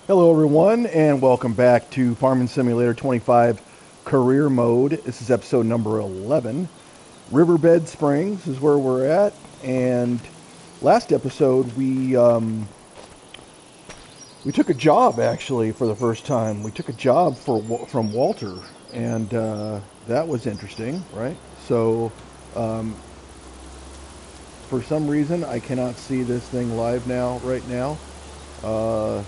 Hello, everyone, and welcome back to Farming Simulator 25 Career Mode. This is episode number 11. Riverbed Springs is where we're at, and last episode we took a job actually for the first time. We took a job from Walter, and that was interesting, right? So, um, for some reason, I cannot see this thing live now, right now, uh,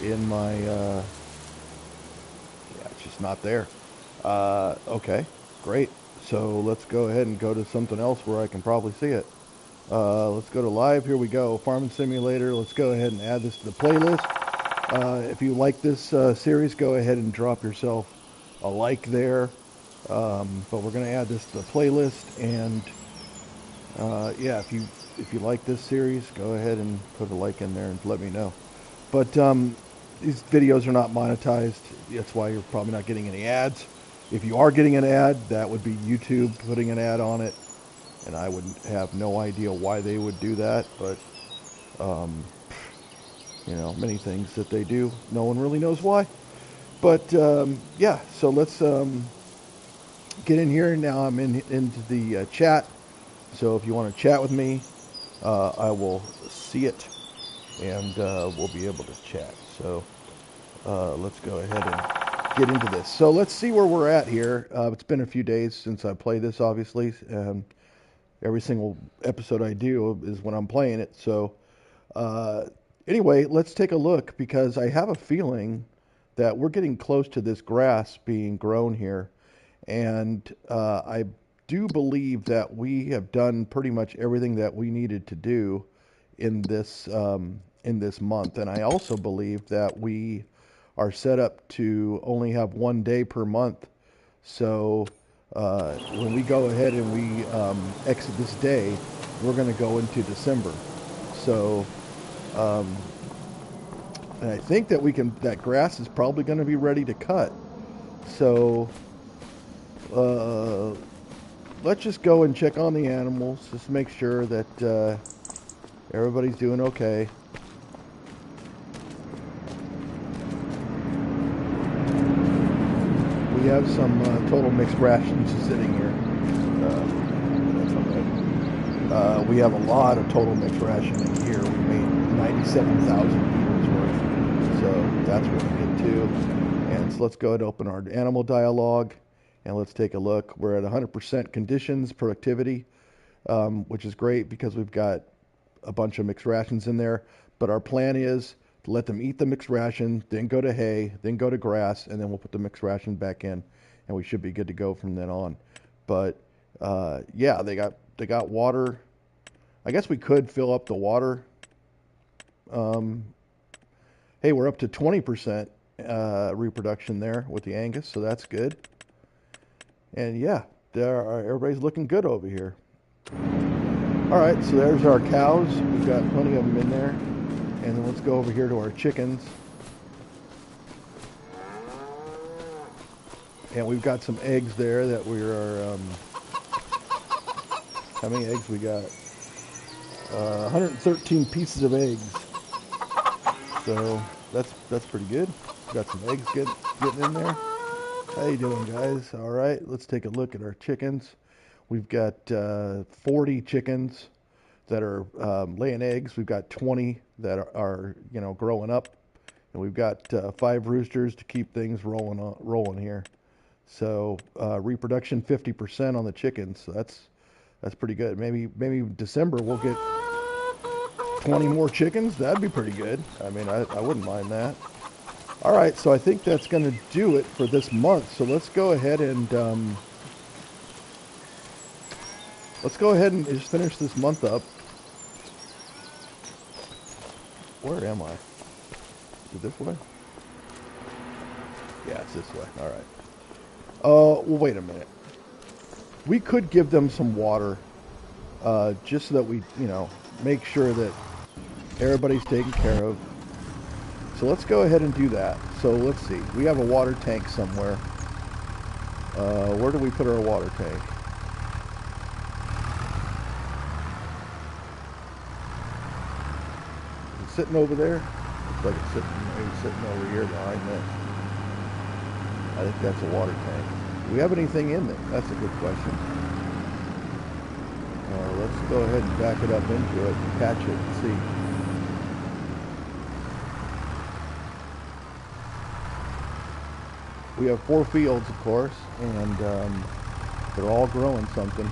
in my. Yeah, it's just not there. Okay, great. So let's go ahead and go to something else where I can probably see it. Let's go to live. Here we go. Farming Simulator. Let's go ahead and add this to the playlist. If you like this series, go ahead and drop yourself a like there. But we're going to add this to the playlist. And yeah, if you like this series, go ahead and put a like in there and let me know. But these videos are not monetized. That's why you're probably not getting any ads. If you are getting an ad, that would be YouTube putting an ad on it, and I would have no idea why they would do that. But um, many things that they do, no one really knows why. But yeah, so let's get in here now. I'm into the chat. So if you want to chat with me, I will see it, and we'll be able to chat. So let's go ahead and get into this. So let's see where we're at here. It's been a few days since I played this, obviously. Every single episode I do is when I'm playing it. So uh, anyway, let's take a look because I have a feeling that we're getting close to this grass being grown here. And I do believe that we have done pretty much everything that we needed to do in this month. And I also believe that we are set up to only have one day per month. So when we go ahead and we exit this day, we're going to go into December. So, um, and I think that that grass is probably going to be ready to cut. So, uh, let's just go and check on the animals. Just make sure that everybody's doing okay. We have some total mixed rations sitting here. That's okay. We have a lot of total mixed ration in here. We made 97,000 liters worth. So that's really good too. And so let's go ahead and open our animal dialogue and let's take a look. We're at 100% conditions, productivity, which is great because we've got a bunch of mixed rations in there. But our plan is to let them eat the mixed ration, then go to hay, then go to grass, and then we'll put the mixed ration back in, and we should be good to go from then on. But yeah, they got water. I guess we could fill up the water. Um, hey, we're up to 20% reproduction there with the Angus, so that's good. And yeah, everybody's looking good over here. All right, so there's our cows. We've got plenty of them in there. And then let's go over here to our chickens. And we've got some eggs there that we are, how many eggs we got? 113 pieces of eggs. So that's pretty good. Got some eggs getting in there. How you doing, guys? All right, let's take a look at our chickens. We've got 40 chickens that are laying eggs. We've got 20 that are growing up, and we've got 5 roosters to keep things rolling here. So reproduction 50% on the chickens. So that's pretty good. Maybe December we'll get 20 more chickens. That'd be pretty good. I mean, I wouldn't mind that. All right, so I think that's going to do it for this month. So let's go ahead and just finish this month up. Where am I? Is it this way? Yeah, it's this way. All right. Well, wait a minute. We could give them some water, just so that we, make sure that everybody's taken care of. So let's go ahead and do that. So let's see. We have a water tank somewhere. Where do we put our water tank? Is it sitting over there? Looks like it's maybe sitting over here behind this. I think that's a water tank. Do we have anything in it? That's a good question. Let's go ahead and back it up into it, catch it, and see. We have 4 fields, of course, and they're all growing something.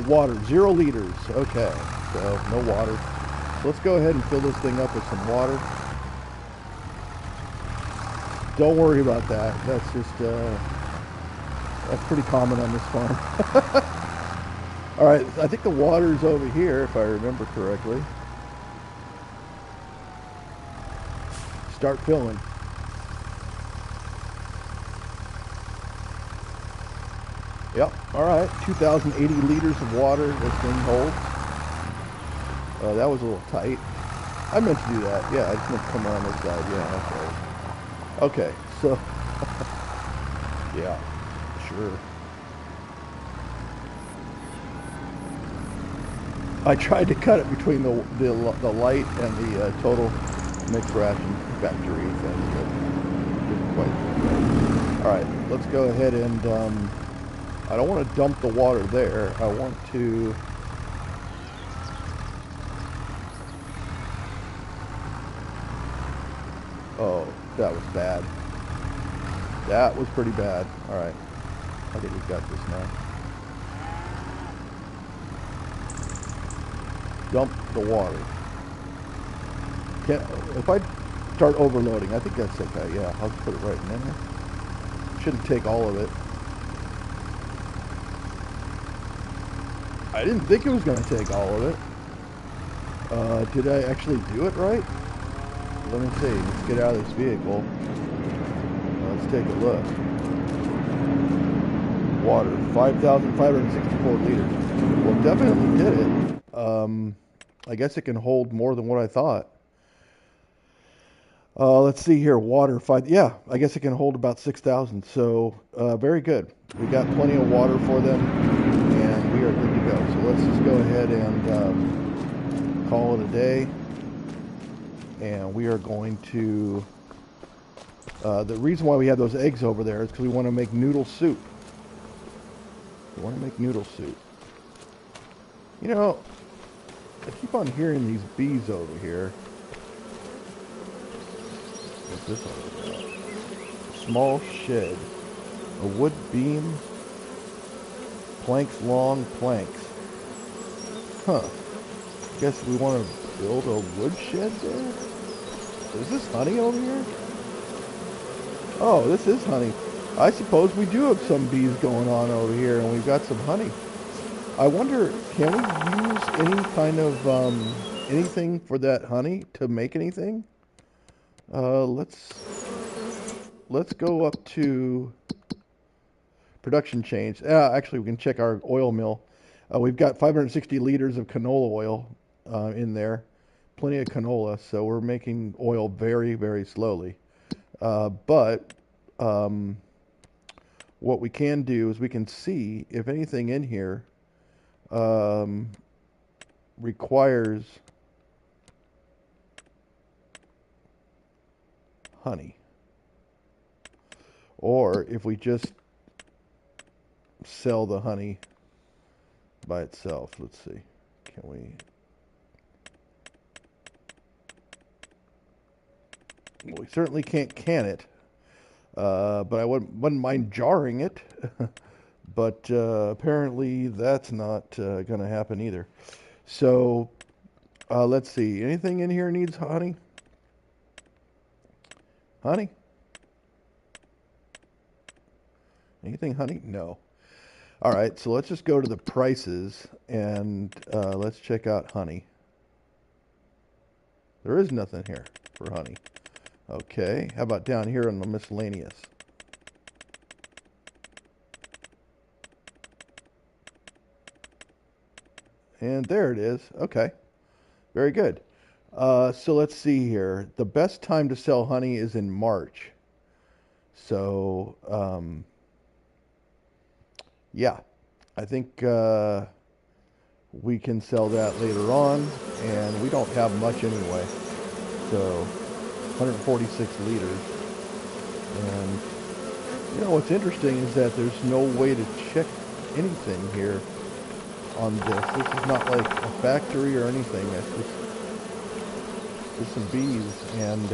Water, 0 liters. Okay, so no water. Let's go ahead and fill this thing up with some water. Don't worry about that. That's just, that's pretty common on this farm. All right, I think the water's over here, if I remember correctly. Start filling. Yep, all right, 2,080 liters of water this thing holds. That was a little tight. I meant to do that. Yeah, I just meant to come around this side. Yeah, okay. Okay, so, yeah, sure. I tried to cut it between the light and the total mixed ration factory thing, but didn't quite. All right, let's go ahead and, I don't want to dump the water there. I want to... Oh, that was bad. That was pretty bad. All right. I think we've got this now. Dump the water. If I start overloading, I think that's okay. Yeah, I'll just put it right in there. Shouldn't take all of it. I didn't think it was going to take all of it. Did I actually do it right? Let me see. Let's get out of this vehicle. Let's take a look. Water, 5,564 liters. Well, definitely did it. I guess it can hold more than what I thought. Let's see here. Water, yeah, I guess it can hold about 6,000. So, very good. We got plenty of water for them, and we are good to go. So let's just go ahead and call it a day. And we are going to... the reason why we have those eggs over there is because we want to make noodle soup. We want to make noodle soup. You know, I keep on hearing these bees over here. What's this all about? Small shed. A wood beam. Planks long, planks. Huh. Guess we want to build a wood shed there? Is this honey over here? Oh, this is honey. I suppose we do have some bees going on over here, and we've got some honey. I wonder, can we use any kind of, anything for that honey to make anything? Let's go up to production change. Actually, we can check our oil mill. We've got 560 liters of canola oil in there. Plenty of canola, so we're making oil very, very slowly. But what we can do is we can see if anything in here requires honey. Or if we just sell the honey by itself. Let's see. Can we... Well, we certainly can't can it. But I wouldn't mind jarring it. But apparently that's not going to happen either. So let's see. Anything in here needs honey? Honey? Anything honey? No. All right, so let's just go to the prices and let's check out honey. There is nothing here for honey. Okay, how about down here on the miscellaneous? And there it is. Okay, very good. So let's see here. The best time to sell honey is in March. So, yeah, I think we can sell that later on, and we don't have much anyway. So 146 liters. And you know what's interesting is that there's no way to check anything here on this. This is not like a factory or anything. It's just some bees, and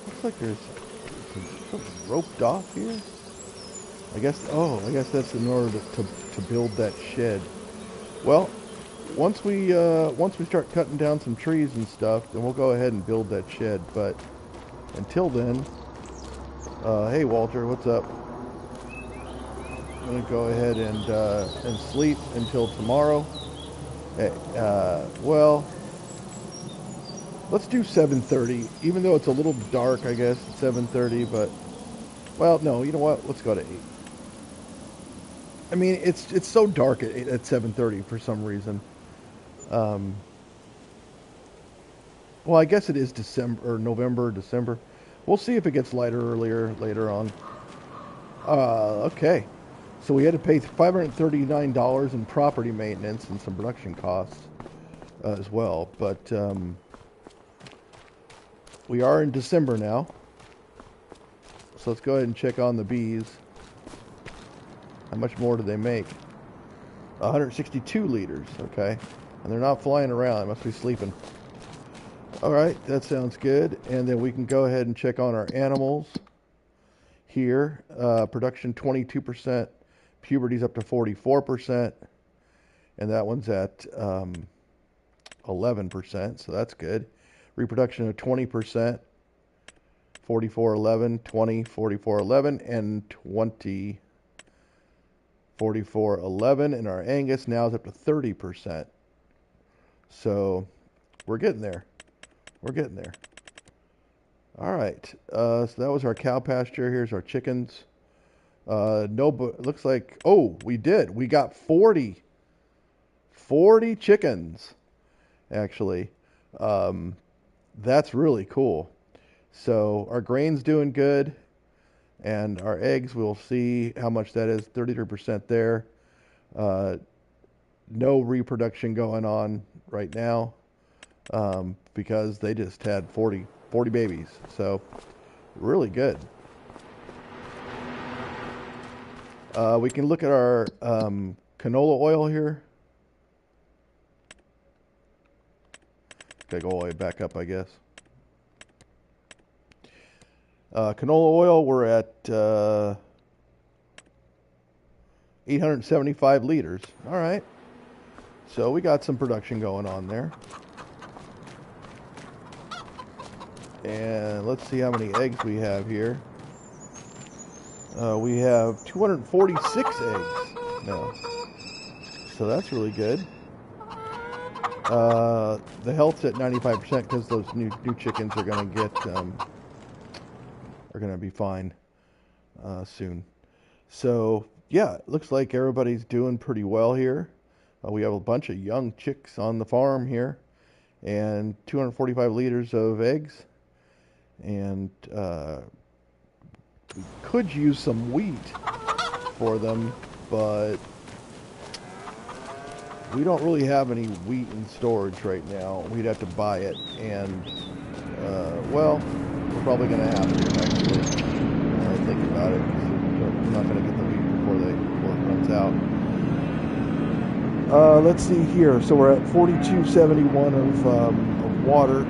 looks like there's something roped off here. I guess. Oh, I guess that's in order to build that shed. Well, once we start cutting down some trees and stuff, then we'll go ahead and build that shed. But until then, hey Walter, what's up? I'm gonna go ahead and sleep until tomorrow. Hey, well, let's do 7:30. Even though it's a little dark, I guess at 7:30. But well, no, you know what? Let's go to 8. I mean, it's so dark at 7:30 for some reason. Um, well, I guess it is December or November, December. We'll see if it gets lighter earlier later on. Okay. So we had to pay $539 in property maintenance and some production costs as well. But we are in December now. So let's go ahead and check on the bees. How much more do they make? 162 liters, okay. And they're not flying around. They must be sleeping. All right, that sounds good. And then we can go ahead and check on our animals here. Production 22%. Puberty's up to 44%. And that one's at 11%, so that's good. Reproduction of 20%. 44, 11, 20, 44, 11, and 20, 44, 11. And our Angus now is up to 30%. So we're getting there. We're getting there. All right. So that was our cow pasture. Here's our chickens. No, but looks like, oh, we did. We got 40 chickens, actually. That's really cool. So our grain's doing good, and our eggs, we'll see how much that is. 33% there. No reproduction going on right now because they just had 40 babies. So really good. We can look at our canola oil here. Gotta go all the way back up, I guess. Canola oil, we're at 875 liters. All right. So we got some production going on there. And let's see how many eggs we have here. We have 246 eggs now. So that's really good. The health's at 95% because those new chickens are going to get are going to be fine soon. So yeah, it looks like everybody's doing pretty well here. We have a bunch of young chicks on the farm here, and 245 liters of eggs. And we could use some wheat for them, but we don't really have any wheat in storage right now. We'd have to buy it, and well, we're probably going to have to actually think about it. We're not going to get the wheat before it runs out. Let's see here. So we're at 4271 of water.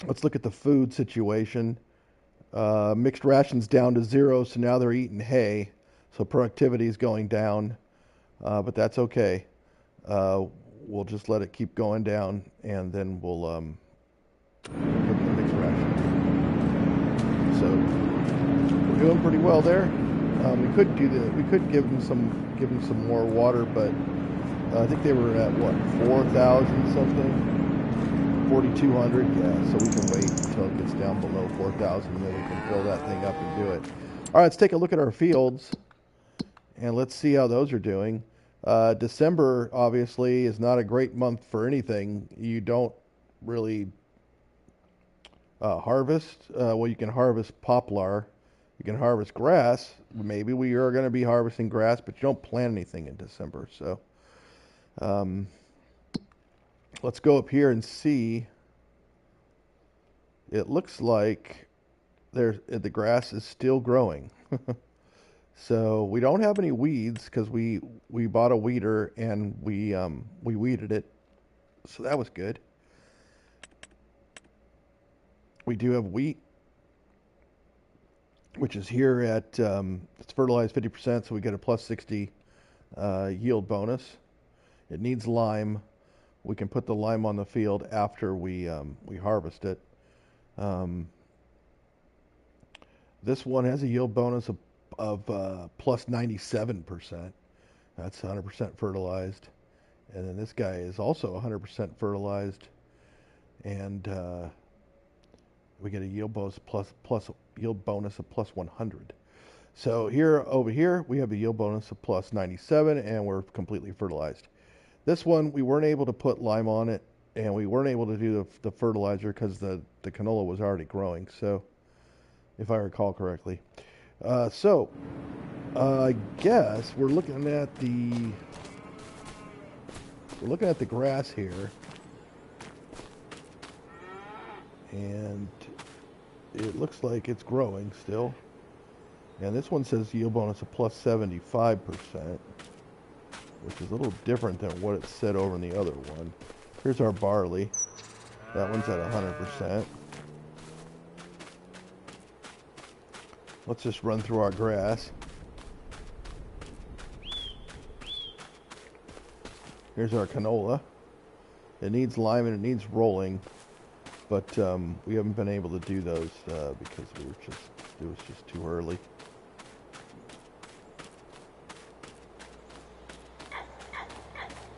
Let's look at the food situation. Mixed rations down to 0, so now they're eating hay. So productivity is going down, but that's okay. We'll just let it keep going down, and then we'll give them the mixed ration. So we're doing pretty well there. We could give them some more water, but I think they were at what, 4,000 something. 4,200, yeah, so we can wait until it gets down below 4,000, and then we can fill that thing up and do it. All right, let's take a look at our fields, and let's see how those are doing. December, obviously, is not a great month for anything. You don't really harvest. Well, you can harvest poplar. You can harvest grass. Maybe we are going to be harvesting grass, but you don't plant anything in December, so... let's go up here and see. It looks like the grass is still growing. So we don't have any weeds because we bought a weeder and we weeded it. So that was good. We do have wheat, which is here at it's fertilized 50%, so we get a plus 60 yield bonus. It needs lime. We can put the lime on the field after we harvest it. Um, this one has a yield bonus of plus 97%. That's 100% fertilized. And then this guy is also 100% fertilized, and we get a yield bonus plus yield bonus of plus 100. So here over here we have a yield bonus of plus 97, and we're completely fertilized. This one we weren't able to put lime on it, and we weren't able to do the fertilizer because the canola was already growing. So if I recall correctly, I guess we're looking at the grass here, and it looks like it's growing still. And this one says yield bonus of plus 75%, which is a little different than what it said over in the other one. Here's our barley. That one's at 100%. Let's just run through our grass. Here's our canola. It needs lime and it needs rolling, but we haven't been able to do those because it was just too early.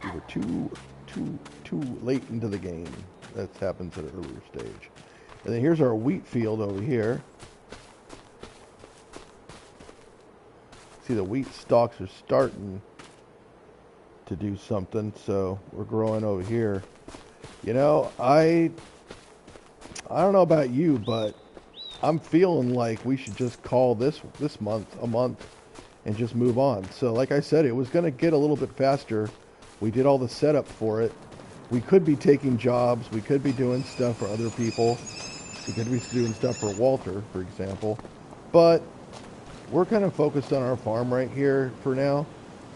We were too late into the game. That happens at an earlier stage. And then here's our wheat field over here. See, the wheat stalks are starting to do something, so we're growing over here. You know, I don't know about you, but I'm feeling like we should just call this month a month and just move on. So like I said, it was going to get a little bit faster. We did all the setup for it. We could be taking jobs. We could be doing stuff for other people. We could be doing stuff for Walter, for example. But we're kind of focused on our farm right here for now.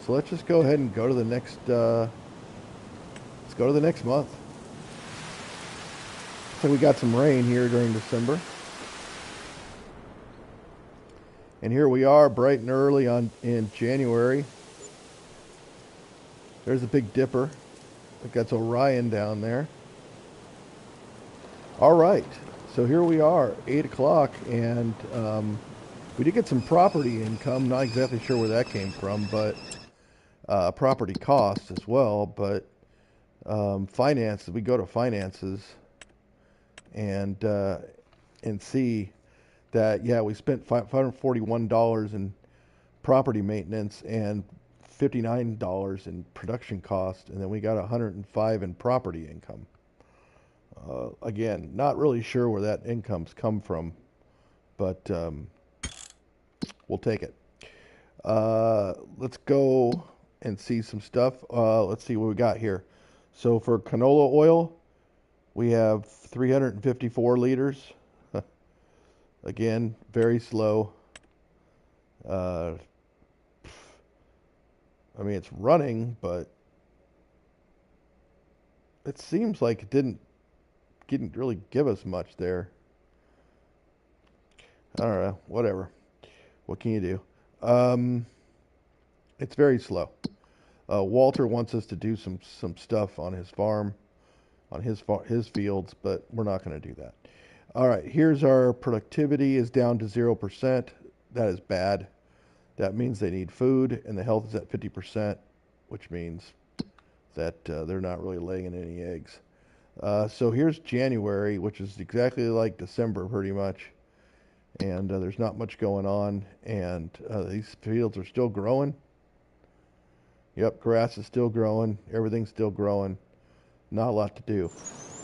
So let's just go ahead and go to the next, let's go to the next month. So we got some rain here during December. And here we are bright and early in January. There's a Big Dipper. I think that's Orion down there. All right. So here we are, 8 o'clock, and we did get some property income. Not exactly sure where that came from, but property costs as well. But finances, we go to finances and see that, yeah, we spent $541 in property maintenance and $59 in production cost, and then we got $105 in property income. Again, not really sure where that income's come from, but we'll take it. Let's go and see some stuff. Let's see what we got here. So for canola oil, we have 354 liters. Again, very slow. I mean, it's running, but it seems like it didn't really give us much there. I don't know. Whatever. What can you do? It's very slow. Walter wants us to do some stuff on his farm, on his fields, but we're not going to do that. All right. Here's our productivity is down to 0%. That is bad. That means they need food, and the health is at 50%, which means that they're not really laying any eggs. So here's January, which is exactly like December pretty much. And there's not much going on. And these fields are still growing. Yep, grass is still growing. Everything's still growing. Not a lot to do.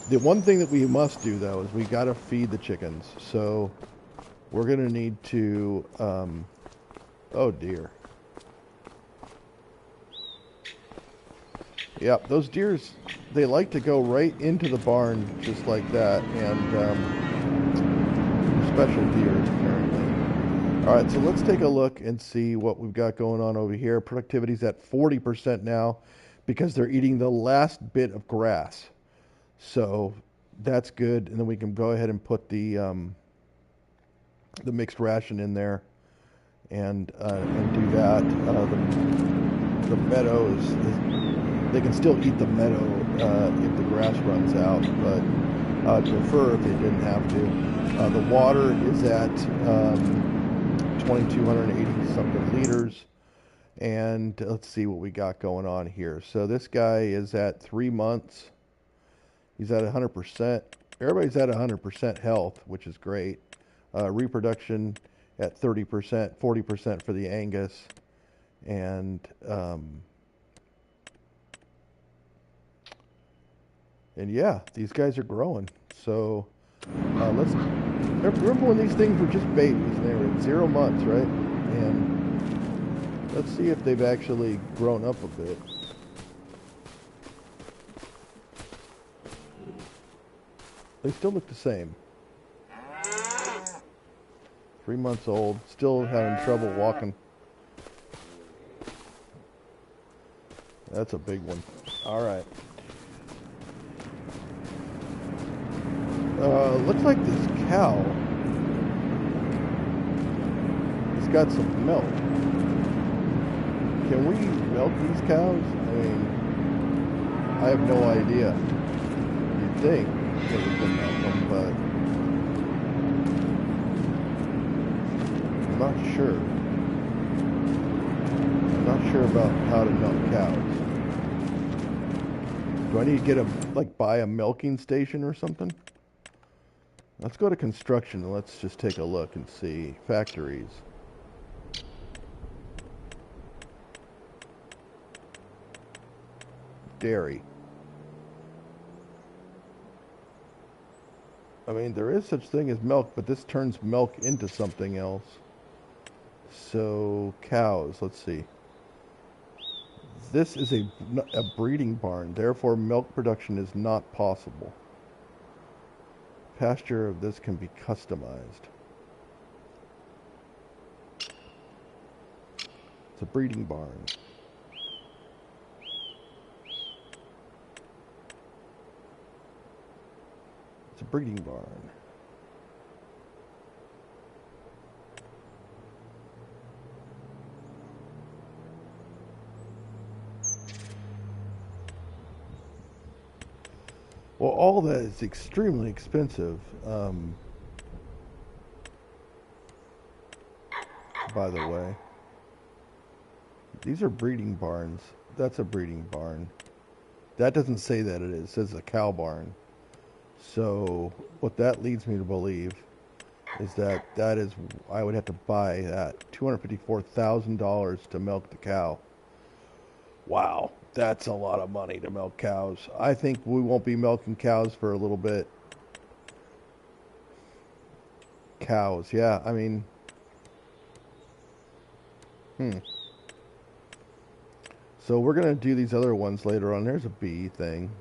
The one thing that we must do, though, is we got to feed the chickens. So we're going to need to... oh, dear. Yep, those deers they like to go right into the barn just like that, and special deers apparently. All right, so let's take a look and see what we've got going on over here. Productivity's at 40% now because they're eating the last bit of grass. So that's good, and then we can go ahead and put the mixed ration in there and do that. The meadow they can still eat the meadow if the grass runs out, but I'd prefer if they didn't have to. The water is at 2,280 something liters, and let's see what we got going on here. So this guy is at 3 months. He's at 100%. Everybody's at 100% health, which is great. Reproduction at 30%, 40% for the Angus, and yeah, these guys are growing. So let's remember when these things were just babies and they were at 0 months, right? And let's see if they've actually grown up a bit. They still look the same. 3 months old, still having trouble walking. That's a big one. All right. Looks like this cow has got some milk. Can we milk these cows? I mean, I have no idea. You'd think that we can milk them, but I'm not sure. I'm not sure about how to milk cows. Do I need to buy a milking station or something? Let's go to construction and let's just take a look and see. Factories. Dairy. I mean, there is such thing as milk, but this turns milk into something else. So, cows, let's see. This is a breeding barn, therefore milk production is not possible. Pasture of this can be customized. It's a breeding barn. It's a breeding barn. Well, all that is extremely expensive. By the way, these are breeding barns. That's a breeding barn. That doesn't say that it is. It says a cow barn. So what that leads me to believe is that I would have to buy that $254,000 to milk the cow. Wow, that's a lot of money to milk cows. I think we won't be milking cows for a little bit. Cows, yeah, I mean, So we're going to do these other ones later on. There's a bee thing.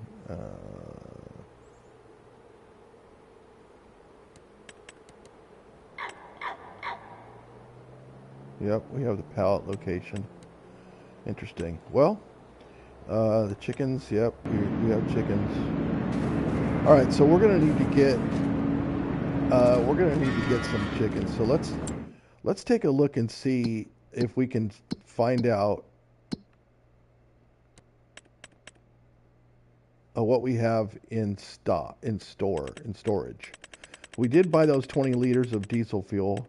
Yep, we have the pallet location. Interesting. Well, the chickens, yep, we have chickens. All right, so we're going to need to get some chickens. So let's take a look and see if we can find out what we have in storage. We did buy those 20 liters of diesel fuel.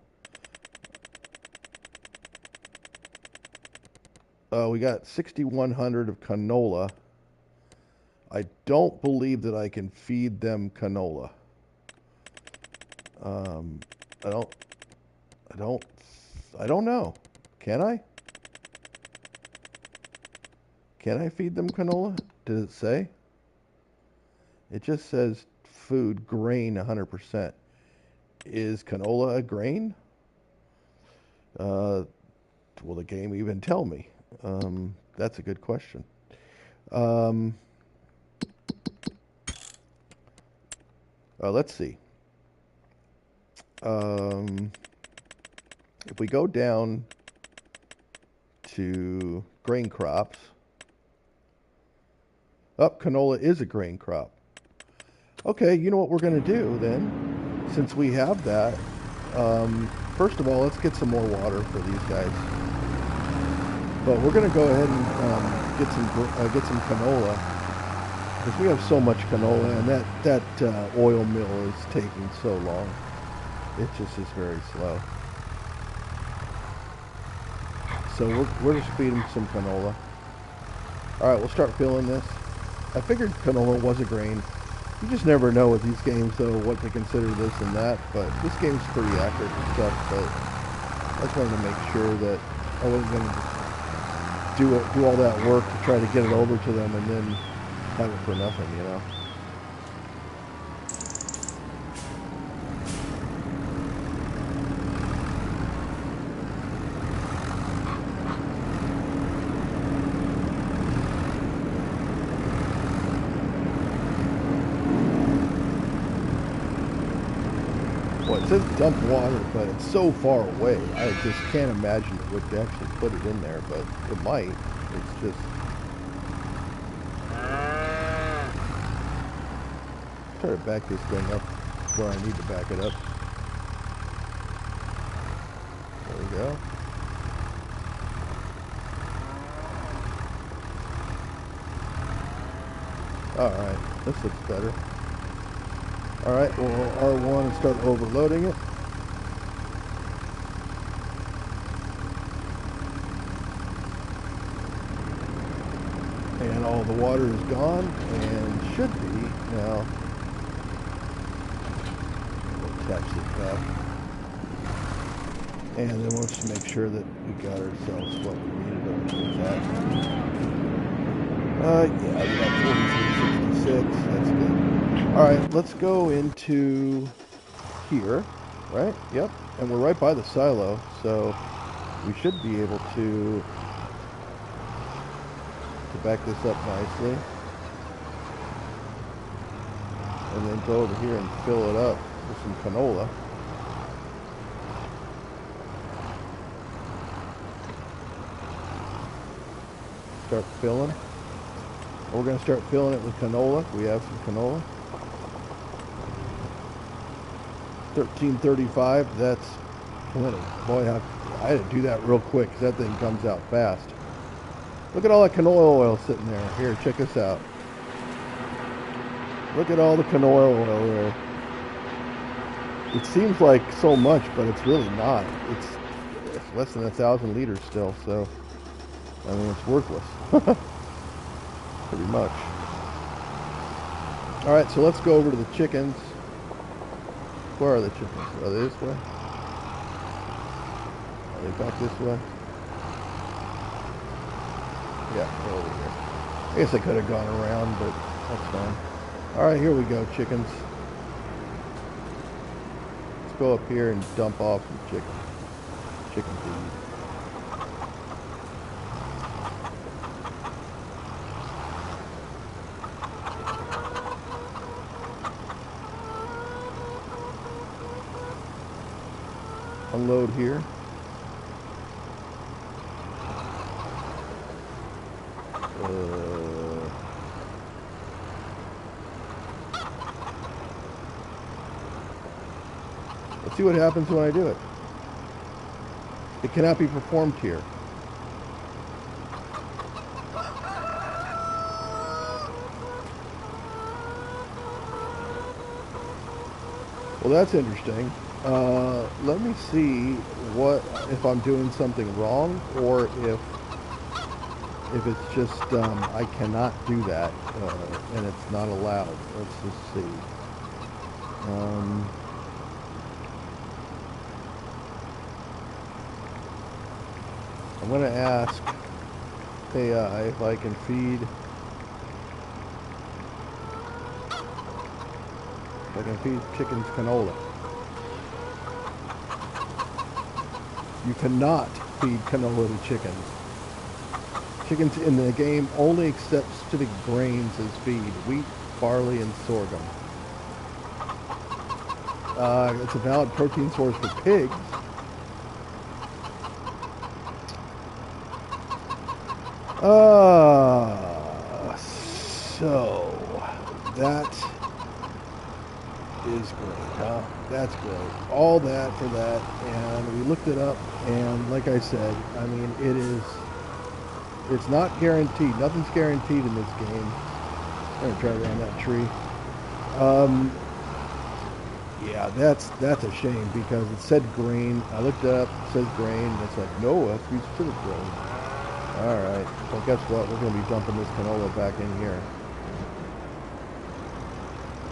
We got 6,100 of canola. I don't believe that I can feed them canola. I don't know. Can I? Can I feed them canola? Does it say? It just says food, grain 100%. Is canola a grain? Will the game even tell me? That's a good question. Let's see. If we go down to grain crops, canola is a grain crop. Okay, you know what we're going to do then, since we have that. First of all, let's get some more water for these guys. But we're going to go ahead and get some canola, because we have so much canola, and that oil mill is taking so long. It just is very slow. So we're just feeding them some canola. All right, we'll start filling this. I figured canola was a grain. You just never know with these games, though, what to consider this and that. But this game's pretty accurate and stuff. But I just wanted to make sure that I wasn't going to do all that work to try to get it over to them and then have it for nothing, you know. Well, it says dump water, but it's so far away. I just can't imagine it would actually put it in there, but it might. It's just... try to back this thing up where I need to back it up. There we go. Alright, this looks better. Alright, we'll R1 and start overloading it. And all the water is gone, and should be now. We'll attach this back. And then we'll just make sure that we got ourselves what we needed over that. Yeah, we got 4366. That's good. Alright, let's go into here, right? Yep. And we're right by the silo, so we should be able to back this up nicely. And then go over here and fill it up with some canola. Start filling. We're going to start filling it with canola. We have some canola. 1335, that's plenty. Boy, I had to do that real quick because that thing comes out fast. Look at all that canola oil sitting there. Here, check this out. Look at all the canola oil there. It seems like so much, but it's really not. It's less than 1,000 liters still, so I mean, it's worthless. Pretty much. Alright, so let's go over to the chickens. Where are the chickens? Are they this way? Are they back this way? Yeah, they're over here. I guess I could have gone around, but that's fine. Alright, here we go, chickens. Let's go up here and dump off some chicken feed. Unload here. Let's see what happens when I do it. It cannot be performed here. Well, that's interesting. Let me see if I'm doing something wrong, or if it's just I cannot do that and it's not allowed. Let's just see. I'm going to ask AI if I can feed. If I can feed chickens canola. You cannot feed canola to chickens. Chickens in the game only accept specific grains as feed: wheat, barley, and sorghum. It's a valid protein source for pigs. So that is great, huh? That's great. All that for that, and we looked it up, and like I said, I mean, it's not guaranteed. Nothing's guaranteed in this game. I'm gonna try around that tree. Um, yeah, that's a shame because it said grain. I looked it up. It says grain. And it's like, no, that's specific grain. All right. Well, guess what? We're gonna be dumping this canola back in here.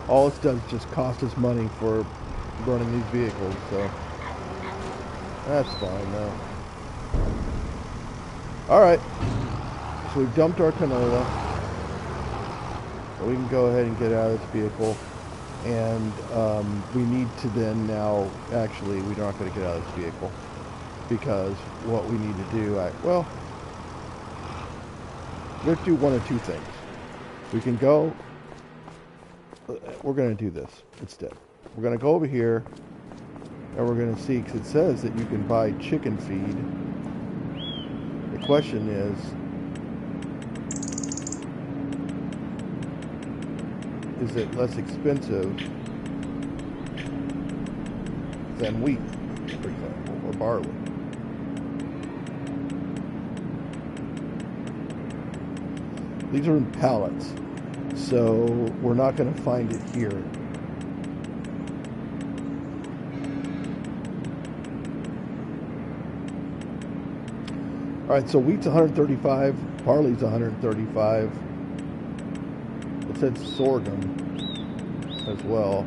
All it does is just cost us money for running these vehicles, so that's fine now. Alright, so we've dumped our canola, so we can go ahead and get out of this vehicle, and we need to then now, actually, we're not going to get out of this vehicle, because what we need to do, well, let's do one of two things. We can go, we're going to do this instead. We're going to go over here, and we're going to see, because it says that you can buy chicken feed. The question is it less expensive than wheat, for example, or barley? These are in pallets, so we're not going to find it here. All right, so wheat's 135, barley's 135. It said sorghum as well.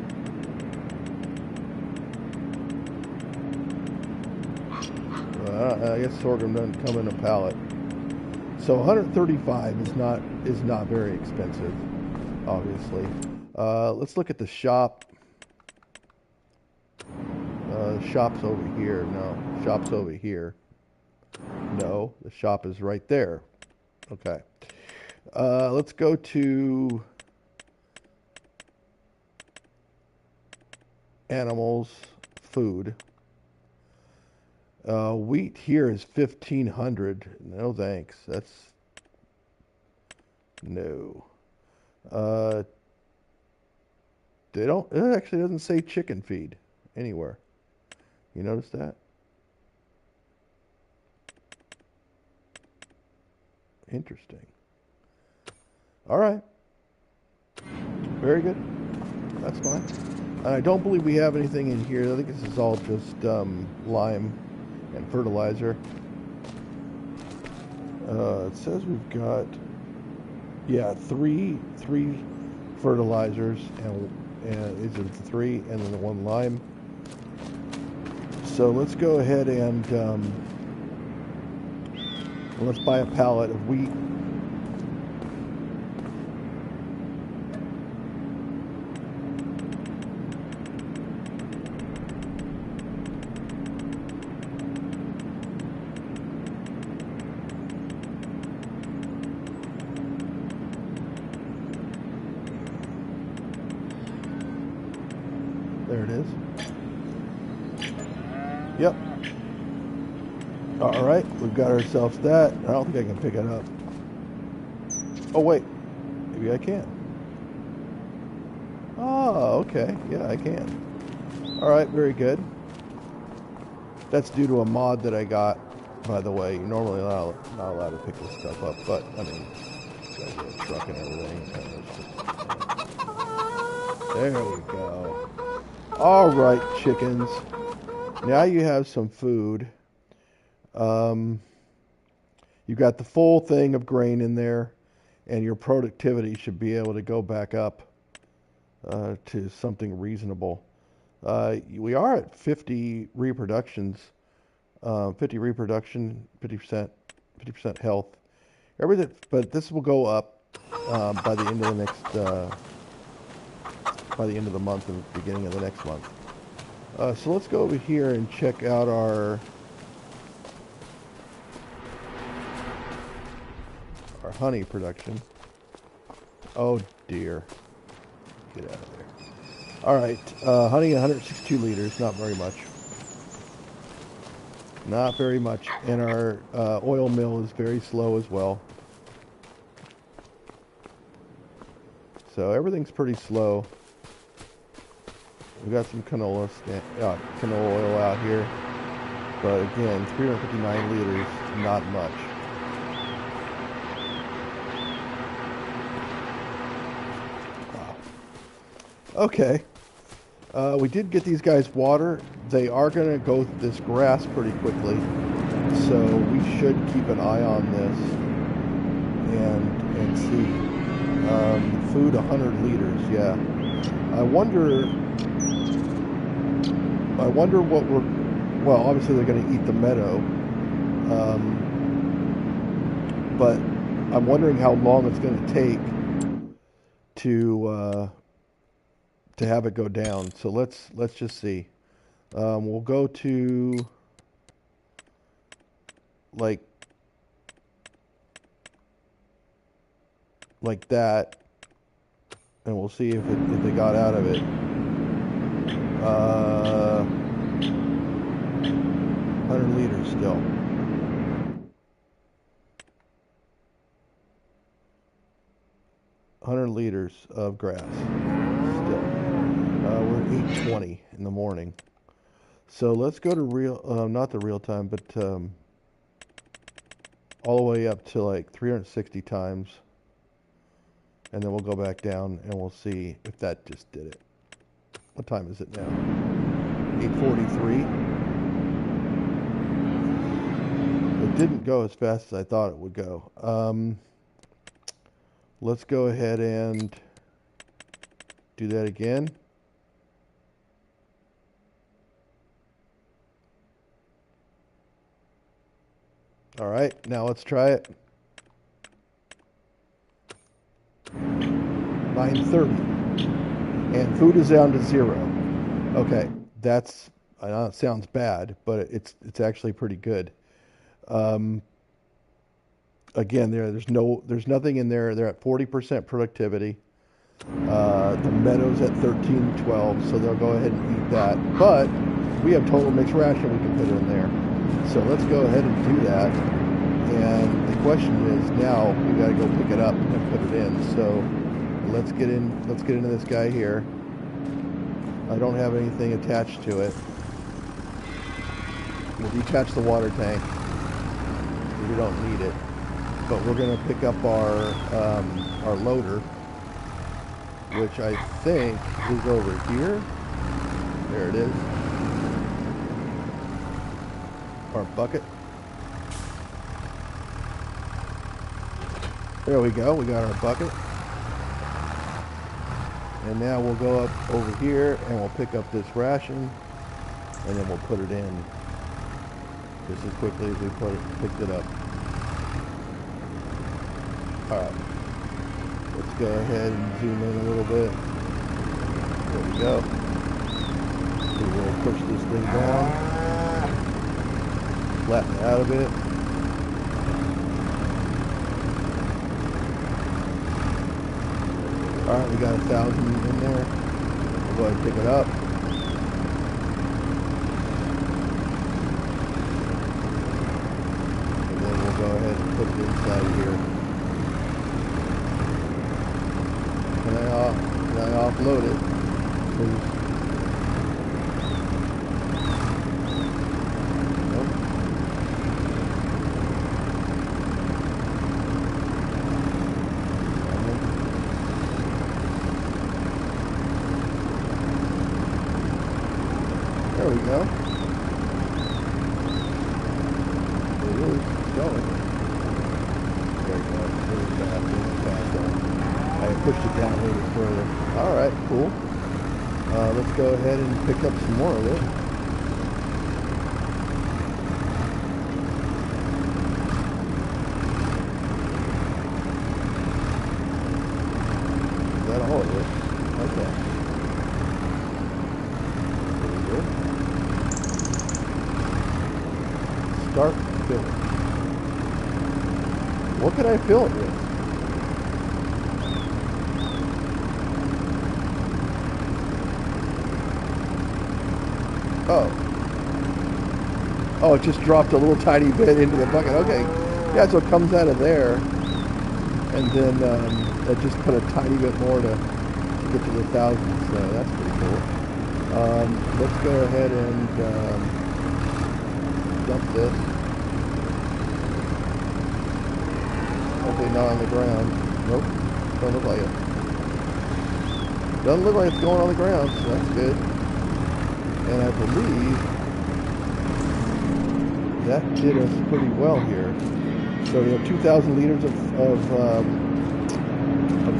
I guess sorghum doesn't come in a pallet. So 135 is not very expensive, obviously. Let's look at the shop. Shop's over here. No, shop's over here. No, the shop is right there. Okay. Let's go to animals, food. Wheat here is 1,500. No thanks. That's no. They don't. It actually doesn't say chicken feed anywhere. You notice that? Interesting. All right. Very good. That's fine. And I don't believe we have anything in here. I think this is all just lime and fertilizer. It says we've got, yeah, three fertilizers, and is it three and then the one lime? So let's go ahead and let's buy a pallet of wheat. There it is. Yep. All right, we've got ourselves that. I don't think I can pick it up. Oh, wait. Maybe I can. Oh, okay. Yeah, I can. All right, very good. That's due to a mod that I got, by the way. You're normally not allowed to pick this stuff up, but, I mean, got a truck and everything. There we go. All right, chickens. Now you have some food. You've got the full thing of grain in there, and your productivity should be able to go back up to something reasonable. We are at 50 reproductions, 50% health. Everything, but this will go up by the end of the next, by the end of the month and the beginning of the next month. So let's go over here and check out our honey production. Oh dear. Get out of there. All right, honey, 162 liters, not very much. Not very much. And our oil mill is very slow as well. So everything's pretty slow. We've got some canola oil out here. But again, 359 liters, not much. Wow. Okay. We did get these guys water. They are going to go through this grass pretty quickly. So we should keep an eye on this and see. Food 100 liters, yeah. I wonder what well, obviously they're going to eat the meadow. But I'm wondering how long it's going to take to have it go down. So let's just see. We'll go to like that, and we'll see if they got out of it. 100 liters still. Liters of grass still. We're at 8:20 in the morning. So let's go to not the real time, but all the way up to like 360 times. And then we'll go back down and we'll see if that just did it. What time is it now? 8:43. It didn't go as fast as I thought it would go. Let's go ahead and do that again. All right, now let's try it. 9:30. And food is down to 0. Okay, I know it sounds bad, but it's actually pretty good. Again, there's nothing in there. They're at 40% productivity. The meadow's at 13-12, so they'll go ahead and eat that. But we have total mixed ration we can put in there. So let's go ahead and do that. And the question is now we got to go pick it up and put it in. So let's get into this guy here. I don't have anything attached to it. We'll detach the water tank. We don't need it. But we're going to pick up our loader, which I think is over here. There it is. Our bucket. There we go. We got our bucket. And now we'll go up over here and we'll pick up this ration and then we'll put it in just as quickly as we picked it up. Alright, let's go ahead and zoom in a little bit. There we go. So we'll push this thing down, flatten it out a bit. Alright, we got 1,000 in there. We'll go ahead and pick it up. And then we'll go ahead and put it inside here. Can I offload it? Please. Nope. There we go. It is going. There we go. Really fast, really fast. I pushed it down a little bit further. Alright, cool. Let's go ahead and pick up some more of it. Is that all of it? Okay. Very good. Start filling. What could I fill it with? Oh. Oh, it just dropped a little tiny bit into the bucket. Okay. Yeah, so it comes out of there. And then it just put a tiny bit more to get to the 1,000. So that's pretty cool. Let's go ahead and dump this. Hopefully not on the ground. Nope. Don't look like it. Doesn't look like it's going on the ground, so that's good. And I believe that did us pretty well here. So we have 2,000 liters of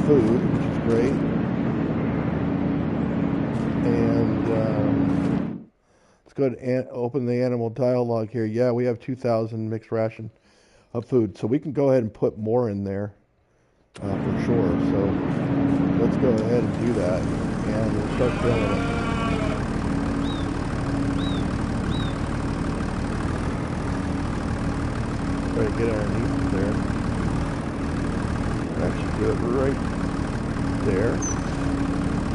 food, which is great. And let's go ahead and open the animal dialogue here. Yeah, we have 2,000 mixed ration of food. So we can go ahead and put more in there for sure. So let's go ahead and do that. And we'll start filling it. Try to get underneath there. Actually do it right there.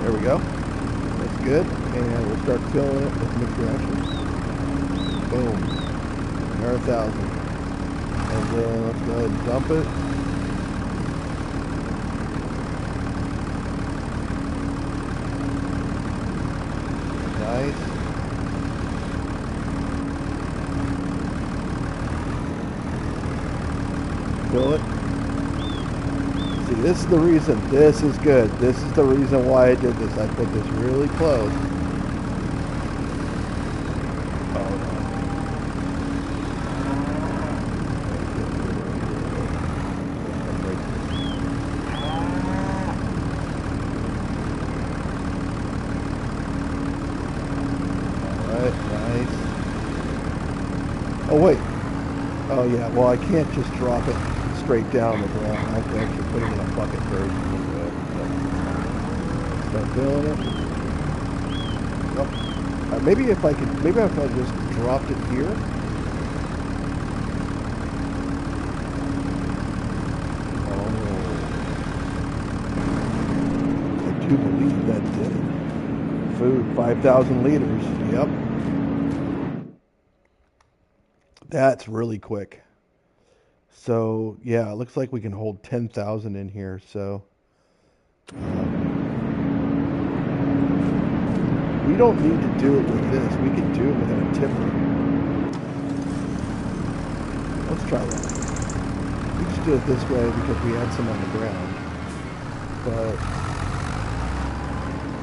There we go. That's good. And we'll start filling it with mixed ration. Boom. There are 1,000. And then let's go ahead and dump it. Nice. Fill it. See, this is the reason. This is good. This is the reason why I did this. I put this really close. Oh no. Alright, nice. Oh wait. Oh yeah, well I can't just drop it straight down the ground. I have to actually put it in a bucket first. Start filling it. Oh. Maybe if I just dropped it here. Oh. I do believe that did it. Food, 5,000 liters. Yep. That's really quick. So, yeah, it looks like we can hold 10,000 in here, so... we don't need to do it with this. We can do it with a tipper. Let's try that. We just do it this way because we had some on the ground. But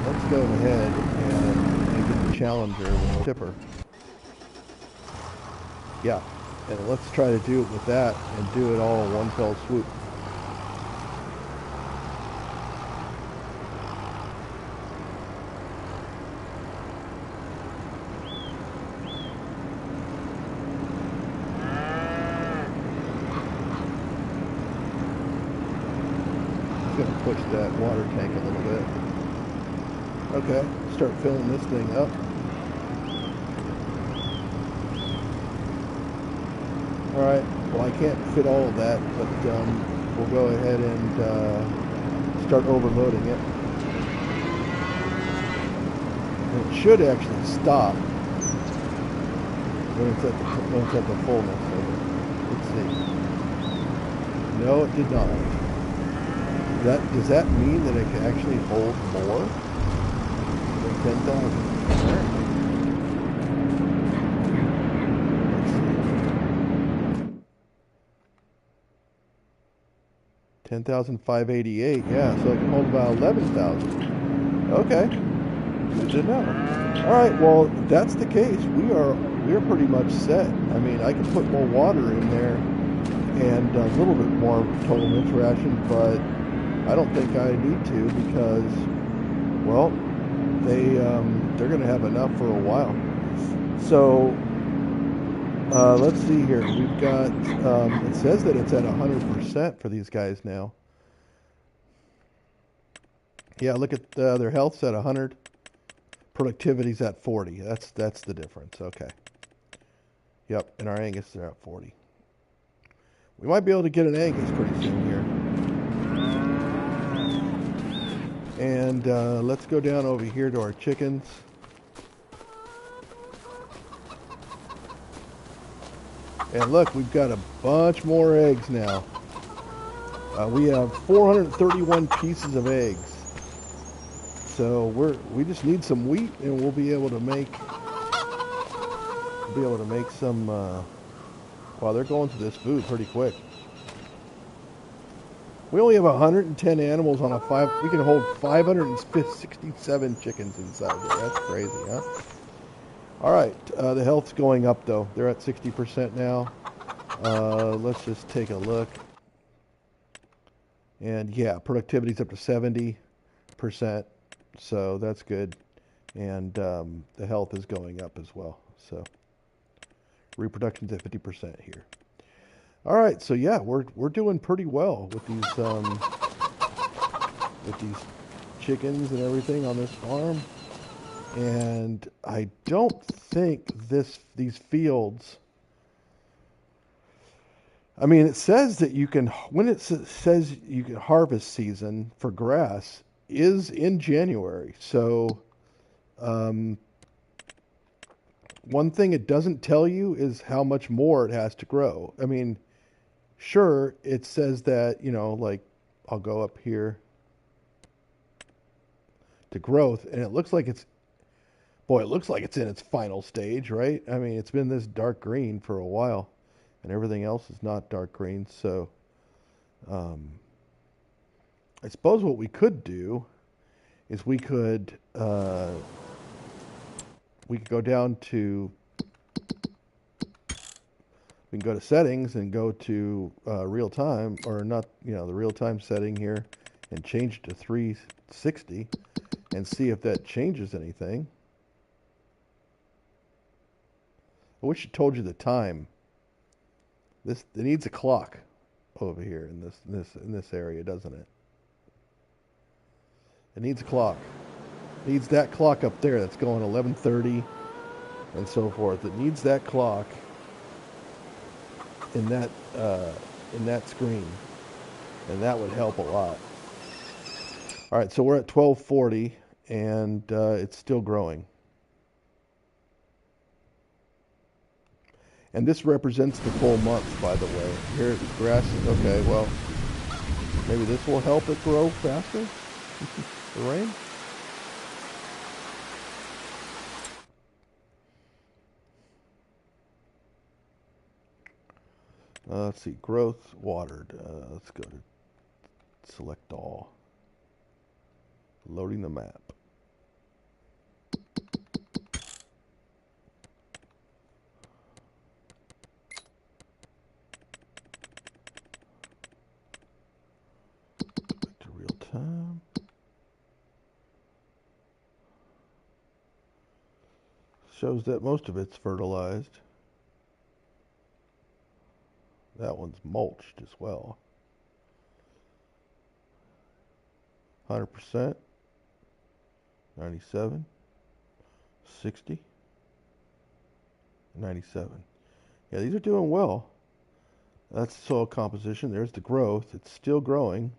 let's go ahead and get the Challenger with a tipper. Yeah. And let's try to do it with that and do it all in one fell swoop. I'm going to push that water tank a little bit. Okay, start filling this thing up. Alright, well I can't fit all of that, but we'll go ahead and start overloading it. And it should actually stop when it's at the fullness of it. Let's see. No, it did not. Does that mean that it can actually hold more than 10,000? 10,588, yeah, so it can hold about 11,000. Okay, good to know. All right, well, if that's the case, we're pretty much set. I mean, I can put more water in there and a little bit more total mixed ration, but I don't think I need to because, well, they're going to have enough for a while. So let's see here. We've got, it says that it's at 100% for these guys now. Yeah, look at their health's at 100. Productivity's at 40. That's the difference. Okay. Yep, and our Angus are at 40. We might be able to get an Angus pretty soon here. And let's go down over here to our chickens. And look, we've got a bunch more eggs now. We have 431 pieces of eggs. So we just need some wheat, and we'll be able to make some. Wow, they're going through this food pretty quick. We only have 110 animals on a 5. We can hold 567 chickens inside there. That's crazy, huh? All right, the health's going up though. They're at 60% now. Let's just take a look. And yeah, productivity's up to 70%, so that's good. And the health is going up as well. So reproduction's at 50% here. All right, so yeah, we're doing pretty well with these chickens and everything on this farm. And I don't think these fields. I mean, it says that you can, when it says you can harvest season for grass is in January. So, one thing it doesn't tell you is how much more it has to grow. I mean, sure, it says that, like, I'll go up here to growth, and it looks like it's in its final stage, right? I mean, it's been this dark green for a while. And everything else is not dark green. So I suppose what we could do is we could go down to, we can go to settings and go to real time, or not, the real time setting here, and change it to 360 and see if that changes anything. I wish it told you the time. It needs a clock over here in this area, doesn't it? It needs a clock. It needs that clock up there that's going 11:30 and so forth. It needs that clock in that screen, and that would help a lot. All right, so we're at 12:40, and it's still growing. And this represents the full month, by the way. Here, the grass is okay. Well, maybe this will help it grow faster. The rain. Let's see, growth watered. Let's go to select all. Loading the map. Time. Shows that most of it's fertilized. That one's mulched as well. 100%, 97, 60, 97. Yeah, these are doing well. That's the soil composition. There's the growth. It's still growing.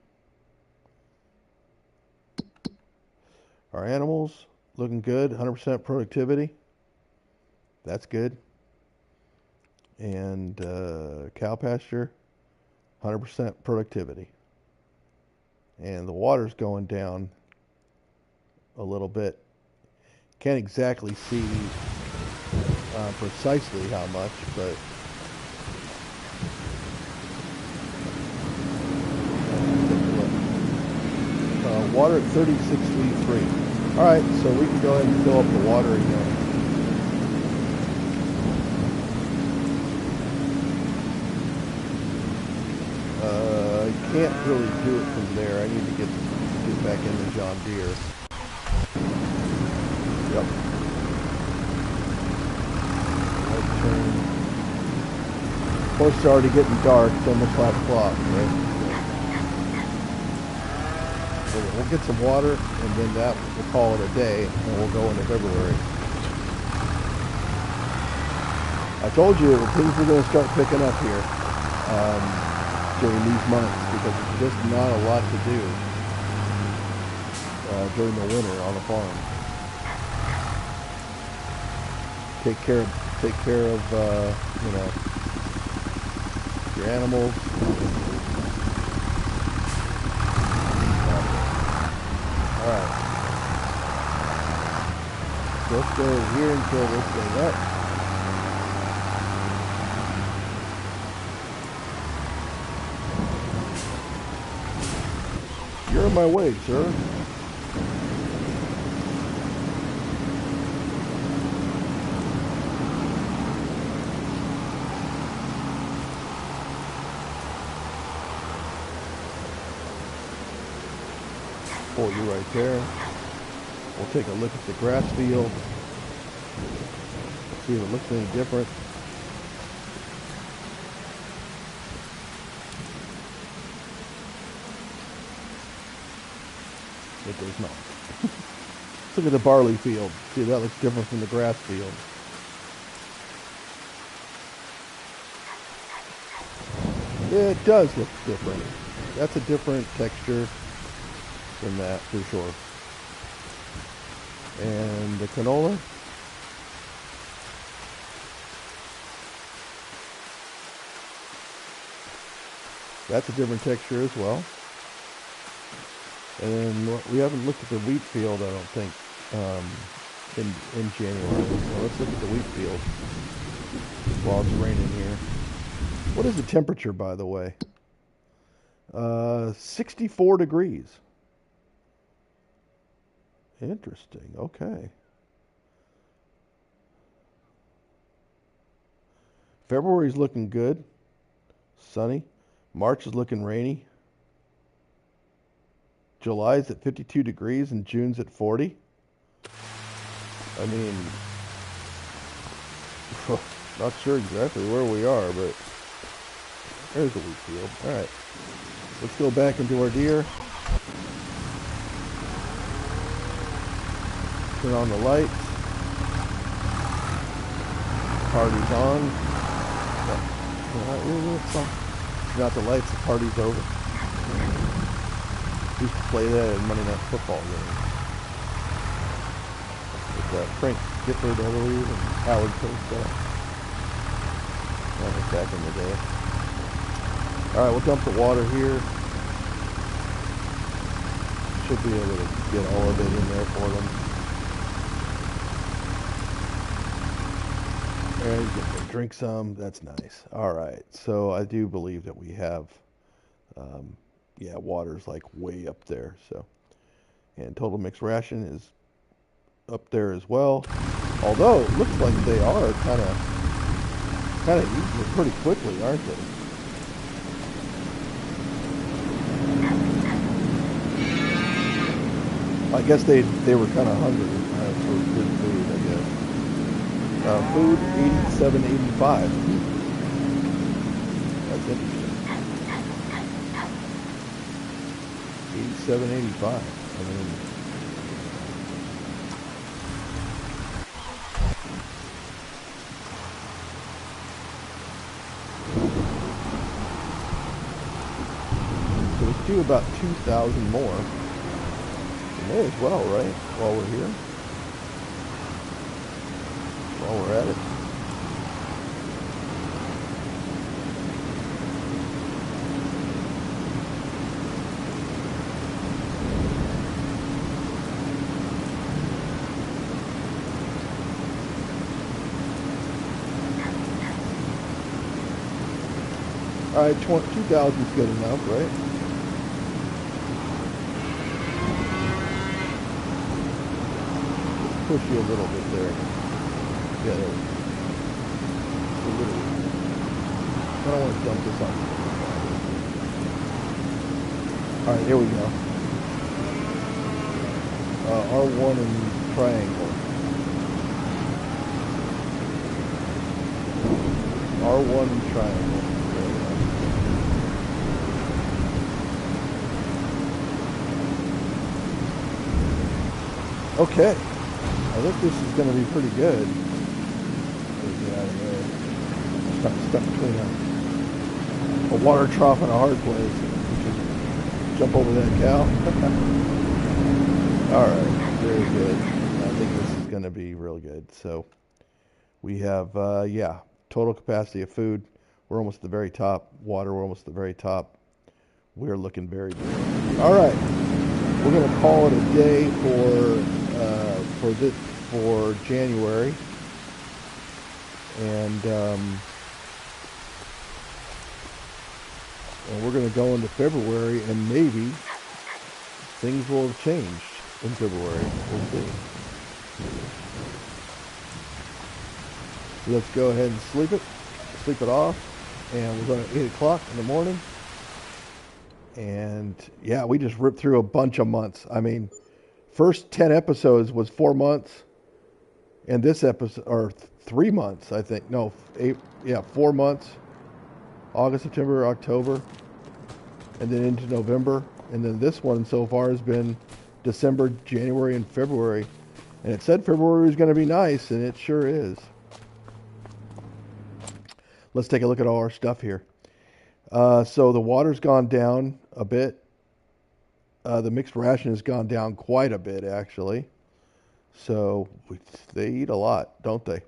Our animals looking good, 100% productivity. That's good. And cow pasture, 100% productivity. And the water's going down a little bit. Can't exactly see precisely how much, but water at 36.3. All right, so we can go ahead and fill up the water again. I can't really do it from there. I need to get back into John Deere. Yep. Of course, it's already getting dark. It's almost 5 o'clock, right? We'll get some water, and then we'll call it a day, and we'll go into February. I told you things were going to start picking up here during these months, because there's just not a lot to do during the winter on the farm. Take care of your animals. Alright. Let's go here until this goes up. You're in my way, sir. Pull you right there. We'll take a look at the grass field. See if it looks any different. It does not. Let's look at the barley field. See if that looks different from the grass field. Yeah, it does look different. That's a different texture than that for sure. And the canola. That's a different texture as well. And we haven't looked at the wheat field, I don't think, in January. So let's look at the wheat field while it's raining here. What is the temperature, by the way? 64 degrees. Interesting. Okay. February's looking good. Sunny. March is looking rainy. July's at 52 degrees and June's at 40. I mean, not sure exactly where we are, but there's the wheat field. All right. Let's go back into our deer. Turn on the lights. Party's on. Not the lights, the party's over. We used to play that at Monday Night Football game. With Frank Gifford, I believe, and Howard Cosell. That was back in the day. Alright, we'll dump the water here. Should be able to get all of it in there for them. And you can drink some. That's nice. Alright, so I do believe that we have, yeah, water's like way up there. So, and total mixed ration is up there as well. Although it looks like they are kind of eating it pretty quickly, aren't they? I guess they were kind of hungry for good food, I guess. Food 87.85. That's interesting. 87.85. I mean, so let's do about 2,000 more. May as well, right? While we're here. While we're at it. Alright, 2,000 is good enough, right? Push you a little bit there. Yeah, there we go. A little bit. I don't want to dump this on. Alright, here we go. R1 and triangle. R1 and triangle. Okay. I think this is going to be pretty good. Get out of there. Stuck between a water trough and a hard place. Just jump over that cow. Alright, very good. I think this is going to be real good. So we have, yeah, total capacity of food We're almost at the very top. Water, we're almost at the very top. We're looking very good. All right, we're going to call it a day for January, and we're going to go into February, and maybe things will have changed in February. We'll see. So let's go ahead and sleep it off, and we're going at 8 o'clock in the morning. And yeah, we just ripped through a bunch of months. I mean, first 10 episodes was 4 months, and this episode, or 3 months, I think. No, 4 months. August, September, October, and then into November. And then this one so far has been December, January, and February. And it said February was going to be nice, and it sure is. Let's take a look at all our stuff here. So the water's gone down a bit. The mixed ration has gone down quite a bit, actually. So they eat a lot, don't they?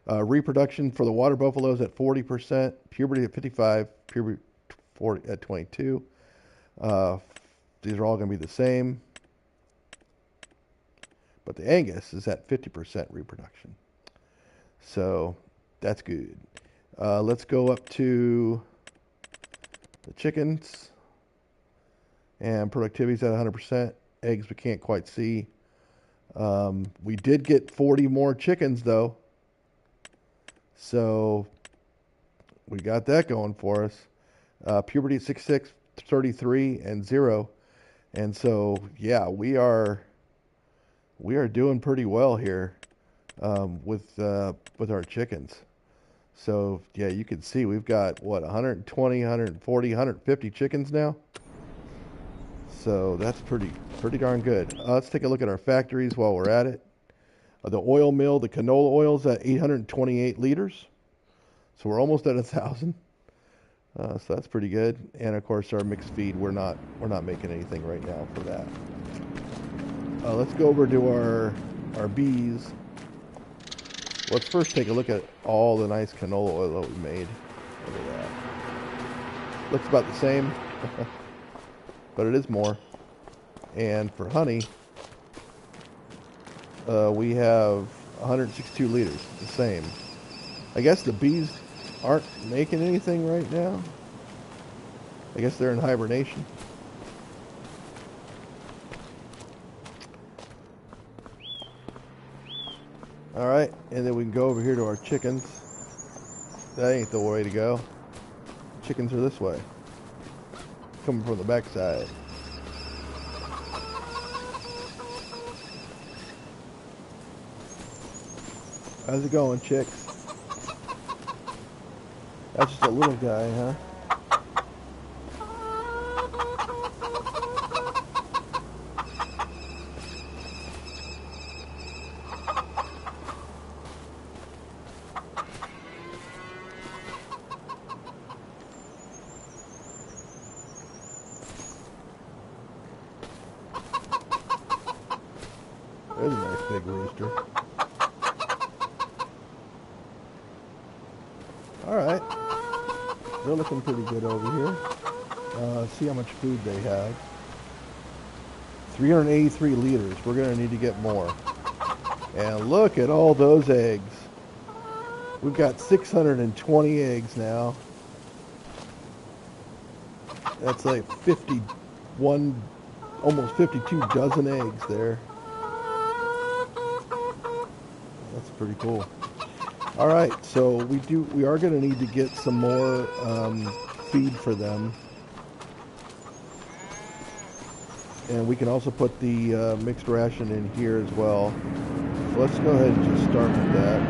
Reproduction for the water buffaloes at 40%, puberty at 55, puberty 40 at 22. These are all going to be the same. But the Angus is at 50% reproduction. So that's good. Let's go up to the chickens. And productivity's at 100%. Eggs we can't quite see. We did get 40 more chickens, though. So we got that going for us. Puberty at 66, 33, and 0. And so, yeah, we are doing pretty well here with our chickens. So, yeah, you can see we've got, 120, 140, 150 chickens now? So that's pretty darn good. Let's take a look at our factories while we're at it. The oil mill, the canola oil's at 828 liters. So we're almost at 1,000. So that's pretty good. And of course our mixed feed, we're not making anything right now for that. Let's go over to our bees. Let's first take a look at all the nice canola oil that we made. Look at that. Looks about the same, but it is more. And for honey, we have 162 liters, the same. I guess the bees aren't making anything right now. I guess they're in hibernation. All right, and then we can go over here to our chickens. That ain't the way to go. Chickens are this way, coming from the backside. How's it going, chicks? That's just a little guy, huh? There's a nice big rooster. Alright. They're looking pretty good over here. See how much food they have. 383 liters. We're going to need to get more. And look at all those eggs. We've got 620 eggs now. That's like 51, almost 52 dozen eggs there. That's pretty cool. All right, so we are going to need to get some more feed for them, and we can also put the mixed ration in here as well. So let's go ahead and just start with that.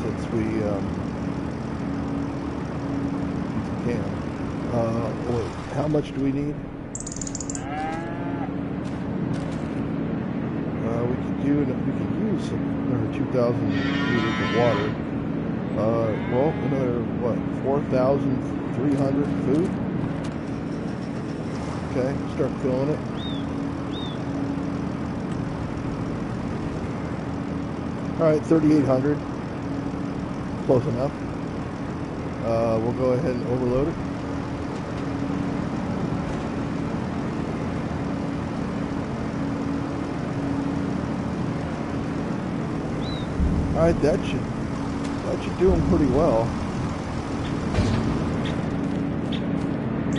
Since we can. Wait, how much do we need? We could use another 2,000 liters of water. Well, another 4,300 food. Okay, start filling it. All right, 3,800. Close enough. We'll go ahead and overload it. All right, that should do them pretty well.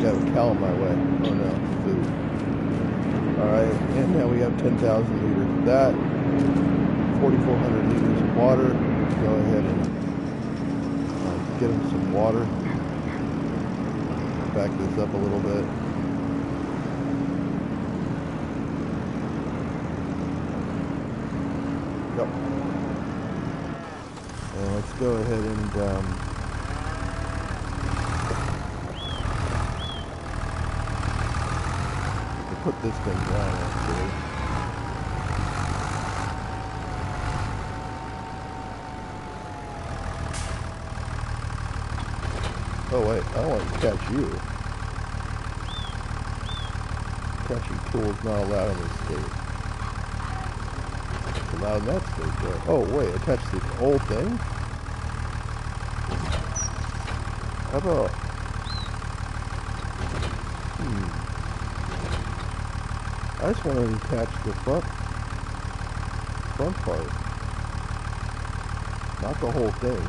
Got a cow in my way. Oh no, food. All right, and now we have 10,000 liters of that. 4,400 liters of water. Go ahead and get them some water. Back this up a little bit. Yep. And let's go ahead and put this thing down actually. Oh wait, I don't want to catch you. Catching tools not allowed in this state. It's allowed in that state though. Oh wait, attach the whole thing? How about... I just want to attach the front part. Not the whole thing.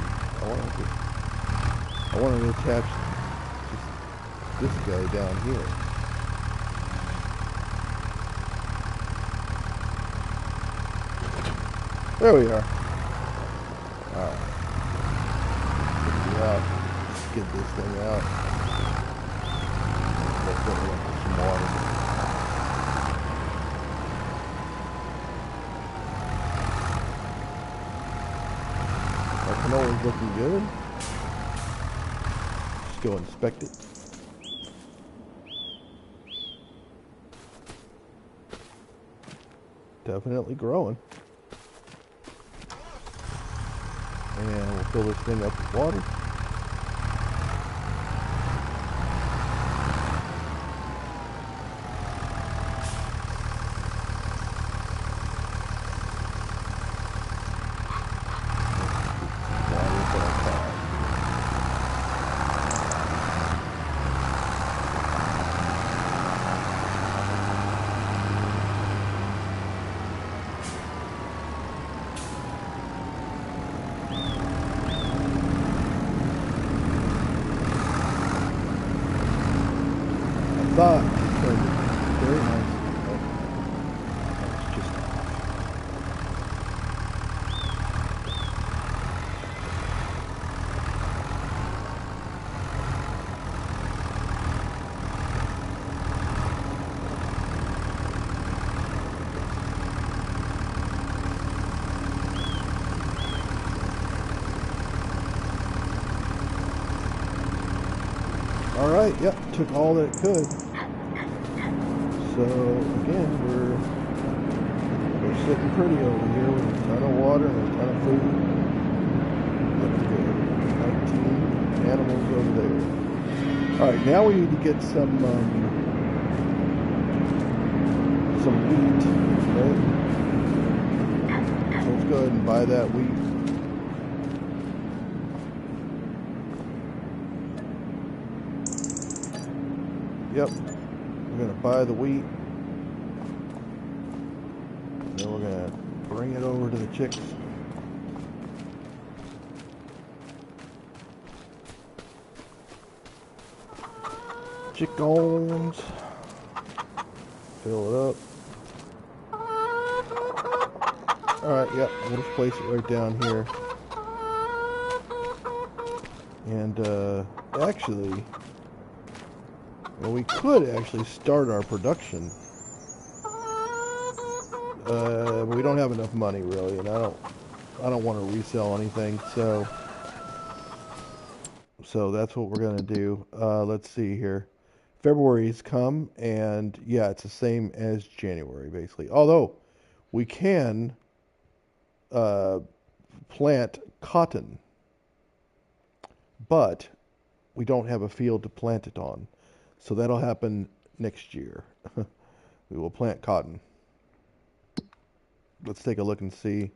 I want to attach just this guy down here. There we are. Alright. Let's get this thing out. Let's put it up with some water. Our canola's looking good. Let's go inspect it. Definitely growing. And we'll fill this thing up with water. Thought very nice. It's just all right. Yep, took all that it could. So again, we're sitting pretty over here with a ton of water and a ton of food. Looking good. 19 animals over there. All right, now we need to get some wheat, right? So let's go ahead and buy that wheat. Yep. We're going to buy the wheat, and then we're going to bring it over to the chicks. Chickens. Fill it up. Alright, yep, we'll just place it right down here. And, actually... well, we could actually start our production. But we don't have enough money really, and I don't want to resell anything, so that's what we're gonna do. Let's see here. February's come, and yeah, it's the same as January basically. Although we can plant cotton, but we don't have a field to plant it on. So that'll happen next year. We will plant cotton. Let's take a look and see.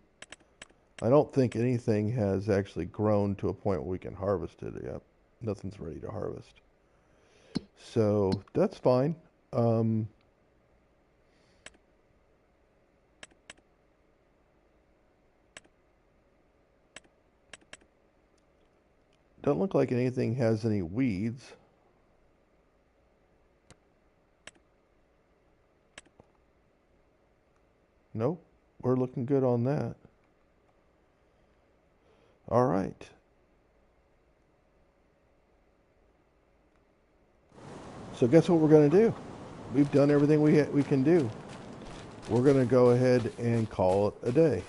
I don't think anything has actually grown to a point where we can harvest it yet. Nothing's ready to harvest. So that's fine. Doesn't look like anything has any weeds. Nope, we're looking good on that. All right. So guess what we're going to do? We've done everything we can do. We're going to go ahead and call it a day.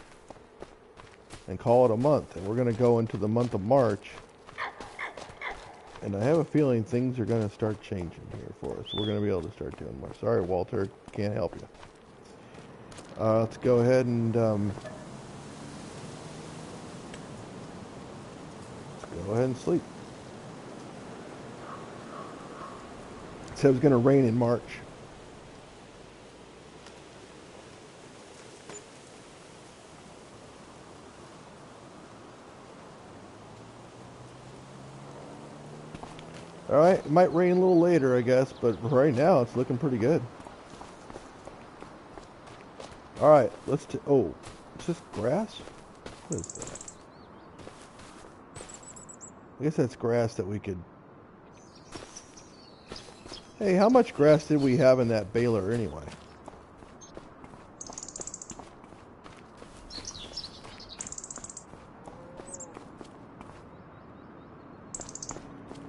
And call it a month. And we're going to go into the month of March. And I have a feeling things are going to start changing here for us. We're going to be able to start doing more. Sorry, Walter. Can't help you. Let's go ahead and let's go ahead and sleep. It said it was going to rain in March. All right, it might rain a little later, I guess, but right now it's looking pretty good. All right, let's. Oh, is this grass? What is that? I guess that's grass that we could. Hey, how much grass did we have in that baler anyway?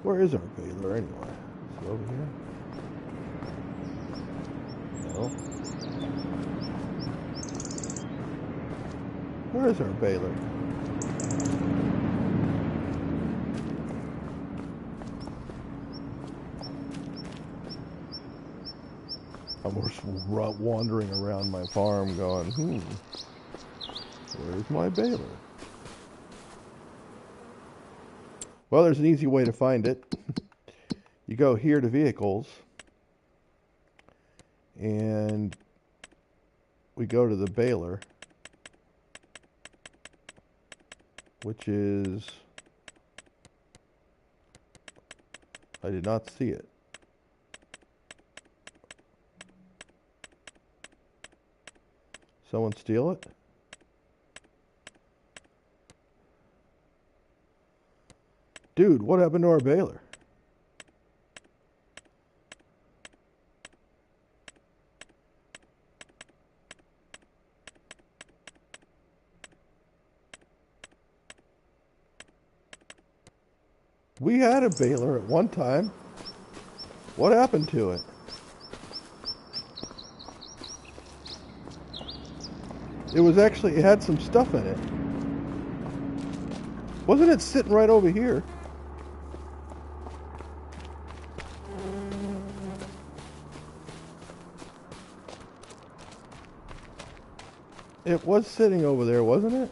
Where is our baler anyway? Is it over here? No. Where is our baler? I'm just wandering around my farm going, where's my baler? Well, there's an easy way to find it. You go here to vehicles, and we go to the baler, which is, I did not see it. Someone steal it? Dude, what happened to our baler? We had a baler at one time. What happened to it? It was actually, it had some stuff in it. Wasn't it sitting right over here? It was sitting over there, wasn't it?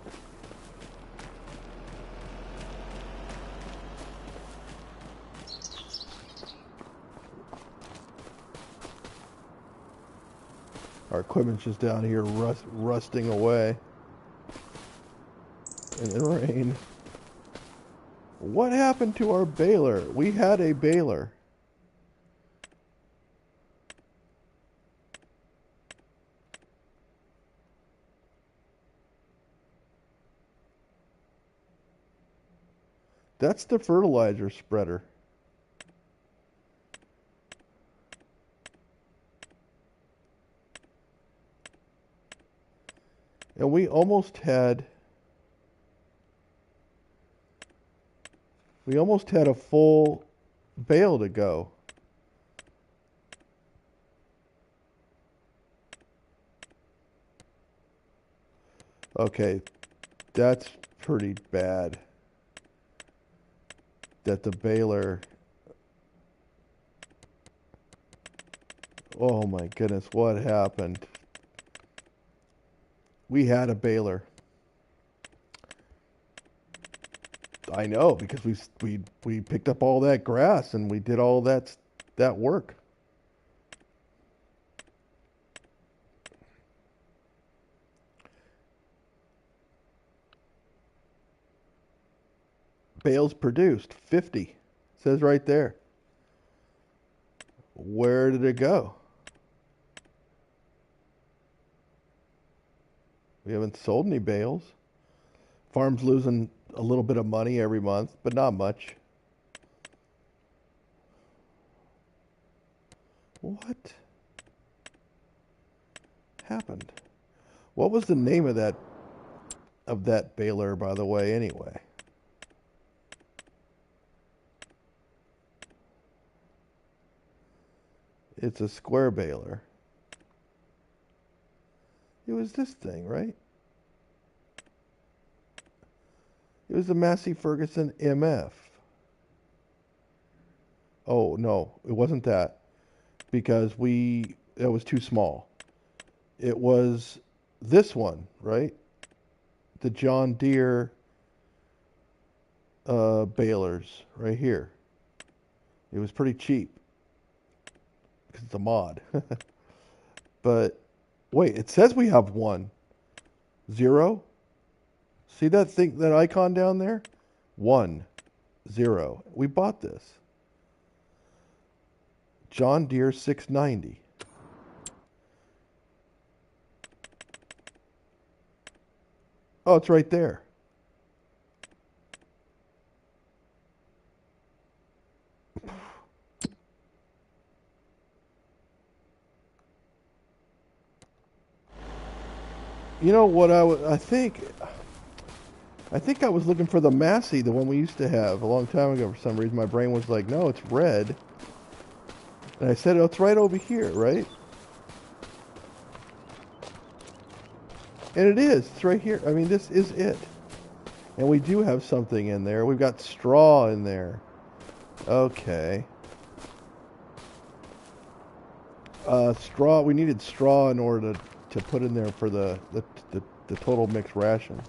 Our equipment's just down here rusting away in the rain. What happened to our baler? We had a baler. That's the fertilizer spreader. And we almost had a full bale to go. Okay, that's pretty bad. That the baler... Oh my goodness, what happened? We had a baler. I know, because we picked up all that grass and we did all that work. Bales produced 50. Says right there. Where did it go? We haven't sold any bales. Farm's losing a little bit of money every month, but not much. What happened? What was the name of that baler, by the way, anyway? It's a square baler. It was this thing, right? It was the Massey Ferguson MF. Oh, no, it wasn't that because it was too small. It was this one, right? The John Deere balers right here. It was pretty cheap because it's a mod. But wait, it says we have one. 0. See that thing, that icon down there? 1, 0. We bought this. John Deere 690. Oh, it's right there. You know what I think I was looking for the Massey, the one we used to have a long time ago. For some reason, my brain was like, no, it's red. And I said, oh, it's right over here, right? And it is. It's right here. I mean, this is it. And we do have something in there. We've got straw in there. Okay. Straw. We needed straw in order to put in there for the total mixed ration.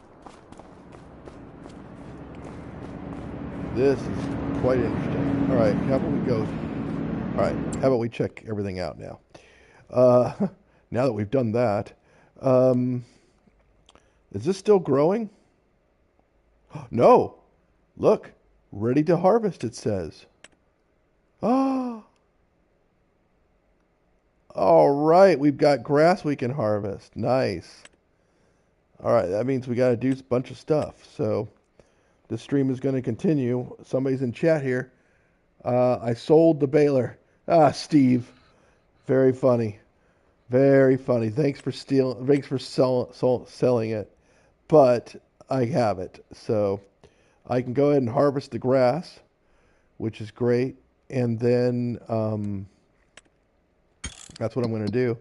This is quite interesting. All right, how about we go? All right, how about we check everything out now? Now that we've done that, is this still growing? No. Look, ready to harvest, it says. Ah. All right, we've got grass we can harvest. Nice. All right, that means we got to do a bunch of stuff. So this stream is going to continue. Somebody's in chat here. I sold the baler. Ah, Steve. Very funny. Very funny. Thanks for selling it. But I have it. So I can go ahead and harvest the grass, which is great. And then that's what I'm going to do.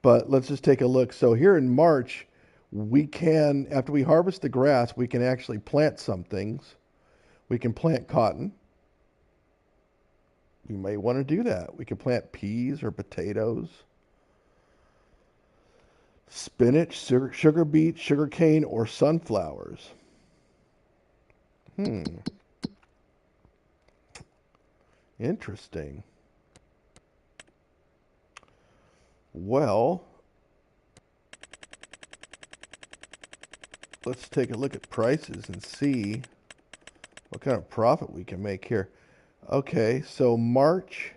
But let's just take a look. So here in March, we can, after we harvest the grass, we can actually plant some things. We can plant cotton. You may want to do that. We can plant peas or potatoes, spinach, sugar beet, sugar cane, or sunflowers. Interesting. Well, let's take a look at prices and see what kind of profit we can make here. Okay, so March,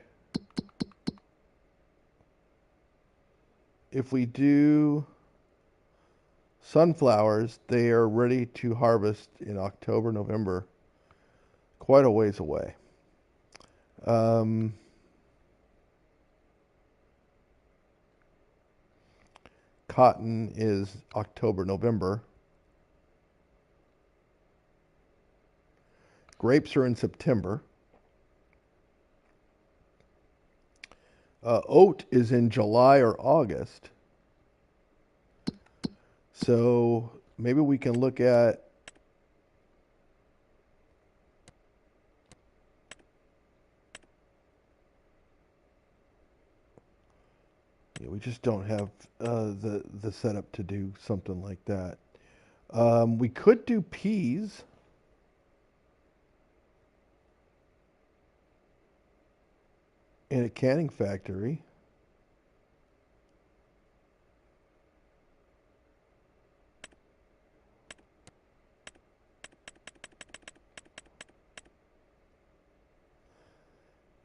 if we do sunflowers, they are ready to harvest in October, November, quite a ways away. Cotton is October, November. Grapes are in September. Oat is in July or August. So maybe we can look at we just don't have the setup to do something like that. We could do peas. In a canning factory.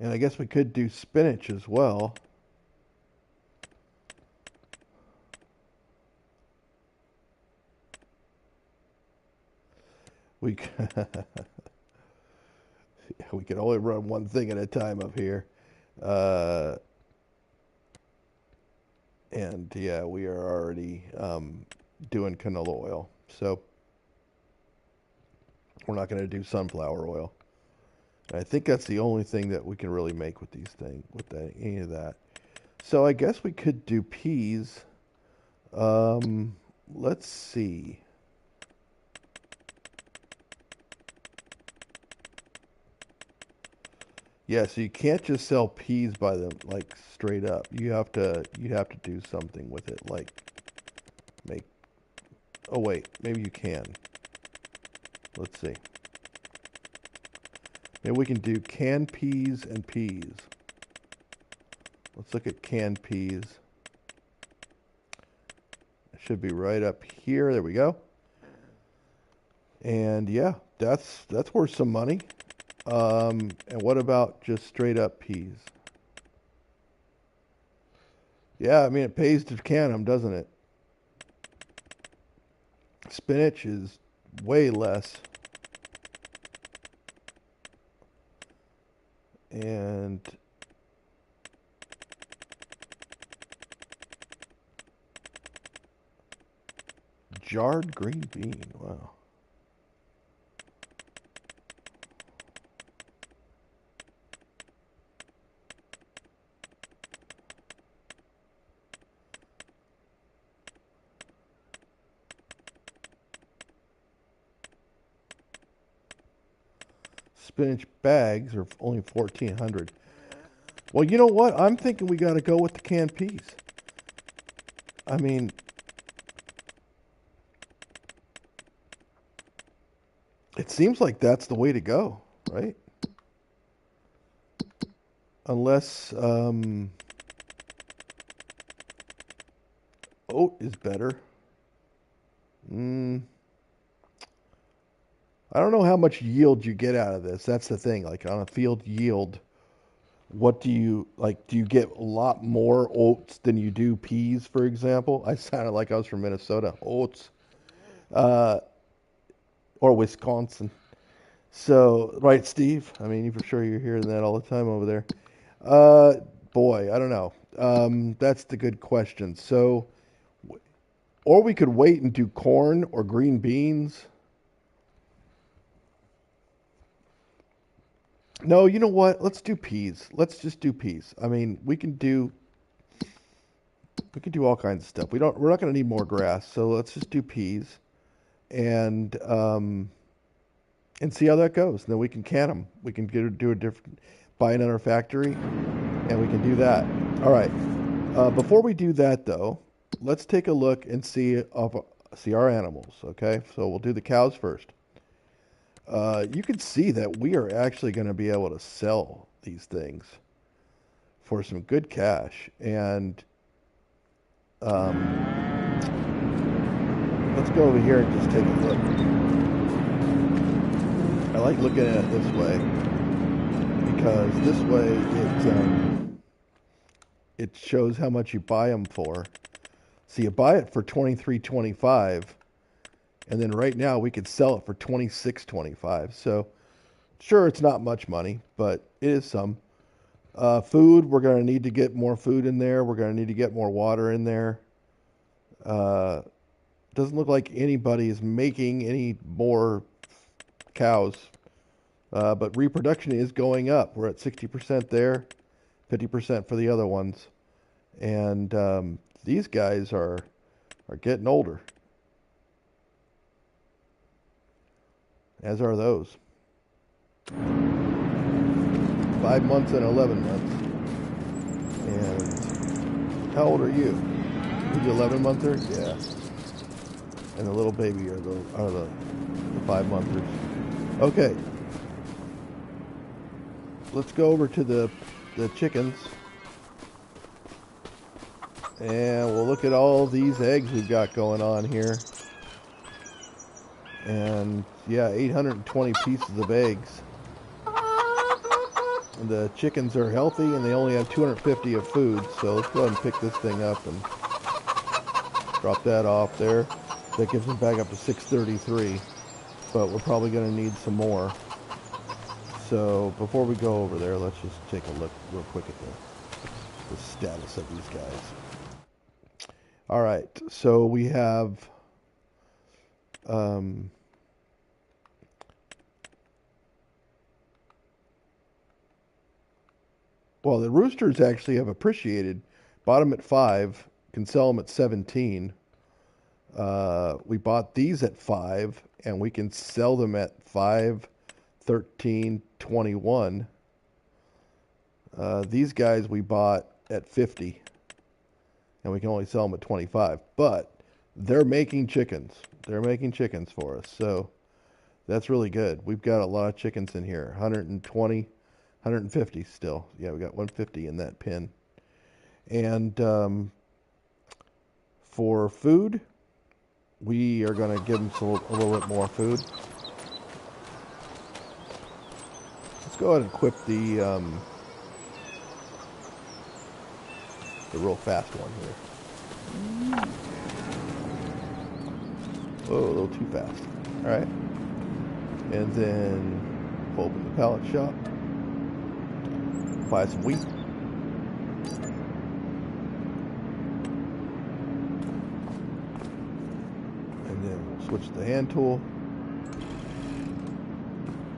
And I guess we could do spinach as well. We we can only run one thing at a time up here. Uh, and yeah, we are already doing canola oil. So we're not going to do sunflower oil. And I think that's the only thing that we can really make with these things, with any of that. So I guess we could do peas. Let's see. Yeah, so you can't just sell peas by them like straight up. You have to do something with it, like make. Oh wait, maybe you can. Let's see. Maybe we can do canned peas and peas. Let's look at canned peas. It should be right up here. There we go. And yeah, that's worth some money. And what about just straight up peas? Yeah, I mean it pays to can them, doesn't it? Spinach is way less. And jarred green bean. Wow. Spinach bags are only 1,400. Well, you know what? I'm thinking we got to go with the canned peas. I mean, it seems like that's the way to go, right? Unless oat is better. Mm, I don't know how much yield you get out of this. That's the thing. Like on a field yield, what do you like? Do you get a lot more oats than you do peas, for example? I sounded like I was from Minnesota. Oats, uh, or Wisconsin. So, right, Steve? I mean, for sure you're hearing that all the time over there. Uh, Boy, I don't know. That's the good question. So, or we could wait and do corn or green beans. No, you know what? Let's do peas. Let's just do peas. I mean, we can do all kinds of stuff. We're not going to need more grass, so let's just do peas and and see how that goes. And then we can can them. We can do a different buy another factory, and we can do that. All right. Before we do that, though, let's take a look and see our animals. Okay, so we'll do the cows first. You can see that we are actually going to be able to sell these things for some good cash. And let's go over here and just take a look. I like looking at it this way because this way it shows how much you buy them for. So you buy it for $23.25, and then right now we could sell it for $26.25. So sure, it's not much money, but it is some. Food, we're going to need to get more food in there. We're going to need to get more water in there. Doesn't look like anybody is making any more cows, but reproduction is going up. We're at 60% there, 50% for the other ones, and these guys are getting older, as are those. 5 months and 11 months. And how old are you? Are you 11-monther? Yeah. And the little baby are the 5-monthers. Okay. Let's go over to the chickens. And we'll look at all these eggs we've got going on here. And yeah, 820 pieces of eggs. The chickens are healthy and they only have 250 of food, so let's go ahead and pick this thing up and drop that off there. That gives them back up to 633, but we're probably going to need some more. So before we go over there, let's just take a look real quick at the status of these guys. All right, so we have well, the roosters actually have appreciated. Bought them at 5, can sell them at 17. We bought these at 5, and we can sell them at 5, 13, 21. These guys we bought at 50, and we can only sell them at 25. But they're making chickens. They're making chickens for us, so that's really good. We've got a lot of chickens in here. 120, 150 still. Yeah, we got 150 in that pen. And for food, we are going to give them a little bit more food. Let's go ahead and equip the real fast one here. Oh, a little too fast. All right. And then open the pallet shop. Buy some wheat. And then we'll switch to the hand tool.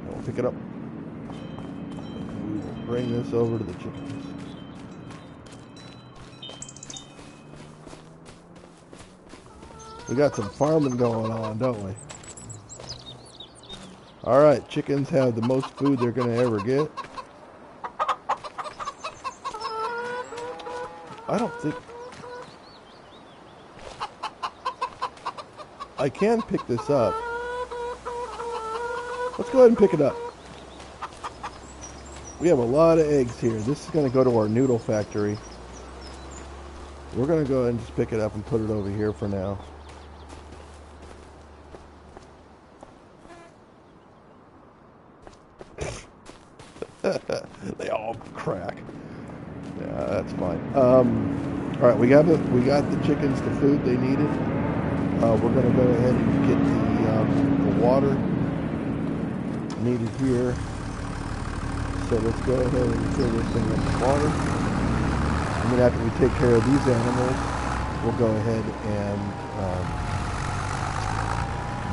And we'll pick it up. And we will bring this over to the chickens. We got some farming going on, don't we? Alright, chickens have the most food they're going to ever get. I don't think... I can pick this up. Let's go ahead and pick it up. We have a lot of eggs here. This is going to go to our noodle factory. We're going to go ahead and just pick it up and put it over here for now. They all crack. Yeah, that's fine. All right, we got the chickens the food they needed. We're going to go ahead and get the water needed here. So let's go ahead and fill this thing up with water. And then after we take care of these animals, we'll go ahead and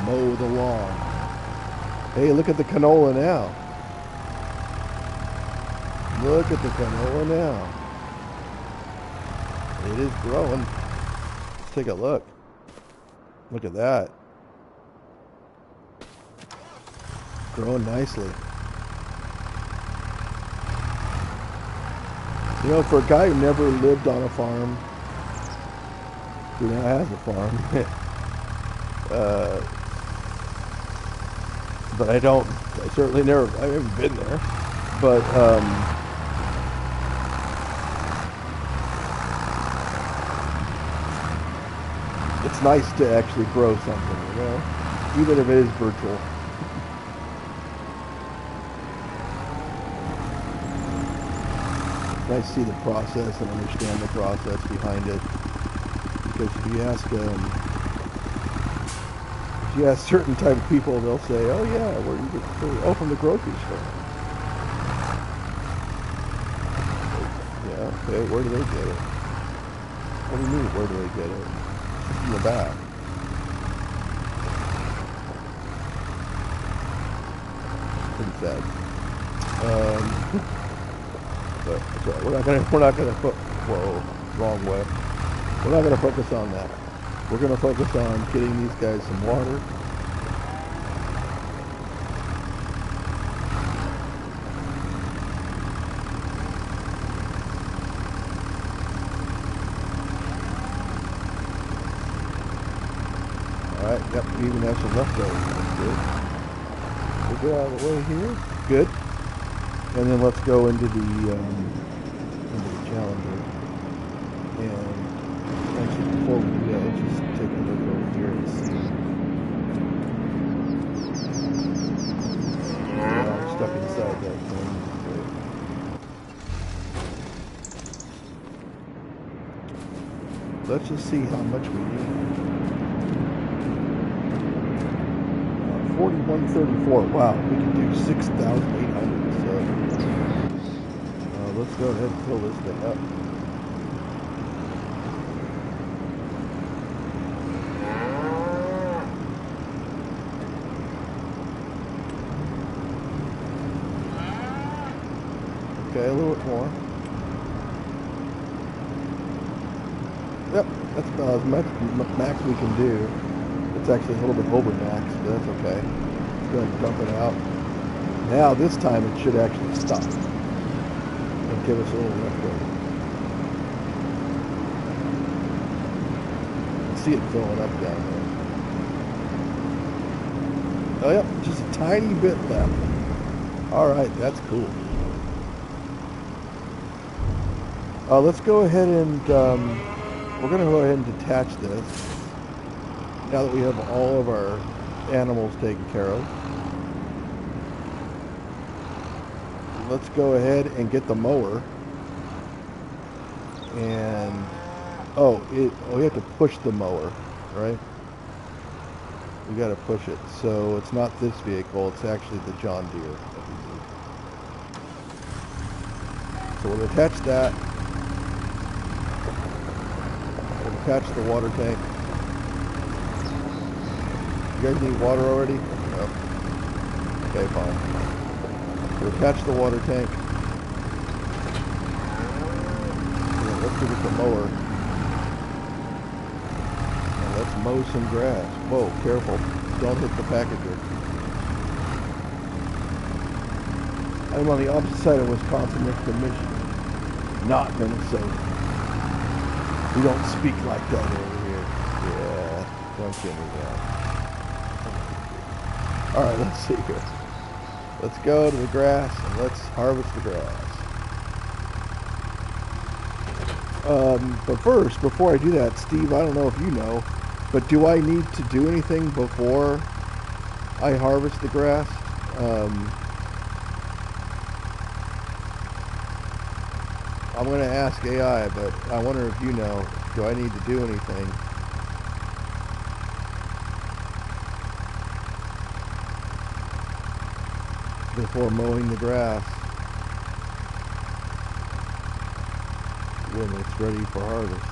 mow the lawn. Hey, look at the canola now. Look at the canola now. It is growing. Let's take a look. Look at that. Growing nicely. You know, for a guy who never lived on a farm, who now has a farm, but I certainly never, I haven't been there, but, it's nice to actually grow something, you know, even if it is virtual. It's nice to see the process and understand the process behind it. Because if you ask certain type of people, they'll say, "Oh yeah, where do you get food? Oh, from the grocery store." Yeah, okay, where do they get it? What do you mean, where do they get it? In the back. Pretty sad. But sorry, we're not gonna whoa, wrong way. We're not gonna focus on that. We're gonna focus on getting these guys some water. Alright, yep, we even have some leftovers. That's good. We'll go out of the way here. Good. And then let's go into the Challenger. And actually, before we do that, let's just take a look over here and see. Yeah, I'm stuck inside that thing. let's just see how much we need. 4134. Wow, we can do 6,800. So let's go ahead and fill this thing up. Okay, a little bit more. Yep, that's about as much max we can do. It's actually a little bit over max, but that's okay. Let's go ahead and dump it out. Now this time it should actually stop and give us a little leftover. You can see it filling up down there. Oh yep, just a tiny bit left. Alright, that's cool. Let's go ahead and we're going to go ahead and detach this now that we have all of our animals taken care of. Let's go ahead and get the mower. And we have to push the mower, right? We got to push it. So it's not this vehicle, it's actually the John Deere. So we'll attach that. We'll attach the water tank. You guys need water already? No. Okay, fine. We'll attach the water tank. Let's go get the mower. And let's mow some grass. Whoa, careful. Don't hit the packager. I'm on the opposite side of Wisconsin next to Michigan, not Minnesota. We don't speak like that over here. Yeah, don't get me down. Alright, let's see here. Let's go to the grass and let's harvest the grass. But first, before I do that, Steve, I don't know if you know, but do I need to do anything before I harvest the grass? I'm going to ask AI, but I wonder if you know, do I need to do anything? Before mowing the grass when it's ready for harvest.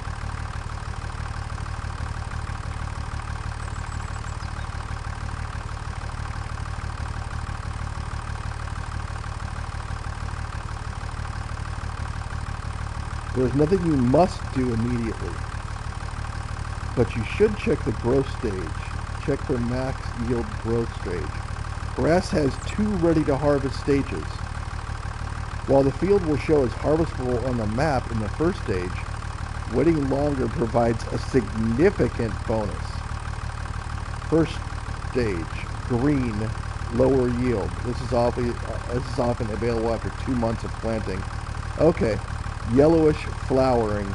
There's nothing you must do immediately, but you should check the growth stage. Check for max yield growth stage. Grass has 2 ready-to-harvest stages. While the field will show as harvestable on the map in the first stage, waiting longer provides a significant bonus. First stage, green, lower yield. This is often available after 2 months of planting. Okay, yellowish flowering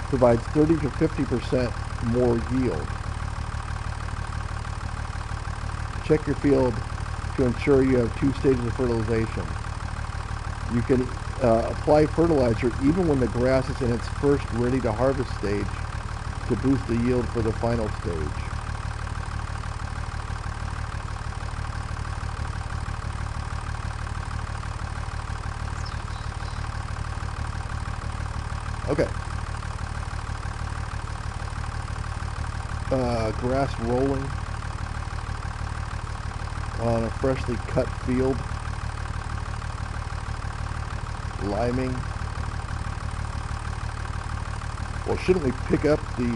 provides 30 to 50% more yield. Check your field to ensure you have 2 stages of fertilization. You can apply fertilizer even when the grass is in its first ready-to-harvest stage to boost the yield for the final stage. Okay. Grass rolling on a freshly cut field. Liming. Well, shouldn't we pick up the,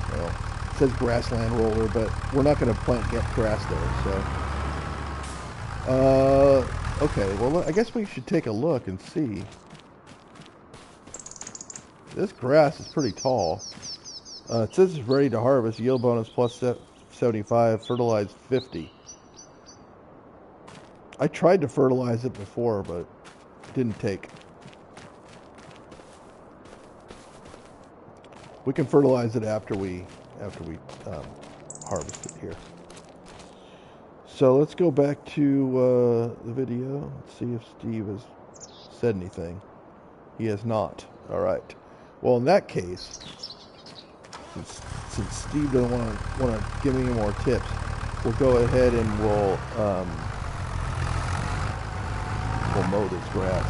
well, it says grassland roller, but we're not going to plant grass there, so. Okay, well, I guess we should take a look and see. This grass is pretty tall. It says it's ready to harvest. Yield bonus plus 75, fertilized 50. I tried to fertilize it before, but it didn't take. We can fertilize it after we harvest it here. So let's go back to the video. Let's see if Steve has said anything. He has not. All right. Well, in that case, since Steve doesn't want to give me any more tips, we'll go ahead and we'll mow this grass,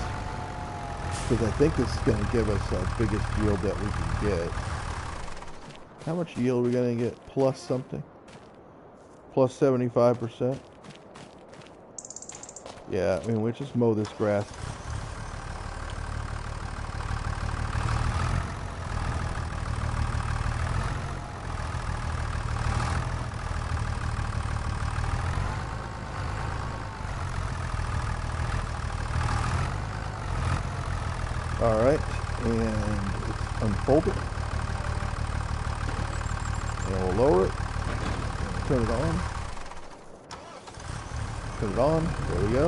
because I think this is going to give us the biggest yield that we can get. How much yield are we going to get? Plus something? Plus 75%? Yeah, I mean, we'll just mow this grass. Alright, and it's unfolded. And we'll lower it. Turn it on. Turn it on. There we go.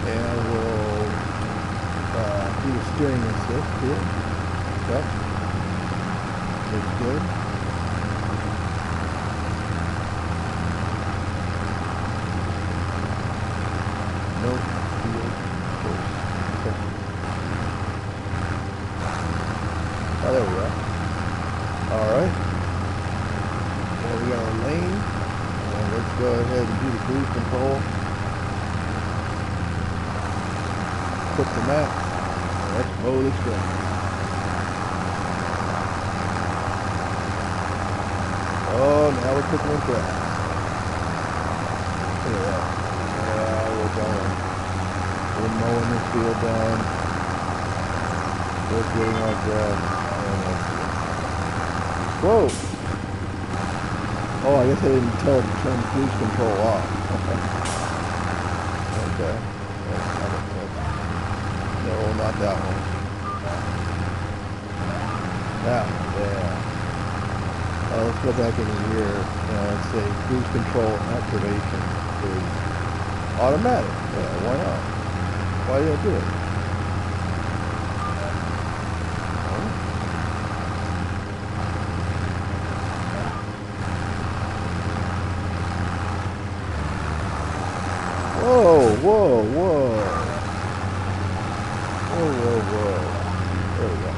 And we'll do the steering assist here. Okay. Looks good. No field force. Okay. Oh, there we go. Alright. Well, we got our lane. And let's go ahead and do the cruise control. Put the map. Let's mow this grass. Oh, now we're cooking with grass. Look at that. Yeah, we're going. We're mowing this field down. We're getting our grass. Whoa! Oh, I guess I didn't tell it to turn cruise control off. Okay. No, not that one. That one, yeah. Let's go back in here and say cruise control activation is automatic. Yeah, why not? Why did I do it? Whoa, whoa, whoa. Whoa, whoa, whoa. There we go.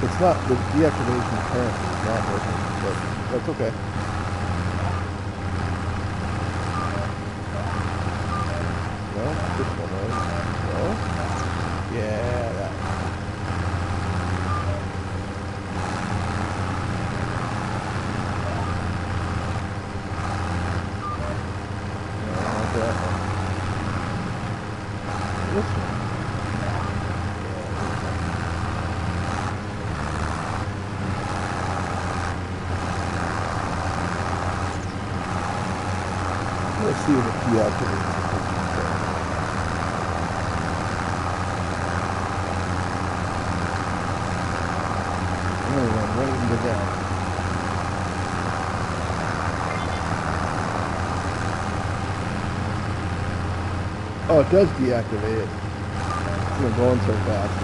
It's not, the deactivation currently is not working, but that's okay. No, this one, right? No? Yeah, that one. No, not that one. This one. Let's see if it deactivates. Right into that. Oh, it does deactivate it. It's going so fast.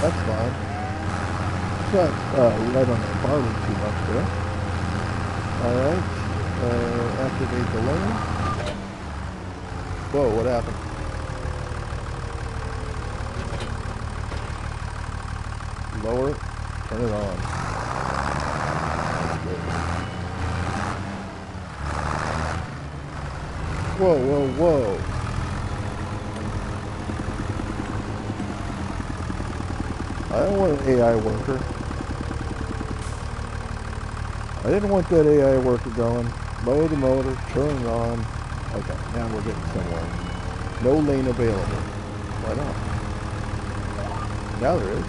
That's fine. It's not right on the barley too much there. Alright. Activate the lane. Whoa, what happened? Lower it, turn it on. Whoa, whoa, whoa. I don't want an AI worker. I didn't want that AI worker going. Lower the motor, turn it on. Okay, now we're getting somewhere. No lane available. Why not? Now there is.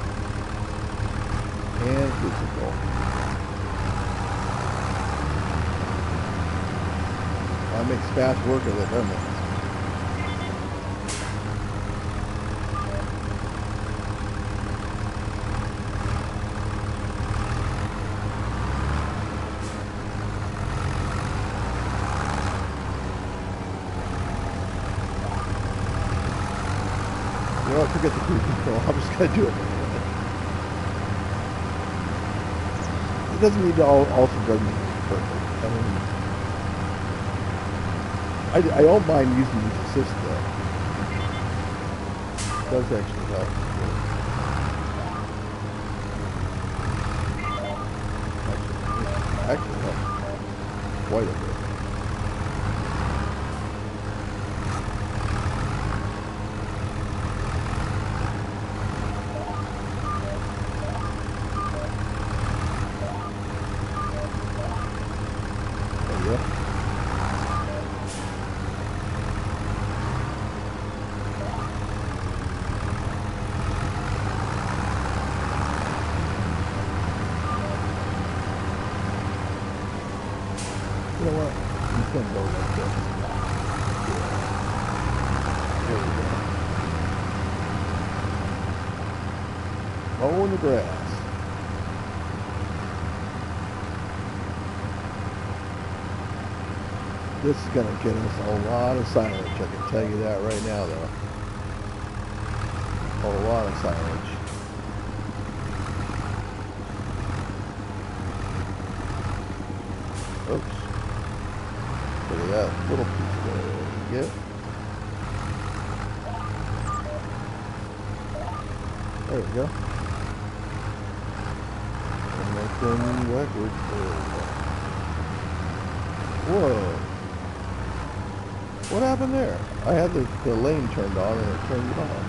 And cruise control. That makes fast work of it, doesn't it? forget the cruise control. I'm just gonna do it. It doesn't need to also doesn't need to be perfect. I mean, I don't mind using these assists though. It does actually help. Actually helps quite a bit. You know what? I'm just gonna go like this. There we go. Mowing the grass. This is gonna get us a lot of silage. I can tell you that right now, though. A lot of silage. Oops. Look at that little piece there. Yep. There we go. And then backwards. There we go. Whoa. What happened there? I had the lane turned on and it turned it off.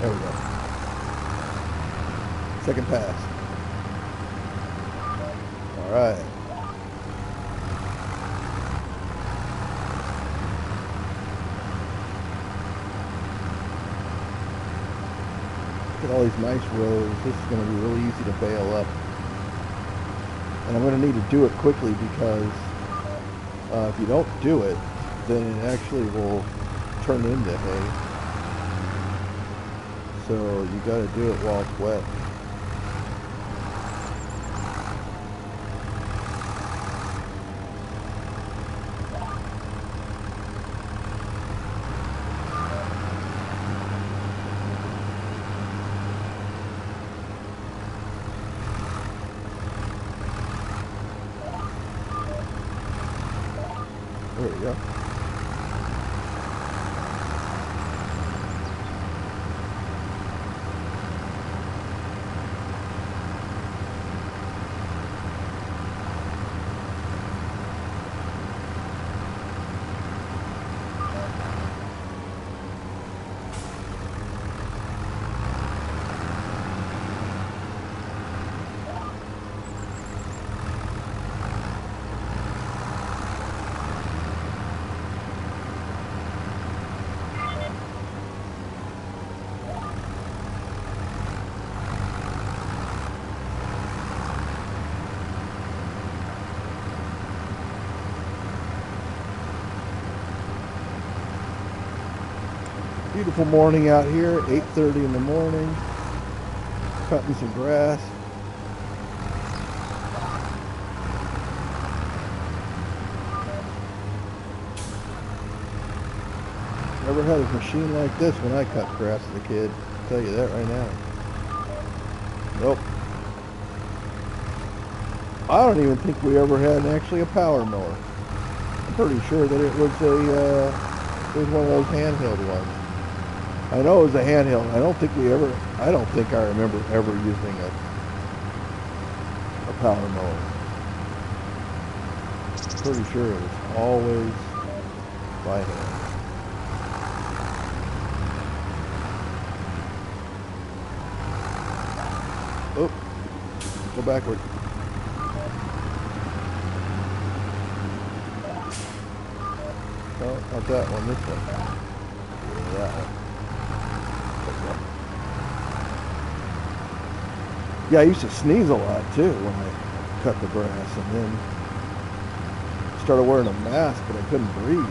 There we go. Second pass. All right. Look at all these nice rows. This is going to be really easy to bale up. And I'm going to need to do it quickly because if you don't do it, then it actually will turn into hay. So you got to do it while it's wet. There we go. Beautiful morning out here, 8:30 in the morning, cutting some grass. Never had a machine like this when I cut grass as a kid, I'll tell you that right now. Nope. I don't even think we ever had actually a power mower. I'm pretty sure that it was one of those handheld ones. I know it was a handheld. I don't think I remember ever using a power mower. Pretty sure it was always by hand. Oh, go backward. No, not that one, this one. Yeah, that one. Yeah, I used to sneeze a lot too when I cut the grass, and then started wearing a mask, but I couldn't breathe.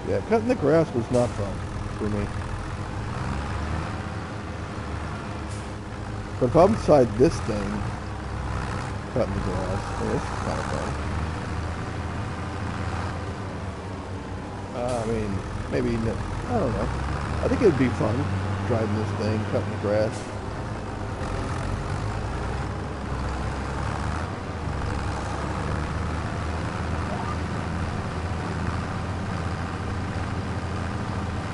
Yeah, cutting the grass was not fun for me. But if I'm inside this thing, cutting the grass, oh, this is kind of fun. I mean, maybe, I don't know. I think it'd be fun driving this thing, cutting the grass.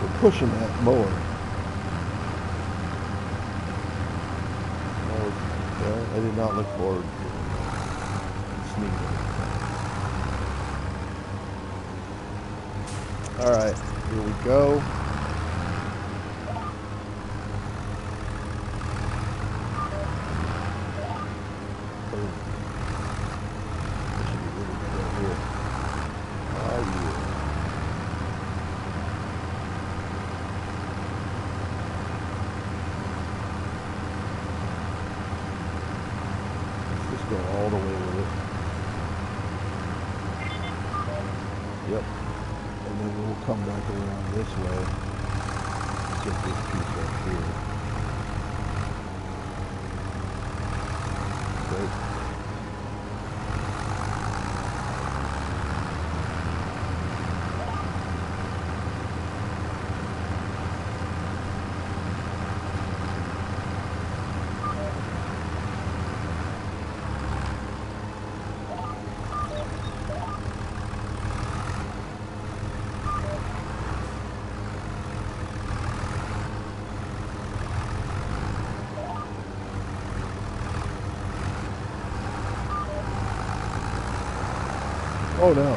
We're pushing that mower. I did not look forward to sneezing. All right, here we go. Go all the way with it. Yep. And then we'll come back around this way. Get this piece right here. Great. Oh no.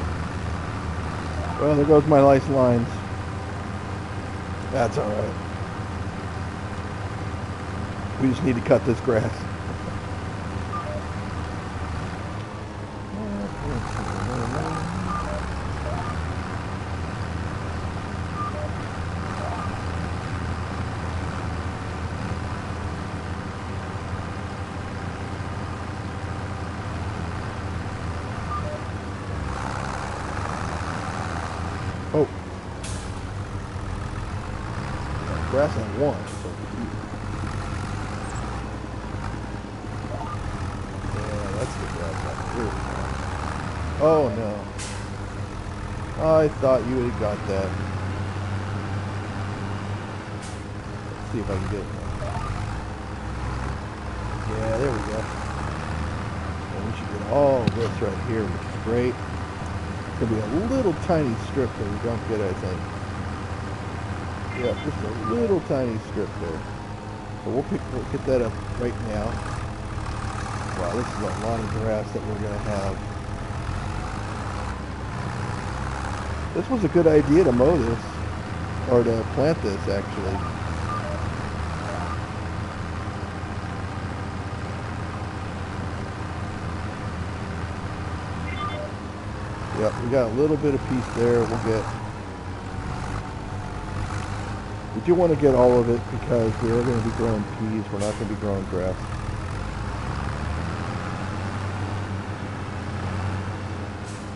Well, there goes my lice lines. That's alright. We just need to cut this grass. Oh. Grass on one. Yeah, that's the grass on two. Oh no. I thought you would have got that. Let's see if I can get it. Yeah, there we go. And we should get all this right here, which is great. It's going to be a little tiny strip that we don't get, I think. Yeah, just a little tiny strip there. So we'll get that up right now. Wow, this is a lot of grass that we're going to have. This was a good idea to mow this, or to plant this actually. Yep, we got a little bit of piece there. We do want to get all of it because we are going to be growing peas. We're not going to be growing grass.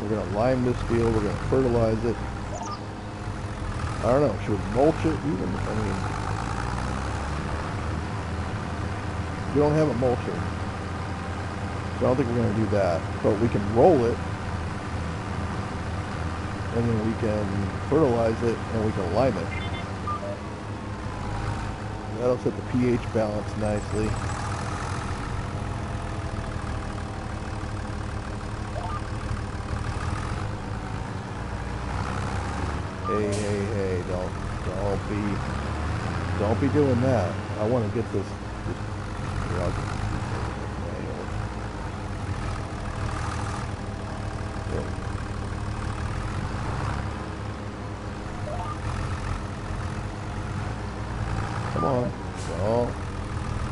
We're going to lime this field. We're going to fertilize it. I don't know. Should we mulch it even? I mean, we don't have a mulcher. So I don't think we're going to do that. But we can roll it. And then we can fertilize it and we can lime it. That'll set the pH balance nicely. Hey, don't be doing that. I want to get this here, I'll just, come on.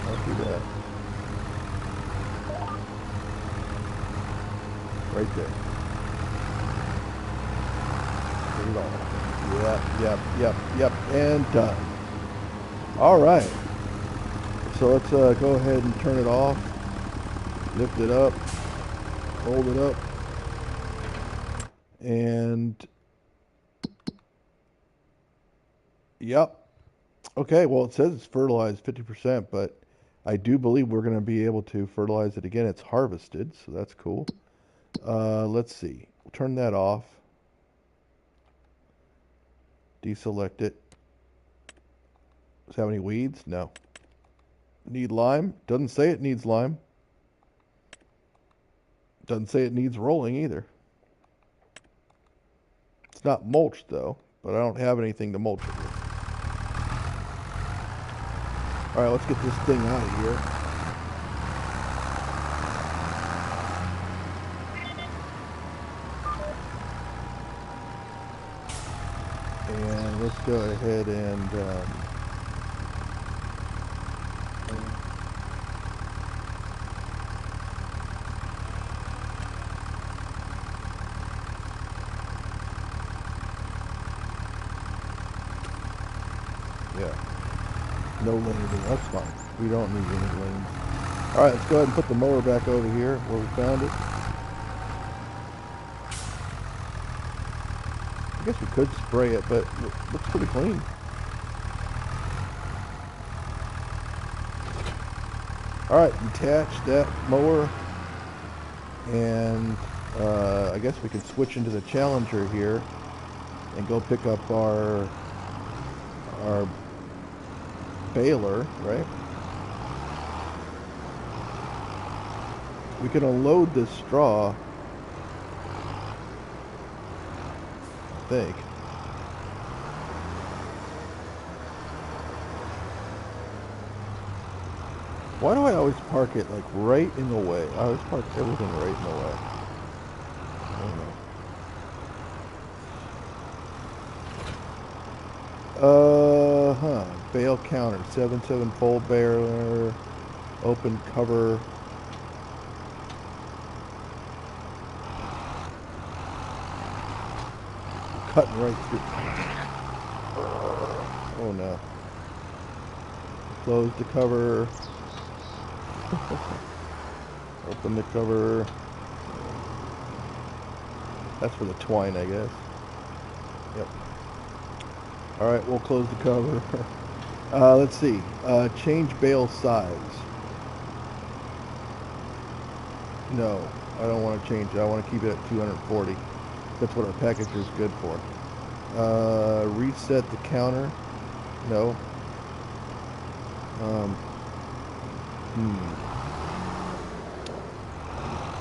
Don't do that. Right there. Put it all. Yep. And done. All right. So let's go ahead and turn it off. Lift it up. Hold it up. And yep. Okay, well, it says it's fertilized 50%, but I do believe we're going to be able to fertilize it again. It's harvested, so that's cool. Let's see. We'll turn that off. Deselect it. Does it have any weeds? No. Need lime? Doesn't say it needs lime. Doesn't say it needs rolling either. It's not mulched though, but I don't have anything to mulch it with. Alright, let's get this thing out of here. And let's go ahead and yeah. No laning, that's fine. We don't need any lanes. Alright, let's go ahead and put the mower back over here where we found it. I guess we could spray it, but it looks pretty clean. Alright, detach that mower. And I guess we can switch into the Challenger here and go pick up our baler, right? We can unload this straw, I think. Why do I always park it like right in the way? I always park everything right in the way. I don't know. Bale counter, 7/7 fold baler, open cover. Cutting right through. Oh no. Close the cover. Open the cover. That's for the twine, I guess. Yep. Alright, we'll close the cover. Let's see. Change bale size. No, I don't want to change it. I want to keep it at 240. That's what our packager is good for. Reset the counter. No.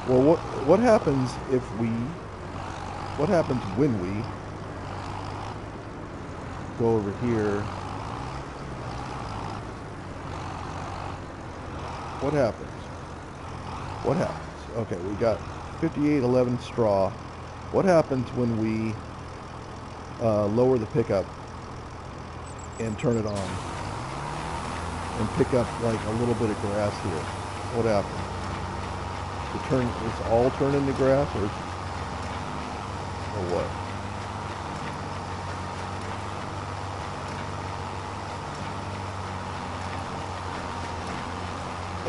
Well, what happens if we... What happens when we go over here? What happens? What happens? Okay, we got 5811 straw. What happens when we lower the pickup and turn it on and pick up like a little bit of grass here? What happens? It's all turned into grass, or what?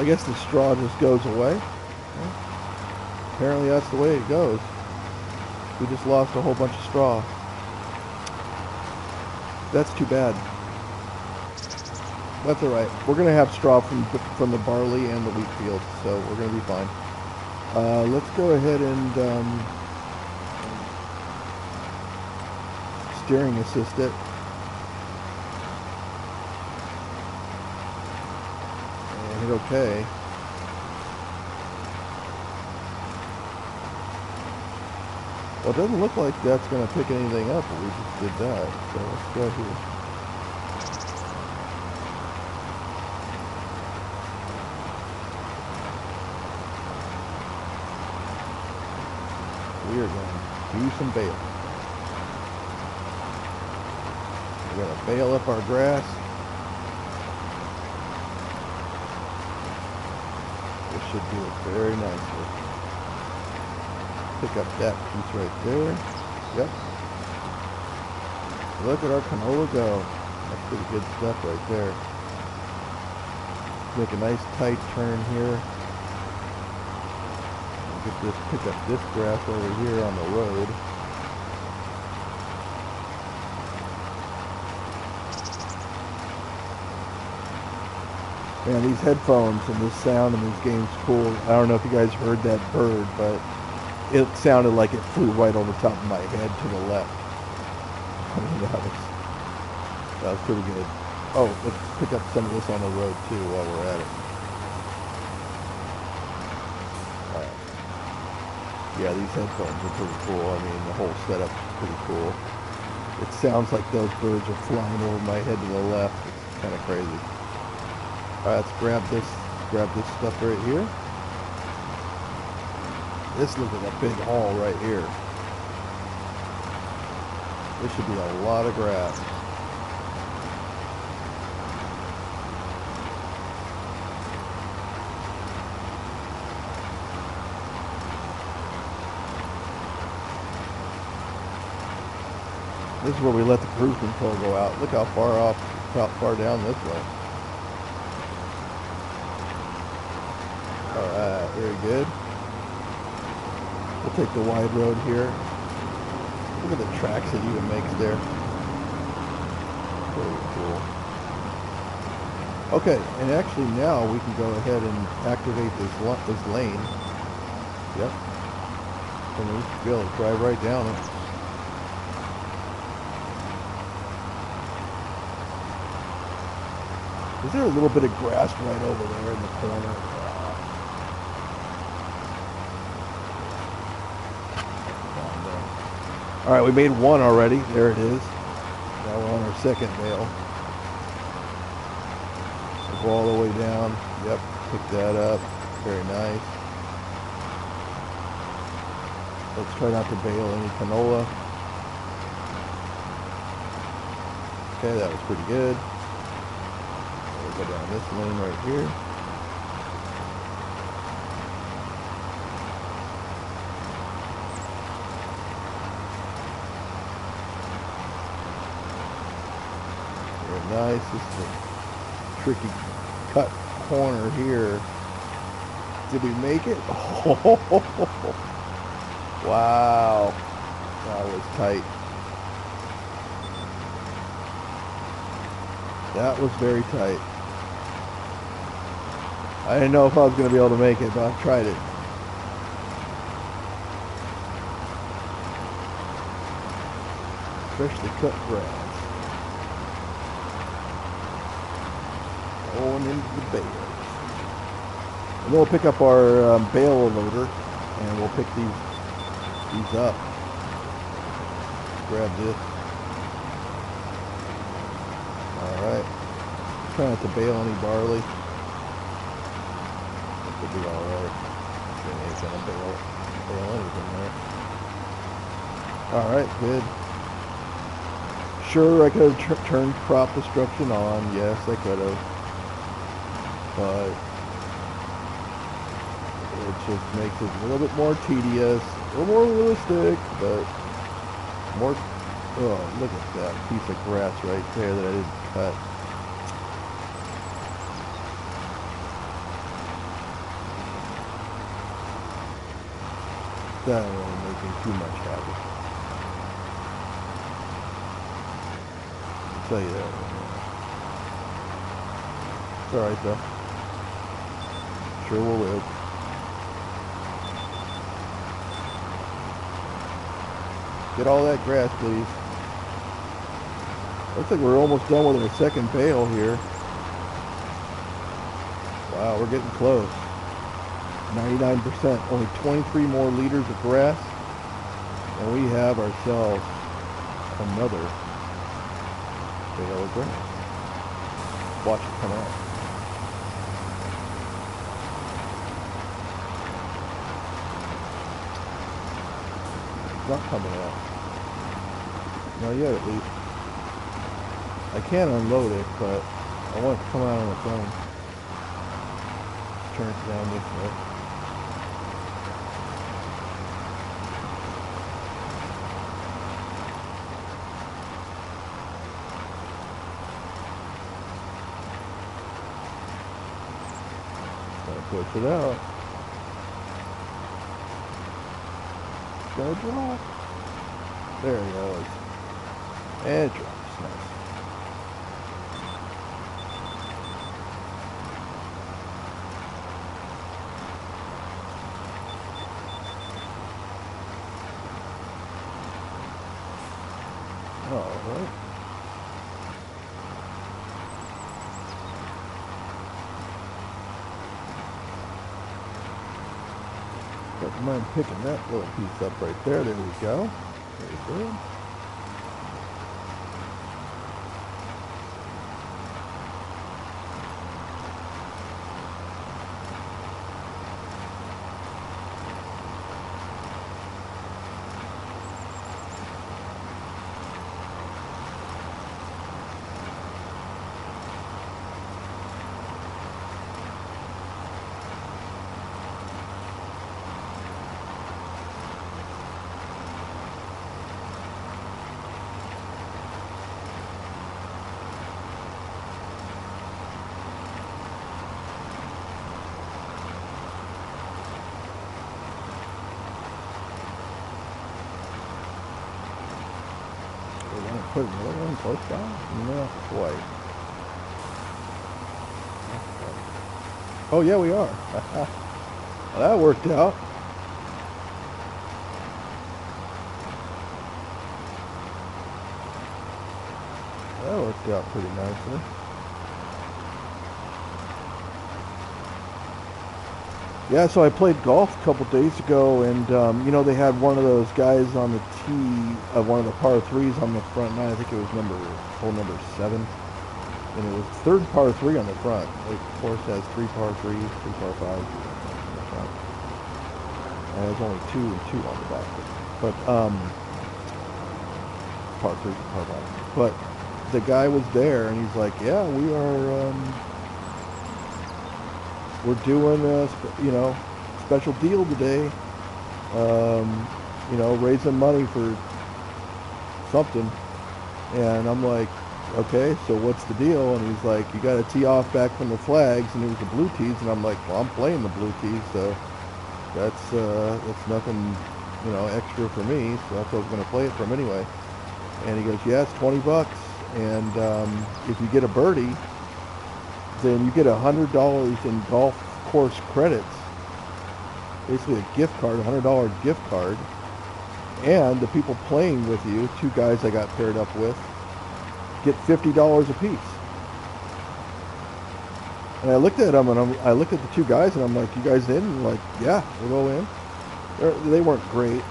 I guess the straw just goes away. Well, apparently that's the way it goes. We just lost a whole bunch of straw. That's too bad. That's alright. We're going to have straw from the barley and the wheat field, so we're going to be fine. Let's go ahead and steering assist it. And hit OK. Well, it doesn't look like that's going to pick anything up, but we just did that. So let's go here. We are going to do some bale. We're going to bale up our grass. This should do it very nicely. Pick up that piece right there. Yep. Look at our canola go. That's pretty good stuff right there. Make a nice tight turn here. Pick up this grass over here on the road. Man, these headphones and this sound in this game's cool. I don't know if you guys heard that bird, but it sounded like it flew right on the top of my head to the left. I mean, that was pretty good. Oh, let's pick up some of this on the road too while we're at it. Alright. Yeah, these headphones are pretty cool. I mean, the whole setup's pretty cool. It sounds like those birds are flying over my head to the left. It's kind of crazy. Alright, let's grab this stuff right here. This looks like a big haul right here. This should be a lot of grass. This is where we let the cruise control go out. Look how far down this way. Alright, very good. We'll take the wide road here. Look at the tracks it even makes there. Very cool. Okay, and actually now we can go ahead and activate this lane. Yep. And we should be able to drive right down it. Is there a little bit of grass right over there in the corner? Alright, we made one already. There it is. Now we're on our second bale. We'll go all the way down. Yep, pick that up. Very nice. Let's try not to bale any canola. Okay, that was pretty good. We'll go down this lane right here. Nice. This is a tricky cut corner here. Did we make it? Oh, wow. That was tight. That was very tight. I didn't know if I was going to be able to make it, but I tried it. Freshly cut grass. Going into the bales. And then we'll pick up our bale loader and we'll pick these up. Grab this. Alright. Try not to bale any barley. That could be alright. It ain't gonna bale anything there. Alright, good. Sure, I could have turned crop destruction on. Yes, I could have. But it just makes it a little bit more tedious, a little more realistic, but more. Oh, look at that piece of grass right there that I didn't cut. That will make me too much happy. I'll tell you that right now. It's alright though. Sure will live. Get all that grass, please. Looks like we're almost done with our second bale here. Wow, we're getting close. 99%. Only 23 more liters of grass. And we have ourselves another bale of grass. Watch it come out. Not coming out. Not yet, at least. I can unload it, but I want it to come out on its own. Turn it down this way. Gotta push it out. Gonna drop. There it goes. And it drops. Nice. All right. Don't mind picking that little piece up right there. There we go. Very good. We want to put another one close by? No, quite. Oh yeah, we are. Well, that worked out. That worked out pretty nicely. Yeah, so I played golf a couple days ago, and you know, they had one of those guys on the tee of one of the par threes on the front nine. I think it was hole number 7, and it was third par 3 on the front. The course has 3 par 3s, 3 par 5s on the front, and there's only 2 and 2 on the back. But par 3, par 5. But the guy was there, and he's like, "Yeah, we're doing a special deal today. You know, raising money for something." And I'm like, "Okay, so what's the deal?" And he's like, "You got to tee off back from the flags," and it was the blue tees. And I'm like, "Well, I'm playing the blue tees, so that's nothing, you know, extra for me. So that's what I was going to play it from anyway." And he goes, "Yeah, it's $20, and if you get a birdie, then you get $100 in golf course credits, basically a gift card, $100 gift card, and the people playing with you, 2 guys I got paired up with, get $50 a piece." And I looked at them, and I looked at the 2 guys, and I'm like, "You guys in?" And like, "Yeah, we'll go in." They weren't great,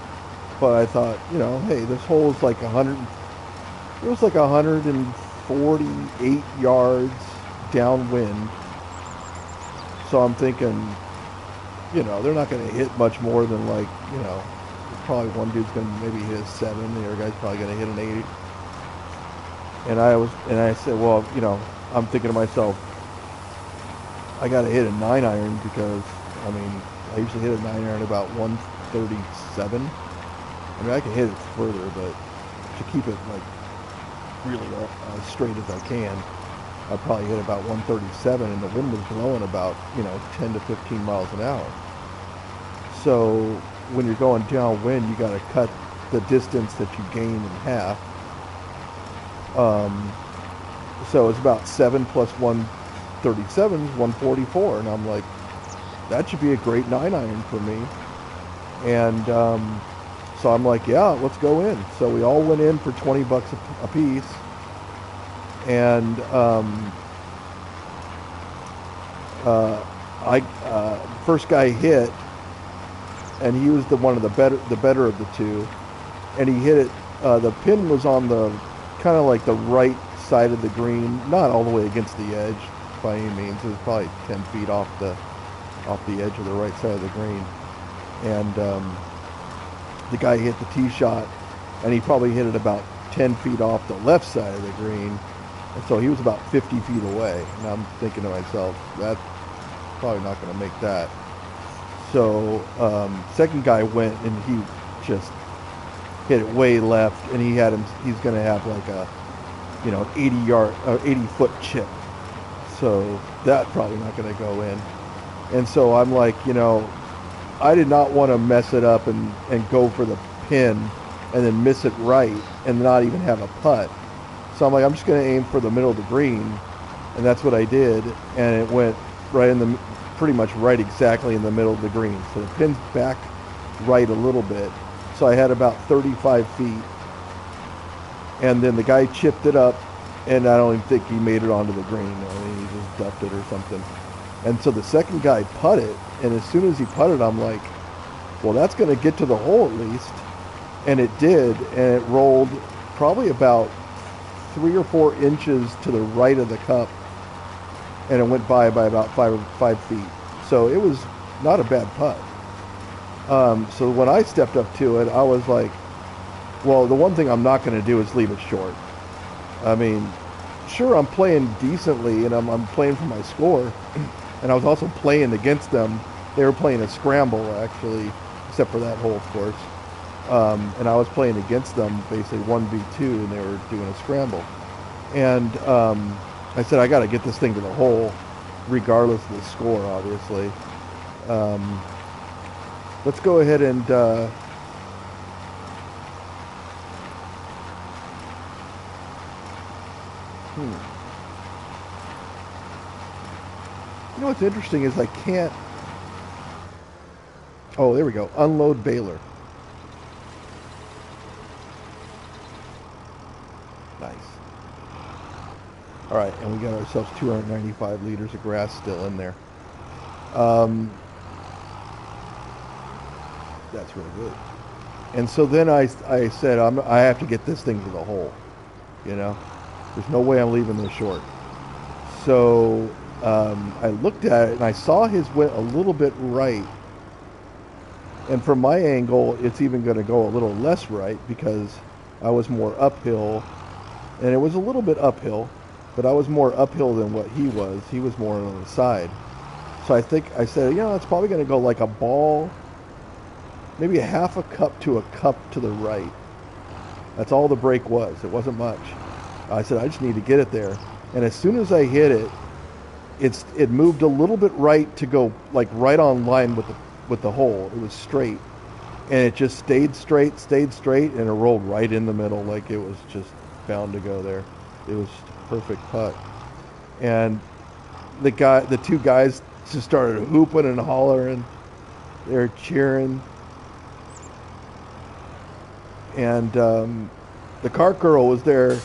but I thought, you know, hey, this hole is like 100. It was like 148 yards downwind. So I'm thinking, you know, they're not going to hit much more than, like, you know, probably one dude's going to maybe hit a 7, the other guy's probably going to hit an 8. And I said, well, you know, I'm thinking to myself, I got to hit a 9-iron because, I mean, I usually hit a 9-iron about 137. I mean, I can hit it further, but to keep it, like, really as straight as I can, I probably hit about 137, and the wind was blowing about, you know, 10 to 15 miles an hour. So when you're going downwind, you got to cut the distance that you gain in half. So it's about 7 plus 137 is 144, and I'm like, that should be a great 9-iron for me. And so I'm like, yeah, let's go in. So we all went in for $20 a piece. And first guy hit, and he was one of the better of the 2, and he hit it. The pin was on the kind of like the right side of the green, not all the way against the edge by any means. It was probably 10 feet off the edge of the right side of the green. And the guy hit the tee shot, and he probably hit it about 10 feet off the left side of the green. And so he was about 50 feet away. And I'm thinking to myself, that's probably not going to make that. So second guy went, and he just hit it way left, and he's going to have like a, you know, 80-foot chip. So that's probably not going to go in. And so I'm like, you know, I did not want to mess it up and go for the pin and then miss it right and not even have a putt. So I'm like, I'm just going to aim for the middle of the green, and that's what I did, and it went pretty much right exactly in the middle of the green. So the pin's back right a little bit, so I had about 35 feet And then the guy chipped it up, and I don't even think he made it onto the green. I mean, he just ducked it or something. And so the second guy putted, and as soon as he putted, I'm like, well, that's going to get to the hole at least. And it did, and it rolled probably about 3 or 4 inches to the right of the cup, and it went by about 5 feet. So it was not a bad putt. So when I stepped up to it, I was like, well, the one thing I'm not going to do is leave it short. I mean, sure, I'm playing decently, and I'm playing for my score, and I was also playing against them. They were playing a scramble, actually, except for that hole, of course. And I was playing against them, basically 1v2, and they were doing a scramble. And I said, I got to get this thing to the hole, regardless of the score, obviously. Let's go ahead and... You know what's interesting is I can't... Oh, there we go. Unload baler. Nice. All right, and we got ourselves 295 liters of grass still in there. That's really good. And so then I said, I have to get this thing to the hole. You know? There's no way I'm leaving this short. So I looked at it, and I saw his went a little bit right. And from my angle, it's even going to go a little less right because I was more uphill. And it was a little bit uphill, but I was more uphill than what he was. He was more on the side. So I said, you know, it's probably going to go like a ball, maybe a half a cup to a cup to the right. That's all the break was. It wasn't much. I said, I just need to get it there. And as soon as I hit it, it moved a little bit right to go like right on line with the hole. It was straight. And it just stayed straight, and it rolled right in the middle like it was just bound to go there. It was a perfect putt. And the two guys just started hooping and hollering. They were cheering. And the cart girl was there.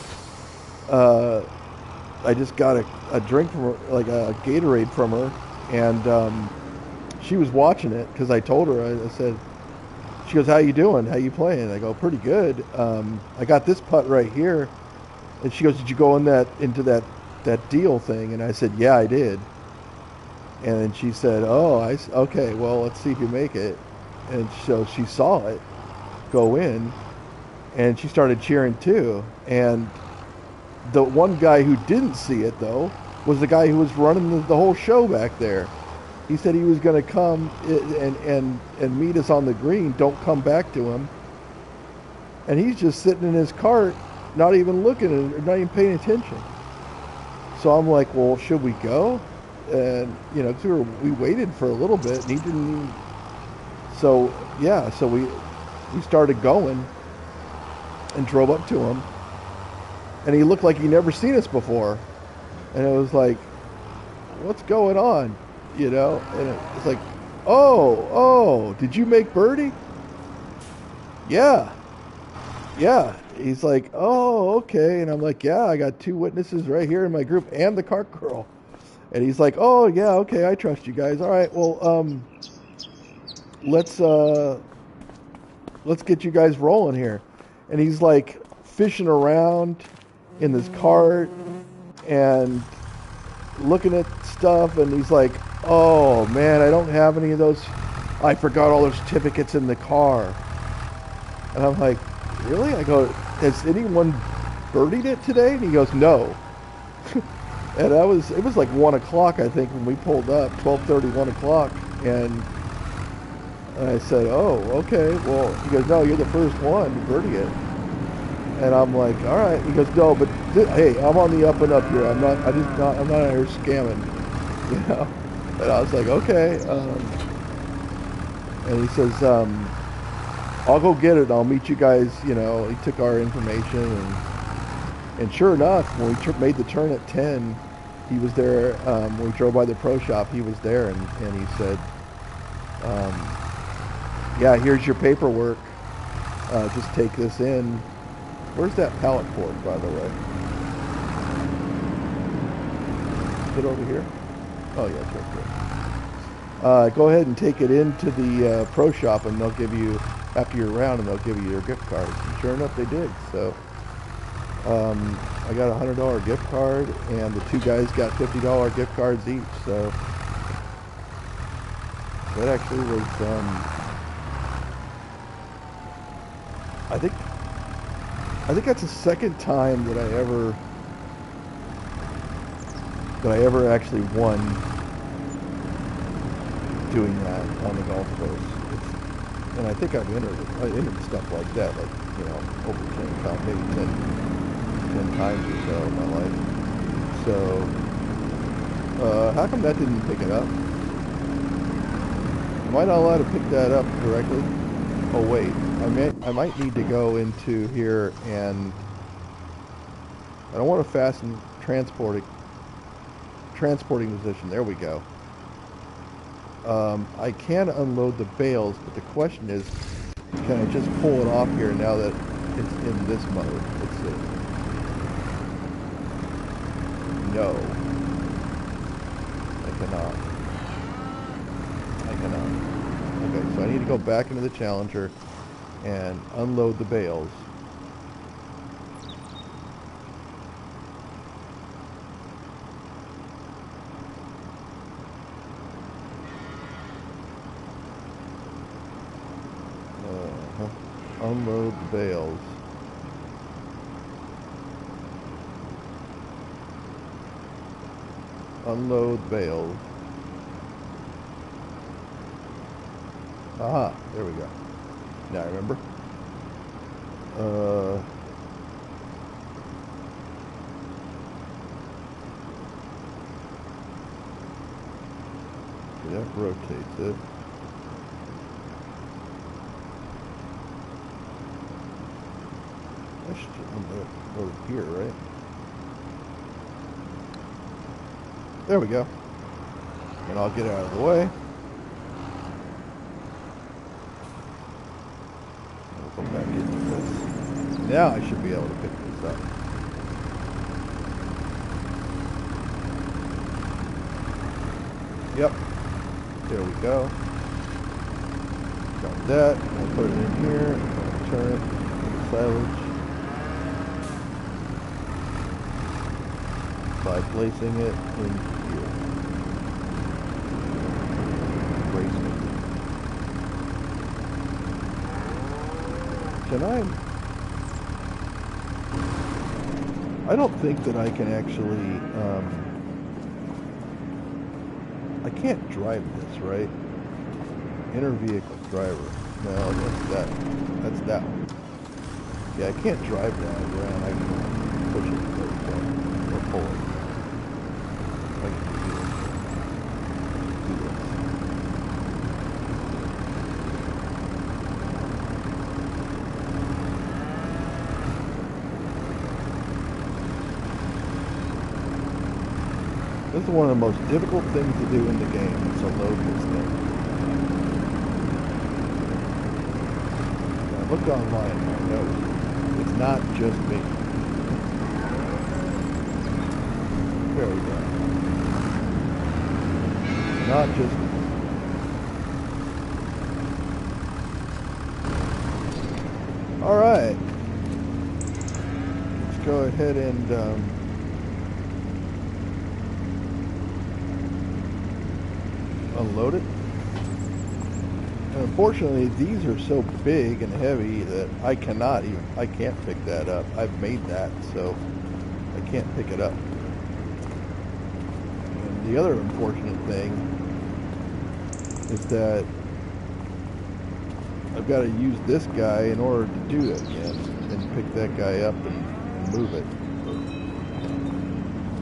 I just got a drink from her, like a Gatorade from her, and she was watching it because I told her. I said, she goes, "How you doing? How you playing?" I go, "Pretty good. I got this putt right here." And she goes, "Did you go into that deal thing?" And I said, "Yeah, I did." And then she said, "Oh, okay. Well, let's see if you make it." And so she saw it go in, and she started cheering too. And the one guy who didn't see it, though, was the guy who was running the whole show back there. He said he was going to come and meet us on the green. Don't come back to him. And he's just sitting in his cart, not even looking, not even paying attention. So I'm like, well, should we go? And, you know, 'cause we waited for a little bit, and he didn't even... So, yeah, so we started going and drove up to him. And he looked like he'd never seen us before. And it was like, what's going on? You know? And it's like, oh, did you make birdie? Yeah. He's like, oh, okay. And I'm like, yeah, I got 2 witnesses right here in my group and the cart girl. And he's like, oh, yeah, okay, I trust you guys. All right, well, let's get you guys rolling here. And he's like fishing around in this cart and looking at stuff, and he's like, oh man, I don't have any of those. I forgot all those certificates in the car. And I'm like, really? I go, has anyone birdied it today? And he goes, no. And it was like 1 o'clock, I think, when we pulled up, 12:30, 1 o'clock. And I said, oh, okay. Well, he goes, no, you're the first one to birdie it. And I'm like, all right. He goes, no, but hey, I'm on the up and up here. I'm not out here scamming, you know. And I was like, okay. And he says, I'll go get it. I'll meet you guys. You know, he took our information, and sure enough, when we made the turn at 10, he was there. When we drove by the pro shop, he was there, and he said, yeah, here's your paperwork. Just take this in. Where's that pallet port, by the way? Is it over here? Oh, yeah, it's right there. Go ahead and take it into the pro shop, and they'll give you, after your round, and they'll give you your gift cards. And sure enough, they did. So I got a $100 gift card, and the two guys got $50 gift cards each. So that actually was, I think that's the second time that I ever actually won doing that on the golf course. And I think I entered stuff like that, like, you know, over 10 times, maybe 10 times or so in my life. So, how come that didn't pick it up? Am I not allowed to pick that up directly? Oh wait, I might need to go into here, and I don't want to fasten transporting position. There we go. I can unload the bales, but the question is, can I just pull it off here now that it's in this mode? Let's see. No. I cannot. Okay, so I need to go back into the Challenger and unload the bales. Unload the bales. Unload bales. Aha, there we go. Now I remember. That rotates it. I should over here, right? There we go. And I'll get out of the way. I'll come back into this. Now I should be able to pick this up. Yep. There we go. Got that. I'll put it in here. I'll turn it. Silage. By placing it in here. Placing it. Can I don't think that I can actually, I can't drive this, right? Inner vehicle driver. No, that's that one. Yeah, I can't drive that around. I can push it or pull it. I can do this. This is one of the most difficult things to do in the game, is to load this thing. I looked online and I know it's not just me. There we go. Not just me. Alright. Let's go ahead and unload it. And unfortunately, these are so big and heavy that I can't pick that up. I've made that, so I can't pick it up. And the other unfortunate thing is that I've got to use this guy in order to do that again and pick that guy up and move it.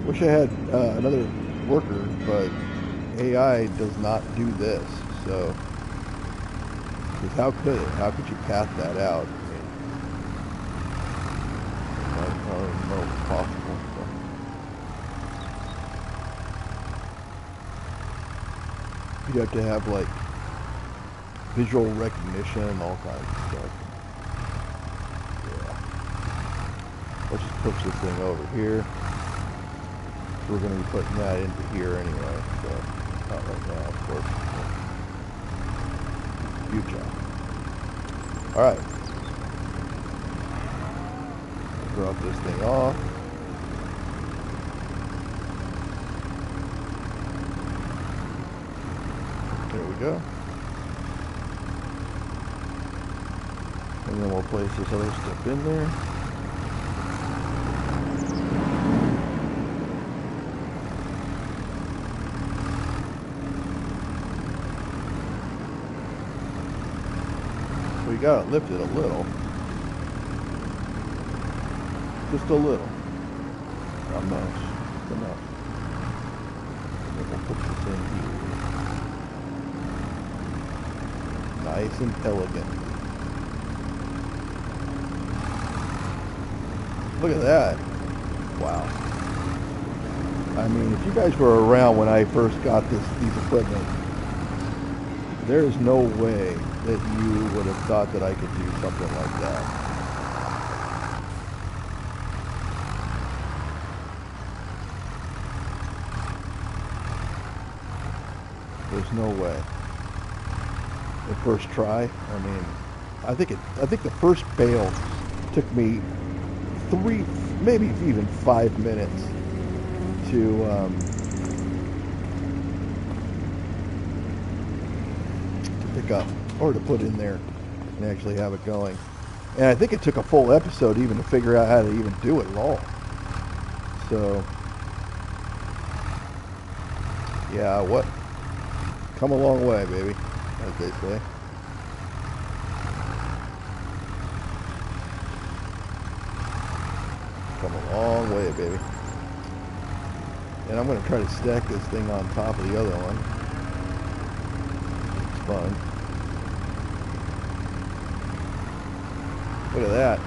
Wish I had another worker, but AI does not do this, so because how could it? How could you path that out? I mean, I don't know if it's possible. So. You'd have to have like visual recognition and all kinds of stuff. Yeah. Let's just push this thing over here. So we're going to be putting that into here anyway. So not right now, of course. Future. All right. Drop this thing off. There we go. And then we'll place this other stuff in there. We got it lifted a little. Just a little. Not much. Just enough. And then we'll put this in here. Nice and elegant. Look at that. Wow. I mean, if you guys were around when I first got these equipment, there is no way that you would have thought that I could do something like that. There's no way. The first try, I mean, I think the first bale took me 3, maybe even 5 minutes to pick up or to put in there and actually have it going. And I think it took a full episode even to figure out how to even do it at all. So, yeah, what? Come a long way, baby, as they say. Come a long way, baby. And I'm going to try to stack this thing on top of the other one. It's fun. Look at that.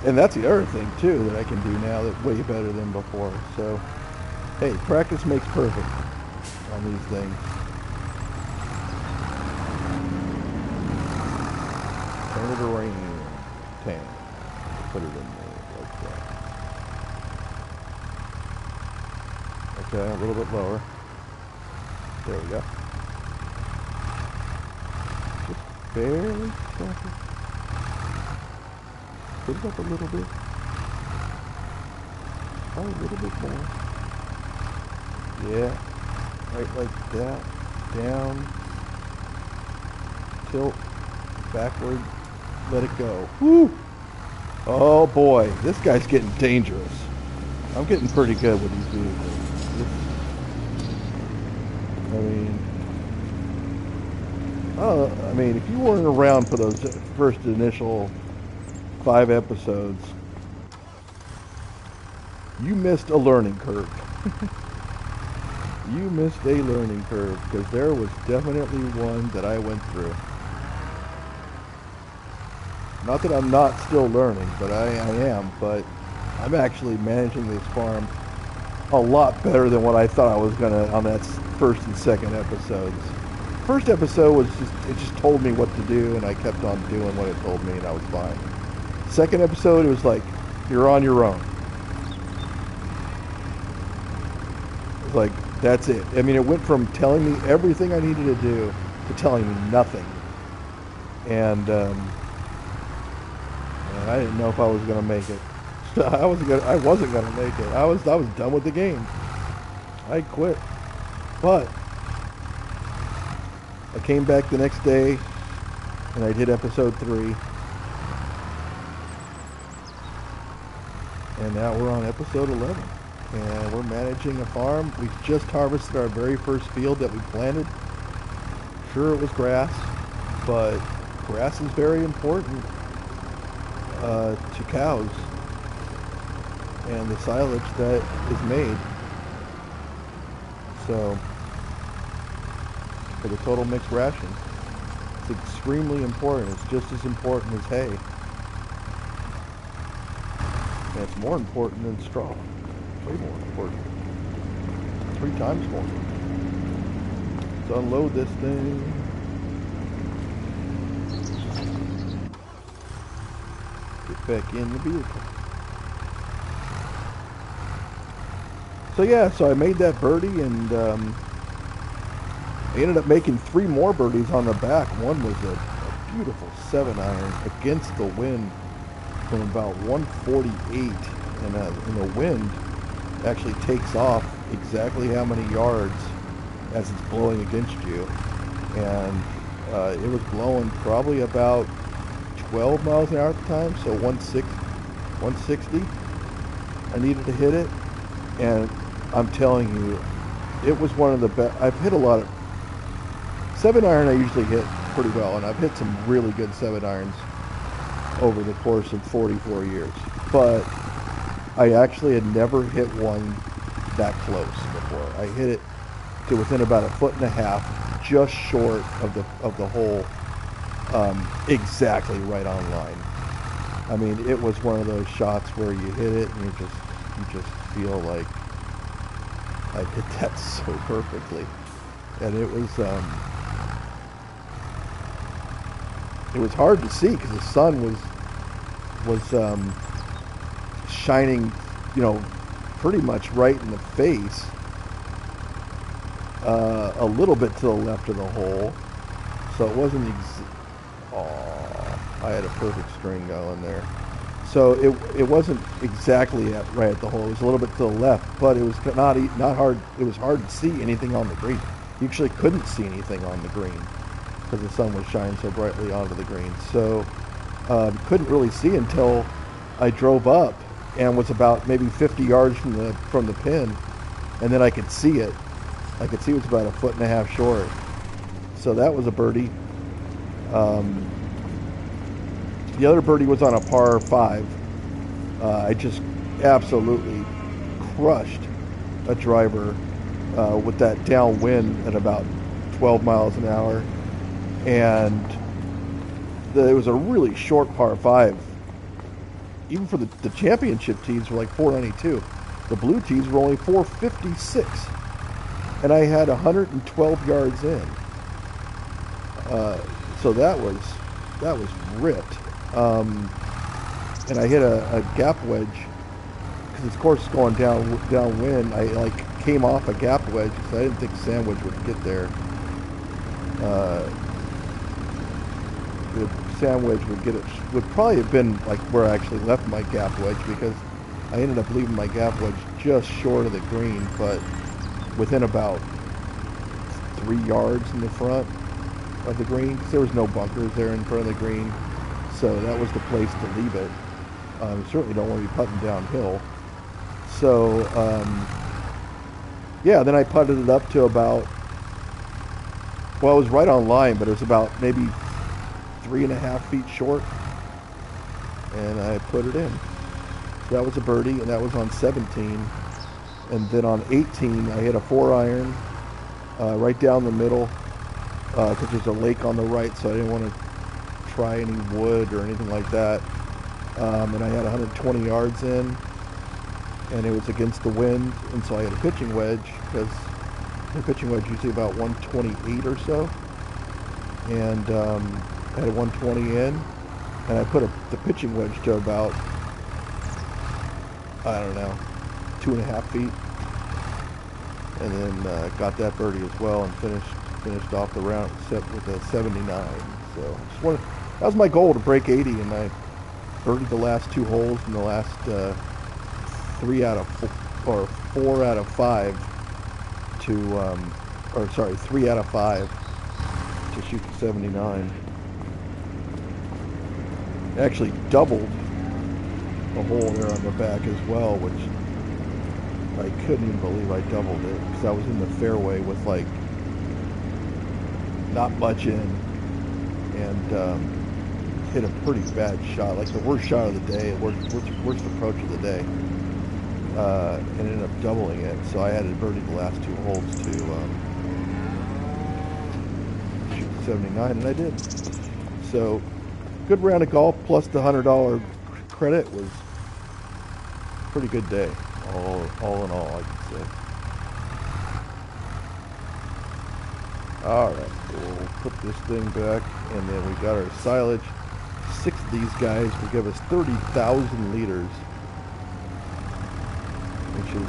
And that's the other thing, too, that I can do now that's way better than before. So, hey, practice makes perfect on these things. Turn it around. Tan. Put it in there like that. Okay, a little bit lower. There we go. Just barely tap it. Put it up a little bit. Probably a little bit more. Yeah. Right like that. Down. Tilt. Backward. Let it go. Woo! Oh boy, this guy's getting dangerous. I'm getting pretty good with these vehicles. I mean, if you weren't around for those first initial 5 episodes, you missed a learning curve. You missed a learning curve, because there was definitely one that I went through. Not that I'm not still learning, but I am, but I'm actually managing this farm a lot better than what I thought I was gonna on that first and second episodes. First episode was it just told me what to do, and I kept on doing what it told me, and I was fine. Second episode, it was like, you're on your own. It was like, that's it. I mean, it went from telling me everything I needed to do to telling me nothing. And I didn't know if I was gonna make it. I wasn't gonna make it. I was done with the game. I quit. But I came back the next day and I did episode 3. And now we're on episode 11. And we're managing a farm. We just harvested our very first field that we planted. Sure, it was grass, but grass is very important to cows and the silage that is made. So, for the total mixed ration, it's extremely important. It's just as important as hay. And it's more important than straw. Way more important. 3 times more. Let's unload this thing. Get back in the vehicle. So yeah, so I made that birdie, and I ended up making 3 more birdies on the back. One was a beautiful 7-iron against the wind from about 148, and the wind actually takes off exactly how many yards as it's blowing against you, and it was blowing probably about 12 miles an hour at the time, so 160. I needed to hit it, and I'm telling you, it was one of the best. I've hit a lot of 7-iron. I usually hit pretty well, and I've hit some really good 7-irons over the course of 44 years, but I actually had never hit one that close before. I hit it to within about 1.5 feet, just short of the hole, exactly right on line. I mean, it was one of those shots where you hit it and you just feel like I hit that so perfectly, and it was hard to see because the sun was shining, pretty much right in the face, a little bit to the left of the hole, so it wasn't. I had a perfect string going there. So it wasn't exactly right at the hole. It was a little bit to the left, but it was not hard. It was hard to see anything on the green. You actually couldn't see anything on the green because the sun was shining so brightly onto the green. So couldn't really see until I drove up and was about maybe 50 yards from the pin, and then I could see it. I could see it was about 1.5 feet short. So that was a birdie. The other birdie was on a par 5. I just absolutely crushed a driver with that downwind at about 12 miles an hour. And it was a really short par 5. Even for the championship tees were like 492. The blue tees were only 456. And I had 112 yards in. So that was ripped. And I hit a gap wedge because of course going downwind. I came off a gap wedge because I didn't think sandwich would get there. The sandwich would probably have been like where I actually left my gap wedge, because I ended up leaving my gap wedge just short of the green, but within about 3 yards in the front of the green, because there was no bunkers there in front of the green. So that was the place to leave it. You certainly don't want to be putting downhill. So, yeah, then I putted it up to about, well, it was right on line, but it was about maybe 3.5 feet short. And I put it in. So that was a birdie, and that was on 17. And then on 18, I hit a 4-iron right down the middle, because there's a lake on the right, so I didn't want to try any wood or anything like that. And I had 120 yards in, and it was against the wind, and so I had a pitching wedge, because the pitching wedge usually about 128 or so, and I had a 120 in, and I put the pitching wedge to about, I don't know, 2.5 feet, and then got that birdie as well, and finished off the round with a 79. So that was my goal, to break 80, and I birdied the last 2 holes in the last 4 out of 5 to, 3 out of 5 to shoot the 79. Actually doubled a hole there on the back as well, which I couldn't even believe I doubled it, because I was in the fairway with like not much in, and hit a pretty bad shot, like the worst shot of the day, worst approach of the day, and ended up doubling it. So I had to birdie the last 2 holes to shoot the 79, and I did. So good round of golf, plus the $100 credit. Was a pretty good day, all in all, I could say. Alright, we'll put this thing back, and then we got our silage. 6 of these guys will give us 30,000 liters, which is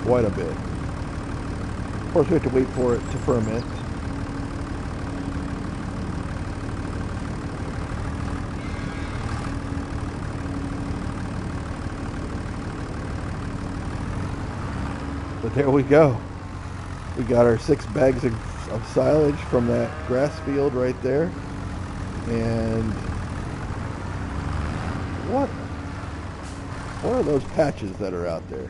quite a bit. Of course, we have to wait for it to ferment. But there we go. We got our 6 bags of silage from that grass field right there. And what are those patches that are out there?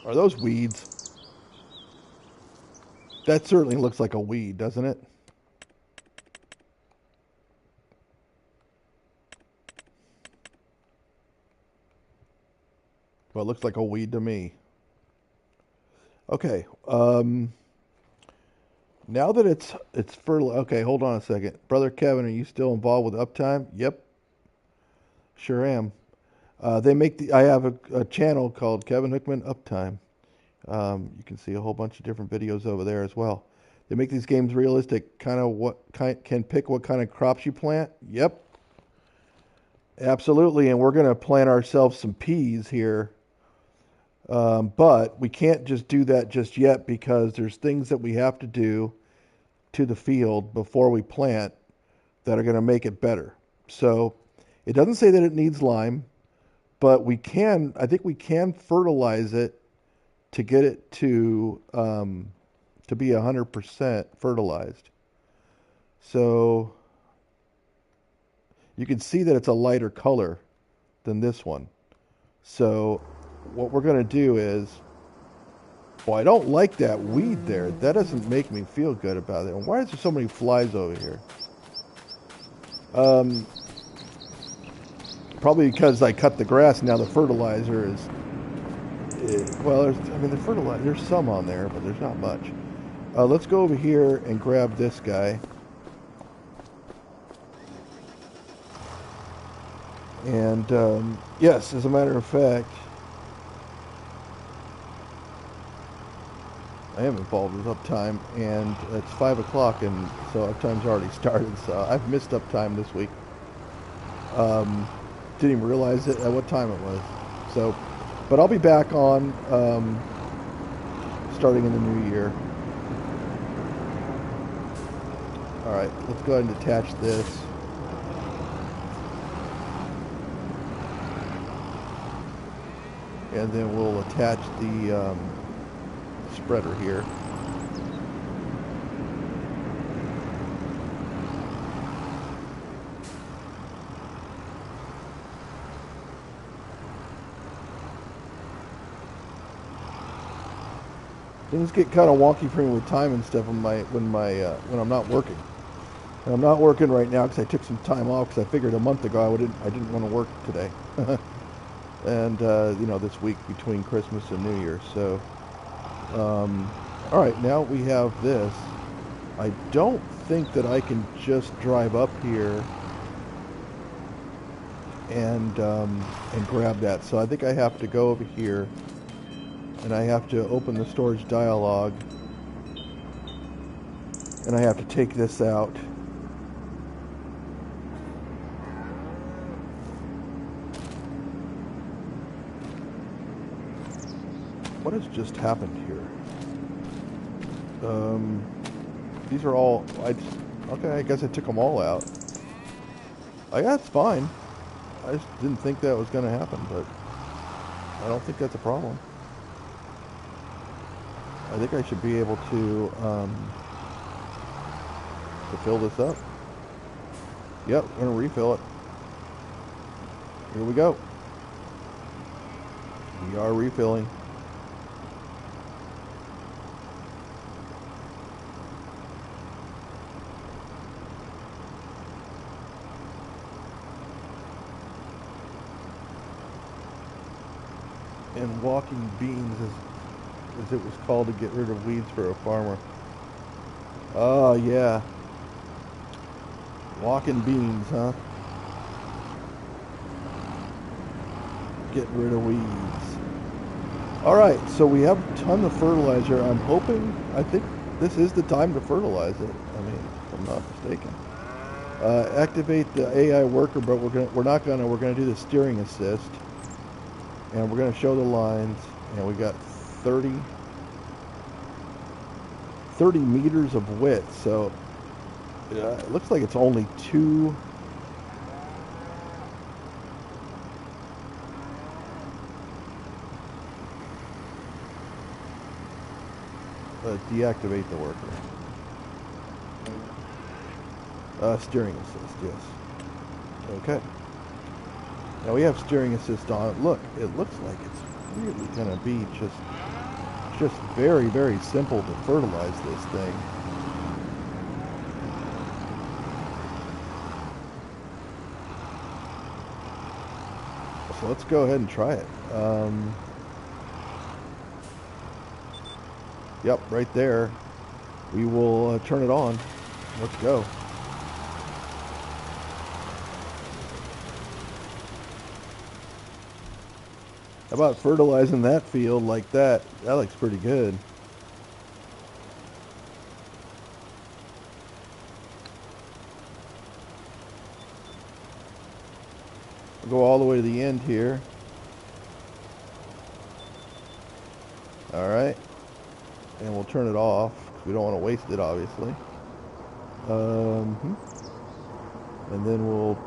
Are those weeds? That certainly looks like a weed, doesn't it? Well, it looks like a weed to me. Okay. Now that it's fertile. Okay, hold on a second. Brother Kevin, are you still involved with Uptime? Yep, sure am. They make I have a channel called Kevin Hookman Uptime. You can see a whole bunch of different videos over there as well. They make these games realistic. Can pick what kind of crops you plant. Yep, absolutely. And we're gonna plant ourselves some peas here. But we can't just do that just yet because there's things that we have to do to the field before we plant that are going to make it better. So it doesn't say that it needs lime, but I think we can fertilize it to get it to be 100% fertilized. So you can see that it's a lighter color than this one. So what we're going to do is, well, I don't like that weed there. That doesn't make me feel good about it. And why is there so many flies over here? Probably because I cut the grass and now the fertilizer is, well, the fertilizer, there's some on there, but there's not much. Let's go over here and grab this guy. And, yes, as a matter of fact, I am involved with Uptime, and it's 5 o'clock, and so Uptime's already started, so I've missed Uptime this week. Didn't even realize at what time it was. So, but I'll be back on starting in the new year. All right, let's go ahead and attach this. And then we'll attach the spreader here. Things get kind of wonky for me with time and stuff when I'm not working. And I'm not working right now because I took some time off because I figured a month ago I didn't want to work today. And this week between Christmas and New Year. So all right, now we have this. I don't think that I can just drive up here and grab that. So I think I have to go over here and I have to open the storage dialog and I have to take this out. What has just happened here? These are all, okay, I guess I took them all out. That's fine. I just didn't think that was going to happen, but I don't think that's a problem. I think I should be able to fill this up. Yep, I'm going to refill it. Here we go. We are refilling. And walking beans, as it was called, to get rid of weeds for a farmer. Oh yeah, walking beans, huh? Get rid of weeds. All right, so we have a ton of fertilizer. I think this is the time to fertilize it. I mean, if I'm not mistaken. Activate the AI worker, but we're gonna do the steering assist, and we're gonna show the lines, and we got 30 meters of width, so it looks like it's only two. Deactivate the worker. Steering assist, yes. Okay. Now we have steering assist on. Look, it looks like it's really gonna be just very, very simple to fertilize this thing. So let's go ahead and try it. Yep, right there. We will turn it on. Let's go. How about fertilizing that field like that? That looks pretty good. We'll go all the way to the end here. All right. And we'll turn it off. We don't want to waste it, obviously. And then we'll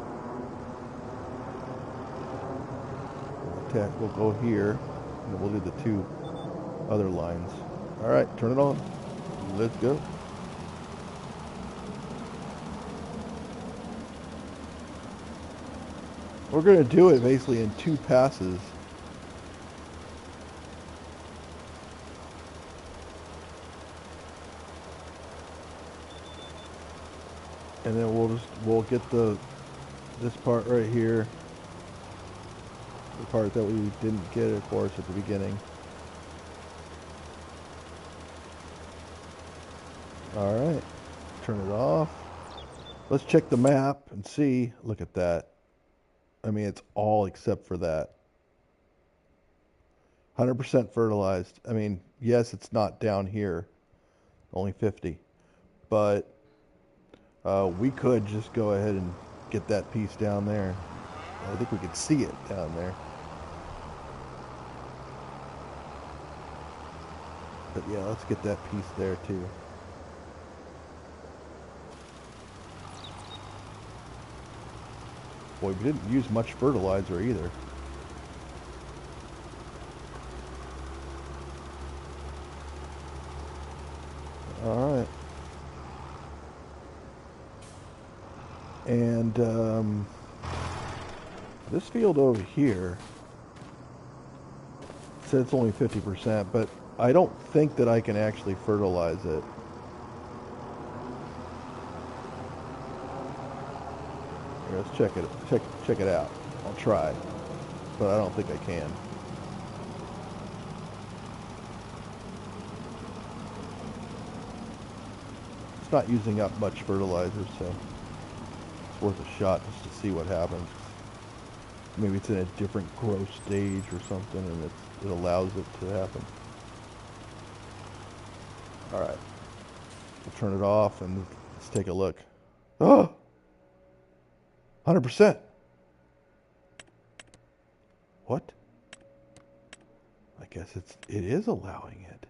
go here, and we'll do the two other lines. All right, turn it on. Let's go. We're going to do it basically in two passes. And then we'll get this part right here. The part that we didn't get, of course, at the beginning. Alright, turn it off. Let's check the map and see. Look at that. I mean, it's all except for that. 100% fertilized. I mean, yes, it's not down here. Only 50. But we could just go ahead and get that piece down there. I think we could see it down there. But yeah, let's get that piece there too. Boy, we didn't use much fertilizer either. Alright. And this field over here says it's only 50%, but I don't think that I can actually fertilize it. Here, let's check it. Check it out. I'll try, but I don't think I can. It's not using up much fertilizer, so it's worth a shot just to see what happens. Maybe it's in a different growth stage or something, and it allows it to happen. All right, we'll turn it off and let's take a look. Oh, 100%. What? I guess it is allowing it.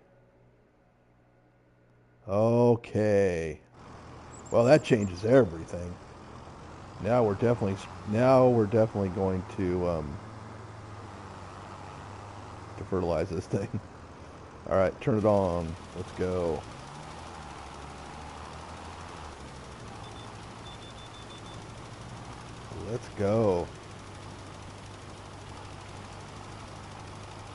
Okay. Well, that changes everything. Now we're definitely going to fertilize this thing. All right, turn it on. Let's go. Let's go.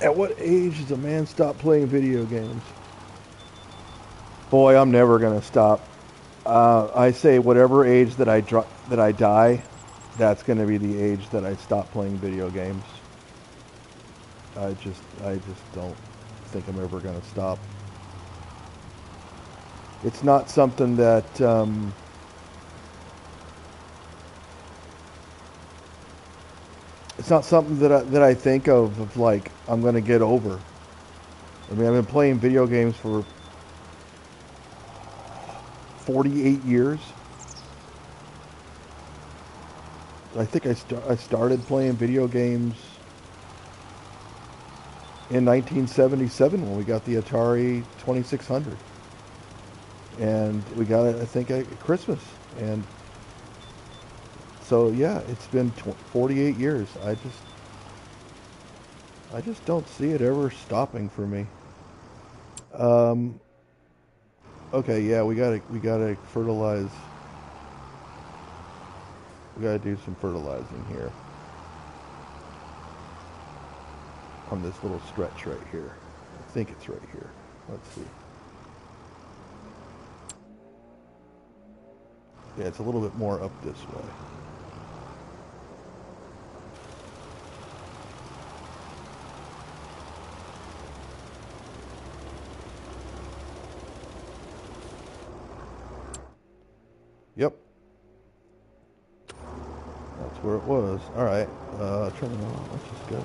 At what age does a man stop playing video games? Boy, I'm never gonna stop. I say whatever age that I die, that's gonna be the age that I stop playing video games. I just don't think I'm ever gonna stop. It's not something that it's not something that I think of like I'm gonna get over. I mean, I've been playing video games for 48 years. I think I started playing video games in 1977 when we got the Atari 2600, and we got it I think at Christmas, and so yeah, it's been 48 years. I just don't see it ever stopping for me. Um, okay, yeah, we gotta fertilize. We gotta do some fertilizing here on this little stretch right here. I think it's right here. Let's see. Yeah, it's a little bit more up this way. Yep, that's where it was. All right, turn it on. Let's just go.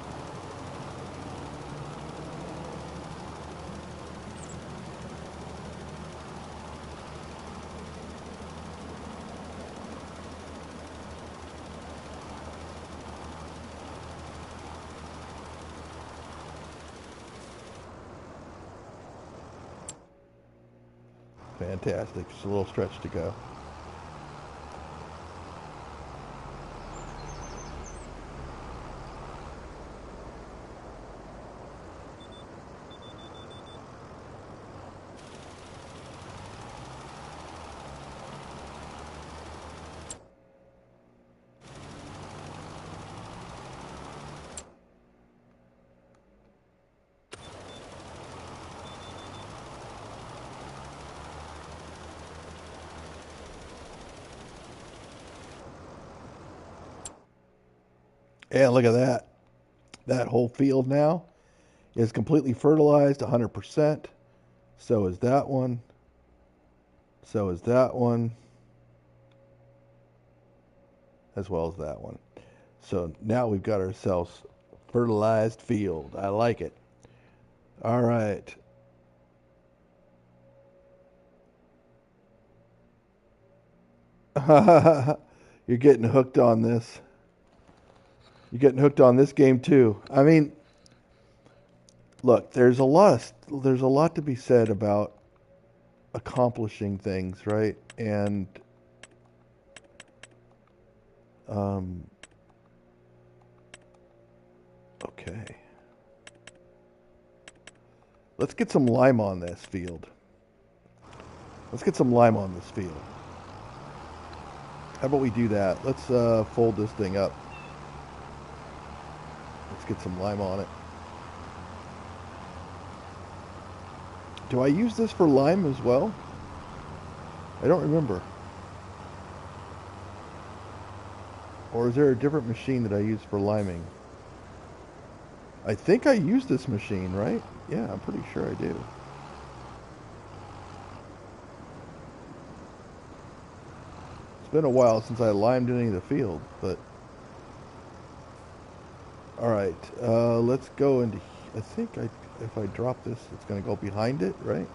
Fantastic. Just a little stretch to go. And look at that. That whole field now is completely fertilized 100%. So is that one. So is that one. As well as that one. So now we've got ourselves fertilized field. I like it. All right. You're getting hooked on this. You're getting hooked on this game too. I mean, look, there's a lot to be said about accomplishing things, right? And um, okay, let's get some lime on this field. Let's get some lime on this field. How about we do that? Let's fold this thing up. Let's get some lime on it. Do I use this for lime as well? I don't remember. Or is there a different machine that I use for liming? I think I use this machine, right? Yeah, I'm pretty sure I do. It's been a while since I limed any of the field, but... Alright, let's go into... I think if I drop this, it's going to go behind it, right?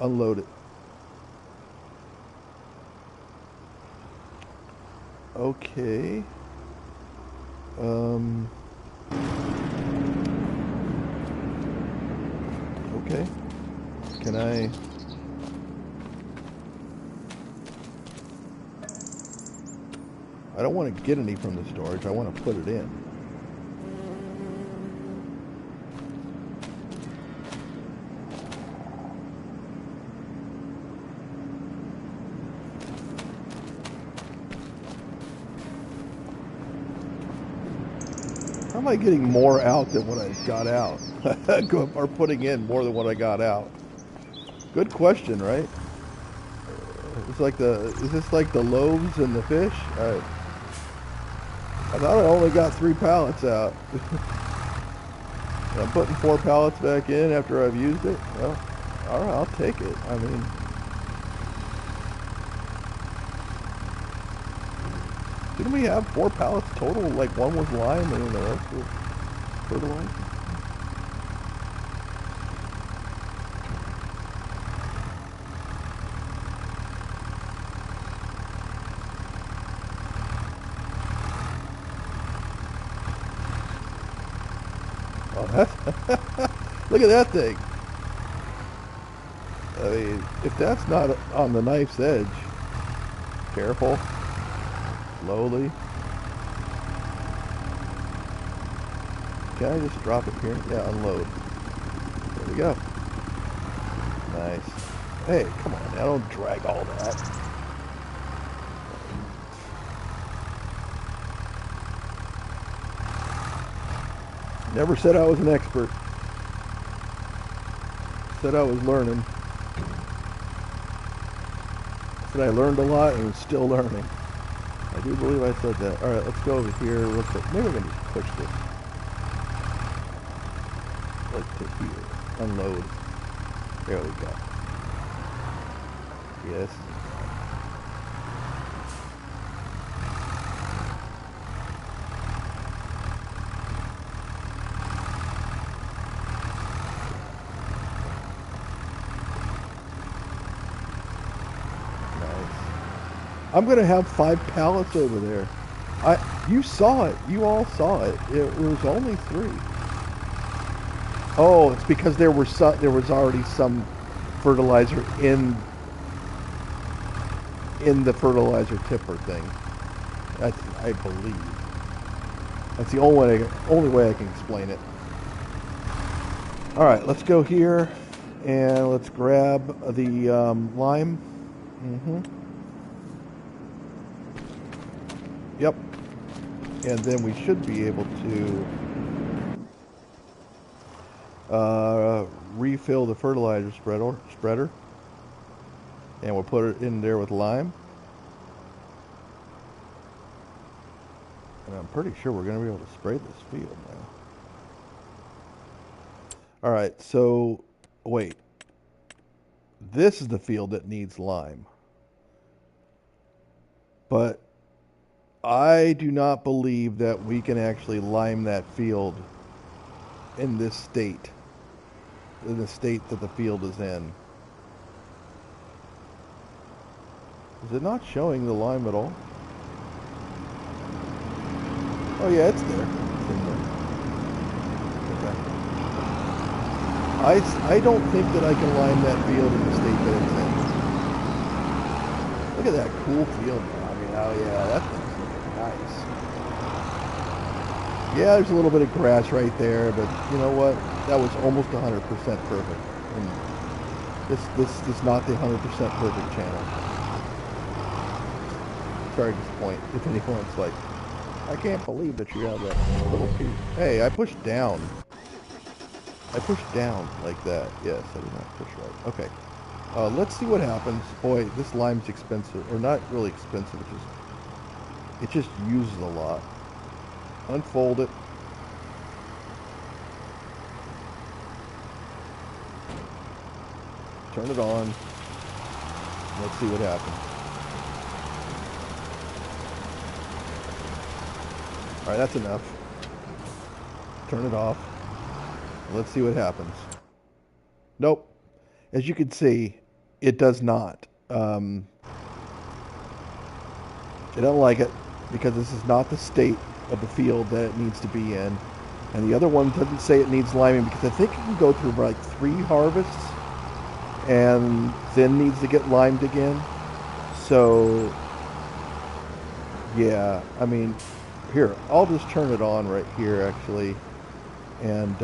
Unload it. Okay. Okay. Can I... I don't want to get any from the storage. I want to put it in. How am I getting more out than what I got out? Or putting in more than what I got out? Good question, right? It's like is this like the loaves and the fish? I thought I only got 3 pallets out. I'm putting 4 pallets back in after I've used it. Well, alright, I'll take it. I mean, didn't we have 4 pallets total? Like one was lime and then the rest was fertilizer? Look at that thing. I mean, if that's not on the knife's edge, careful, slowly. Can I just drop it here? Yeah, unload. There we go. Nice. Hey, come on now, don't drag all that. Never said I was an expert. Said I was learning. Said I learned a lot and was still learning. I do believe I said that. Alright, let's go over here real quick. Maybe we can just push this. Like to here. Unload. There we go. Yes. I'm gonna have 5 pallets over there. You saw it. You all saw it. It was only 3. Oh, it's because there was already some fertilizer in the fertilizer tipper thing. That's, I believe. That's the only way I can explain it. All right, let's go here and let's grab the lime. Yep. And then we should be able to refill the fertilizer spreader. And we'll put it in there with lime. And I'm pretty sure we're going to be able to spray this field now. Alright, so, wait. This is the field that needs lime. But I do not believe that we can actually lime that field in this state. In the state that the field is in. Is it not showing the lime at all? Oh yeah, it's there. It's in there. Okay. I don't think that I can lime that field in the state that it's in. Look at that cool field. I mean, oh yeah, that thing's looking nice. Yeah, there's a little bit of grass right there, but you know what? That was almost 100% perfect. And this is not the 100% perfect channel. Sorry to disappoint if anyone's like, I can't believe that you have that little piece. Hey, I pushed down. I pushed down like that. Yes, I did not push right. Okay. Let's see what happens. Boy, this lime's expensive. Or not really expensive. It just uses a lot. Unfold it. Turn it on. Let's see what happens. Alright, that's enough. Turn it off. Let's see what happens. Nope. As you can see, it does not. It doesn't like it because this is not the state of the field that it needs to be in. And the other one doesn't say it needs liming because I think it can go through like 3 harvests and then needs to get limed again. So, yeah, I mean, here, I'll just turn it on right here actually. And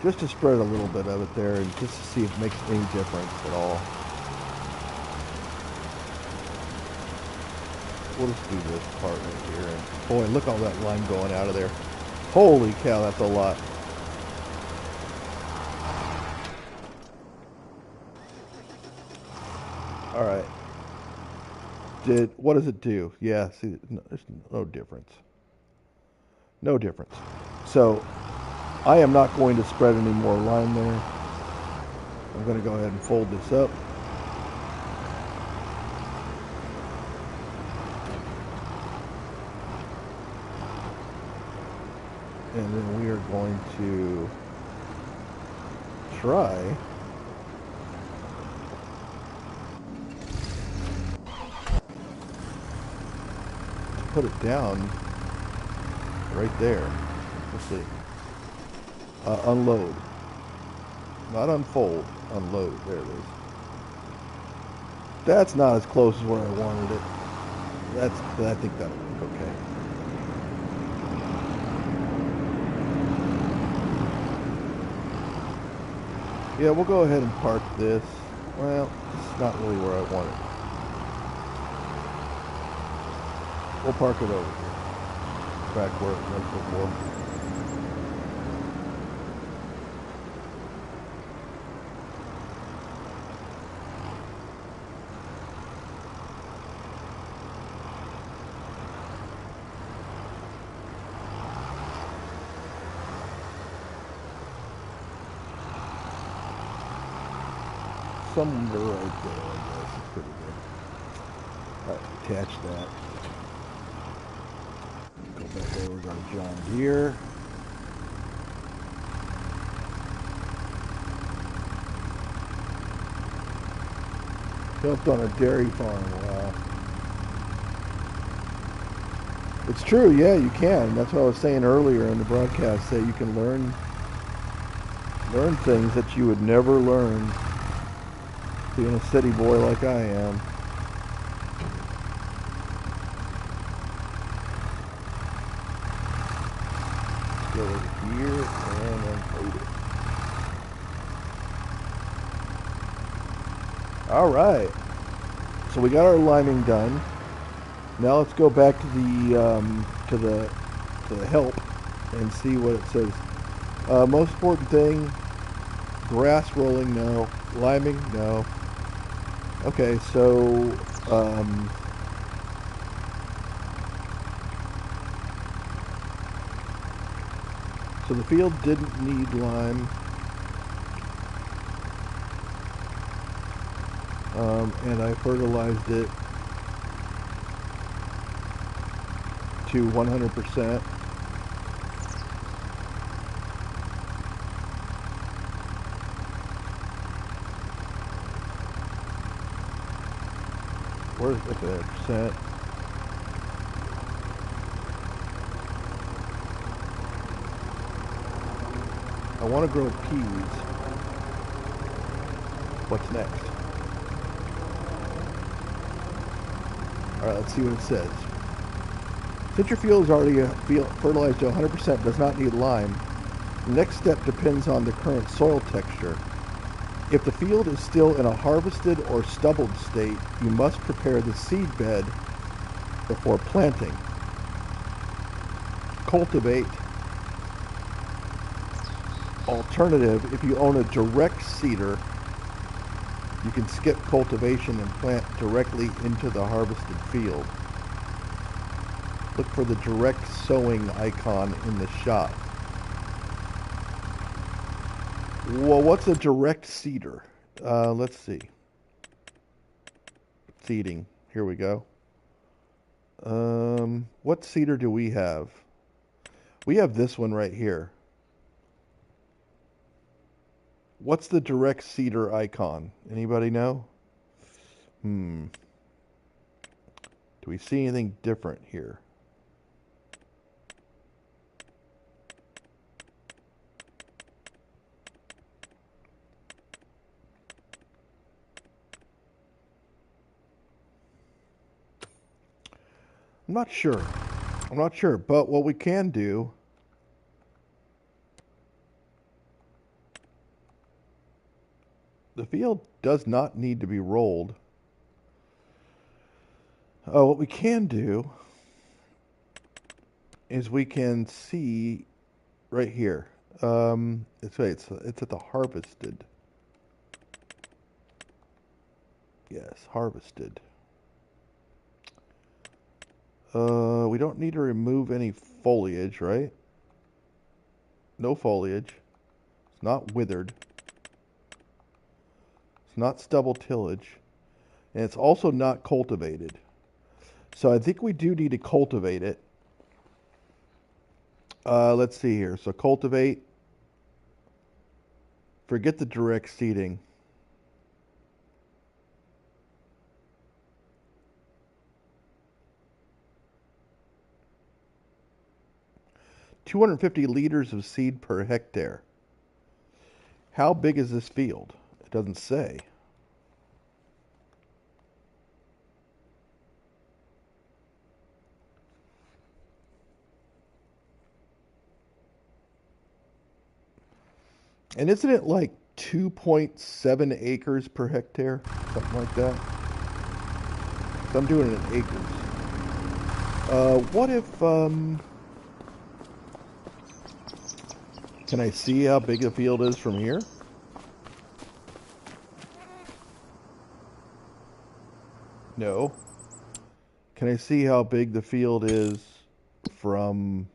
just to spread a little bit of it there and just to see if it makes any difference at all. We'll just do this part right here. And boy, look all that lime going out of there. Holy cow, that's a lot. Alright. What does it do? Yeah, see, no, there's no difference. No difference. So, I am not going to spread any more lime there. I'm going to go ahead and fold this up. And then we are going to try to put it down right there. Let's see. Unload. Not unfold. Unload. There it is. That's not as close as where I wanted it. I think that'll work okay. Yeah, we'll go ahead and park this. Well, it's not really where I want it. We'll park it over here. Back where it was before. Somewhere right there, I guess. It's pretty good. All right, attach that. Go back over to our John Deere. Built on a dairy farm. Wow. It's true, yeah, you can. That's what I was saying earlier in the broadcast, that you can learn things that you would never learn being a city boy like I am. Let's go over here and unload it. All right. So we got our liming done. Now let's go back to the help and see what it says. Most important thing: grass rolling, no. Liming, no. Okay, so so the field didn't need lime, and I fertilized it to 100%. Where's the percent? I want to grow peas. What's next? All right, let's see what it says. Since your field is already fertilized to 100%, does not need lime. The next step depends on the current soil texture. If the field is still in a harvested or stubbled state, you must prepare the seed bed before planting. Cultivate. Alternative, if you own a direct seeder, you can skip cultivation and plant directly into the harvested field. Look for the direct sowing icon in the shop. Well, what's a direct seeder? Let's see. Seeding. Here we go. What seeder do we have? We have this one right here. What's the direct seeder icon? Anybody know? Do we see anything different here? I'm not sure. But what we can do, the field does not need to be rolled. What we can do is we can see right here. It's at the harvested. Yes, harvested. We don't need to remove any foliage, right? No foliage. It's not withered. It's not stubble tillage. And it's also not cultivated. So I think we do need to cultivate it. Let's see here. So cultivate. Forget the direct seeding. 250 liters of seed per hectare. How big is this field? It doesn't say. And isn't it like 2.7 acres per hectare? Something like that? So I'm doing it in acres. What if, can I see how big the field is from here? No. Can I see how big the field is from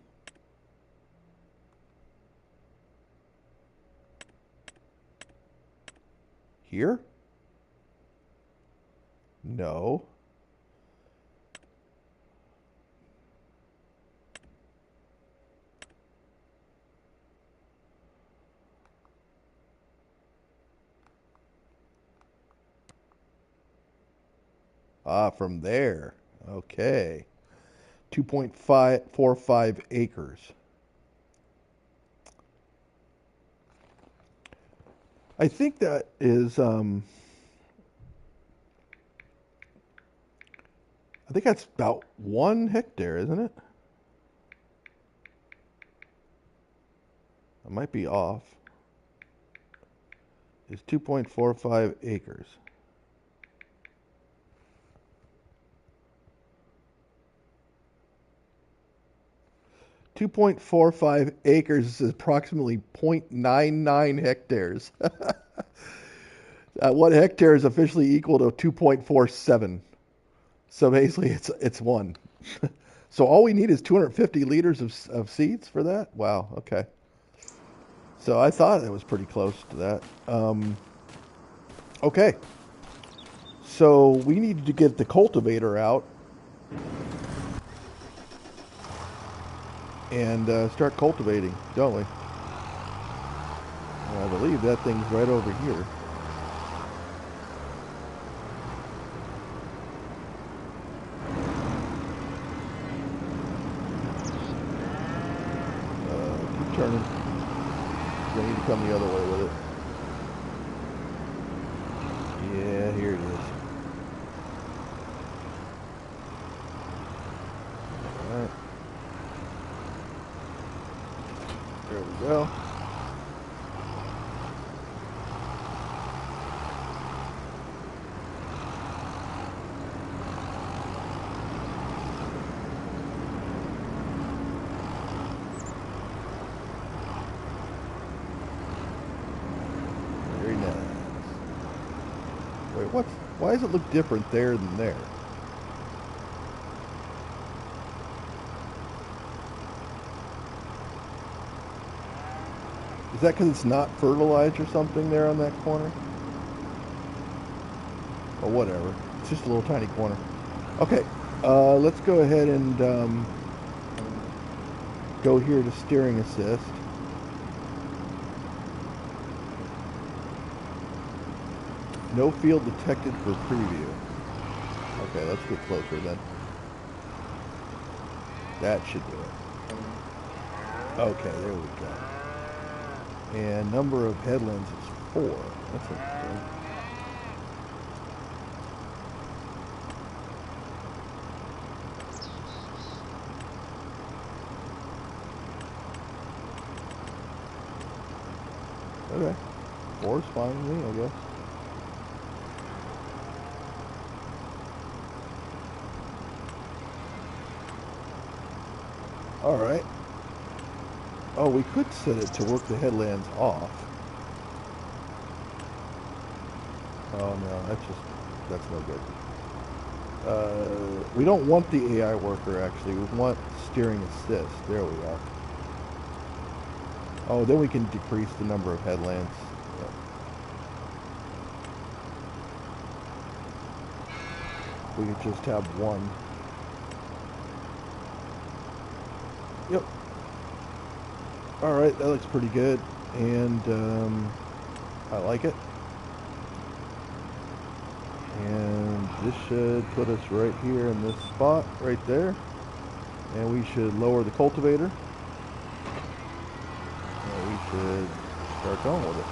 here? No. Ah, from there. Okay. 2.545 acres. I think that is, I think that's about 1 hectare, isn't it? I might be off. It's 2.45 acres. Two 2.45 acres is approximately 0.99 hectares. 1 hectare is officially equal to 2.47. So basically, it's one. So all we need is 250 liters of seeds for that? Wow, okay. So I thought it was pretty close to that. Okay. So we need to get the cultivator out and start cultivating, don't we? And I believe that thing's right over here. Keep turning. I need to come the other way with it. Yeah, here it is. Alright. There we go. Very nice. Wait, why does it look different there than there? Is that because it's not fertilized or something there on that corner? Or whatever. It's just a little tiny corner. Okay, let's go ahead and go here to steering assist. No field detected for preview. Okay, let's get closer then. That should do it. Okay, there we go. And number of headlands is 4. That's interesting. Okay. 4 is fine with me, I guess. Alright. Oh, we could set it to work the headlands off. Oh no, that's no good. We don't want the AI worker actually, we want steering assist. There we are. Oh, then we can decrease the number of headlands. Yep. We could just have one. Yep. Alright, that looks pretty good. And I like it. And this should put us right here in this spot, right there. And we should lower the cultivator. should start going with it.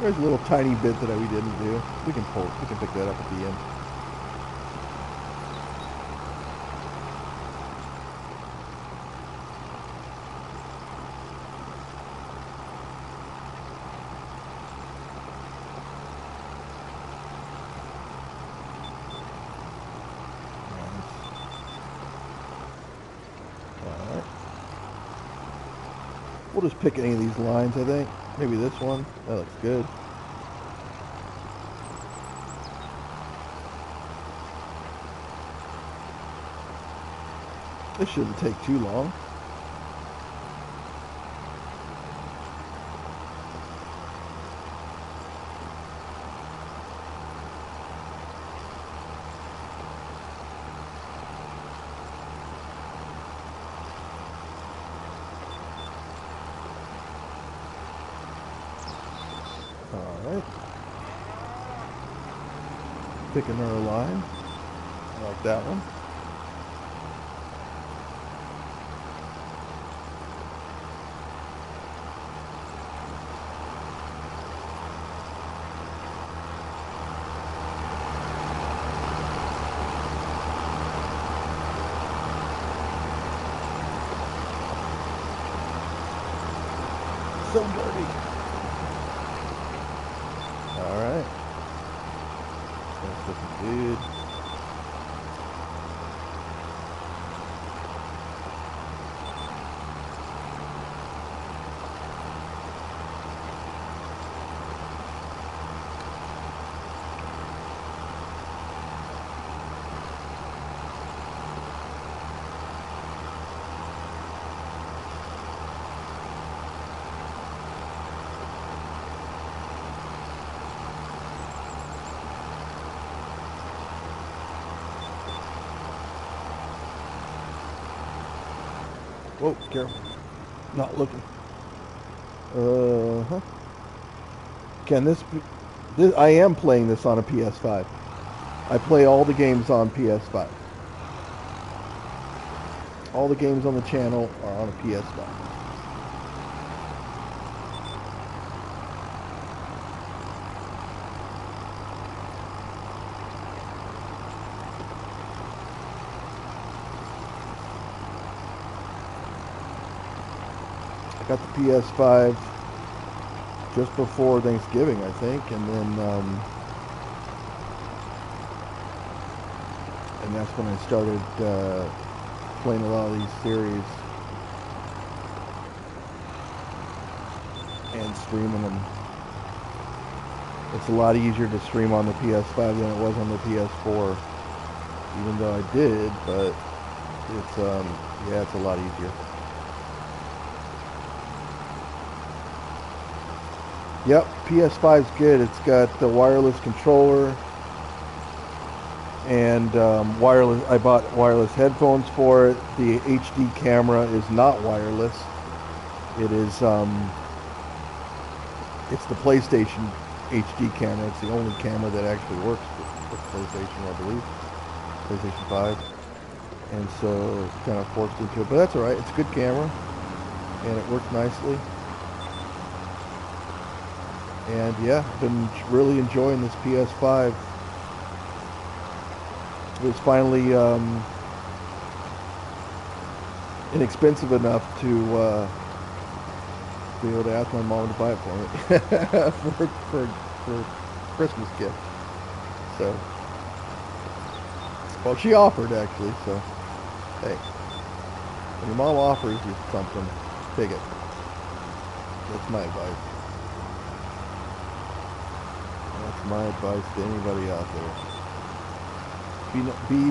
There's a little tiny bit that we didn't do. We can pick that up at the end. Alright. We'll just pick any of these lines, I think. Maybe this one. That looks good. This shouldn't take too long. Alright. Pick another line. I like that one. So dirty. Alright. That's looking good. Whoa, careful. Not looking. Uh-huh. Can this be... I am playing this on a PS5. I play all the games on PS5. All the games on the channel are on a PS5. Got the PS5 just before Thanksgiving, I think, and then and that's when I started playing a lot of these series and streaming them. It's a lot easier to stream on the PS5 than it was on the PS4, even though I did, but it's yeah, it's a lot easier. Yep, PS5 is good. It's got the wireless controller and wireless. I bought wireless headphones for it. The HD camera is not wireless. It is it's the PlayStation HD camera. It's the only camera that actually works with PlayStation, I believe. PlayStation 5. And so kind of forced into it, but that's all right. It's a good camera and it works nicely. And yeah, been really enjoying this PS5. It was finally inexpensive enough to be able to ask my mom to buy it for me for Christmas gift. So, well, she offered actually. So, hey, when your mom offers you something, take it. That's my advice. That's my advice to anybody out there.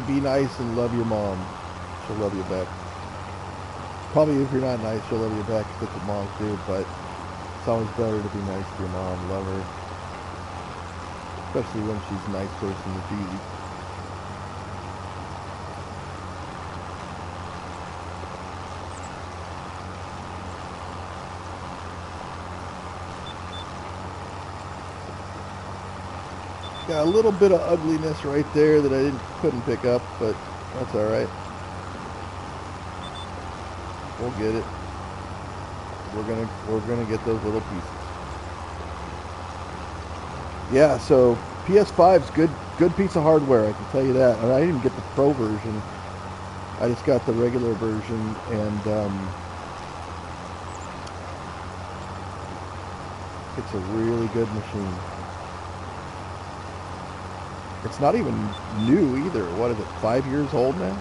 Be nice and love your mom. She'll love you back. Probably if you're not nice, she'll love you back. That's what moms do. But it's always better to be nice to your mom. Love her, especially when she's a nice person to be. Got a little bit of ugliness right there that I couldn't pick up, but that's all right. We'll get it. We're gonna get those little pieces. Yeah, so PS5's good piece of hardware, I can tell you that. And I didn't get the Pro version. I just got the regular version, and it's a really good machine. It's not even new either. What is it, 5 years old now?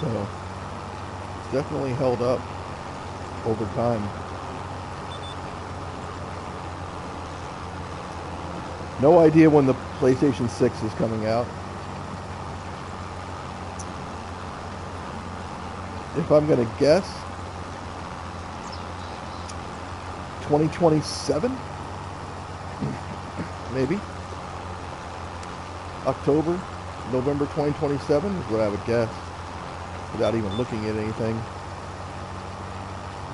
So it's definitely held up over time. No idea when the PlayStation 6 is coming out. If I'm going to guess, 2027? Maybe. October, November 2027 is what I would guess, without even looking at anything.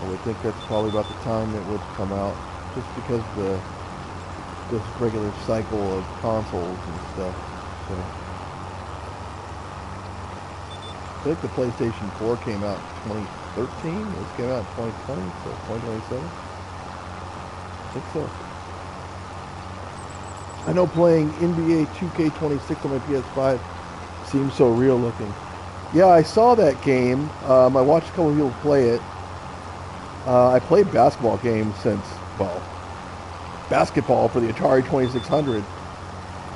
I would think that's probably about the time it would come out, just because this regular cycle of consoles and stuff. So I think the PlayStation 4 came out in 2013. This came out in 2020, so 2027. I think so. I know playing NBA 2K26 on my PS5 seems so real looking. Yeah, I saw that game. I watched a couple of people play it. I played basketball games since, well, basketball for the Atari 2600.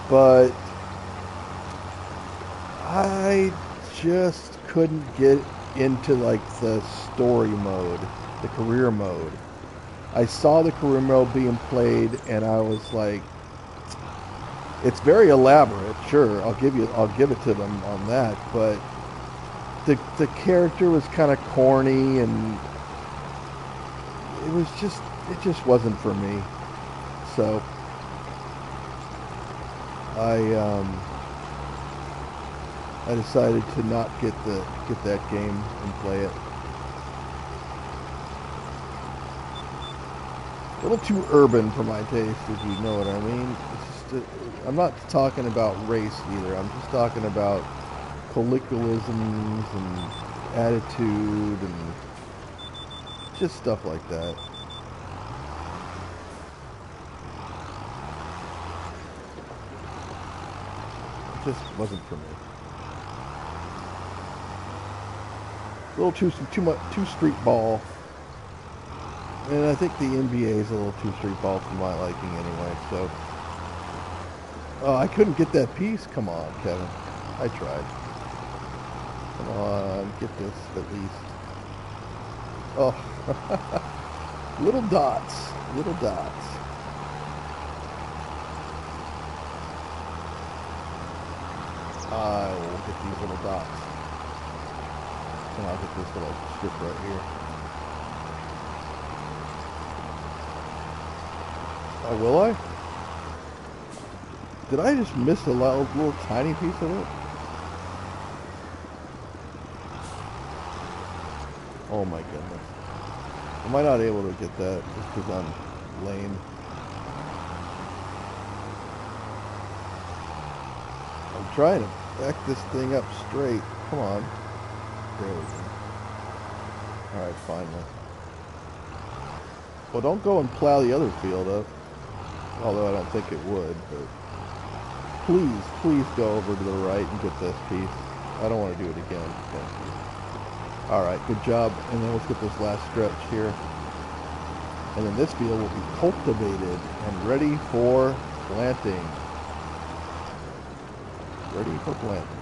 But I just couldn't get into like the story mode, the career mode. I saw the career mode being played and I was like, it's very elaborate, sure. I'll give it to them on that, but the character was kind of corny and it just wasn't for me. So I decided to not get that game and play it. A little too urban for my taste, if you know what I mean. It's just, I'm not talking about race either. I'm just talking about colloquialisms and attitude and just stuff like that. It just wasn't for me. A little too street ball. And I think the NBA is a little too street ball for my liking anyway, so. Oh, I couldn't get that piece? Come on, Kevin. I tried. Come on, get this at least. Oh. Little dots. Little dots. I will get these little dots. And I'll get this little strip right here. Oh, will I? Did I just miss a little tiny piece of it? Oh my goodness. Am I not able to get that just because I'm lame? I'm trying to back this thing up straight. Come on. There we go. Alright, finally. Well, don't go and plow the other field up. Although I don't think it would, but please go over to the right and get this piece. I don't want to do it again. Thank you. Alright, good job. And then let's get this last stretch here. And then this field will be cultivated and ready for planting. Ready for planting.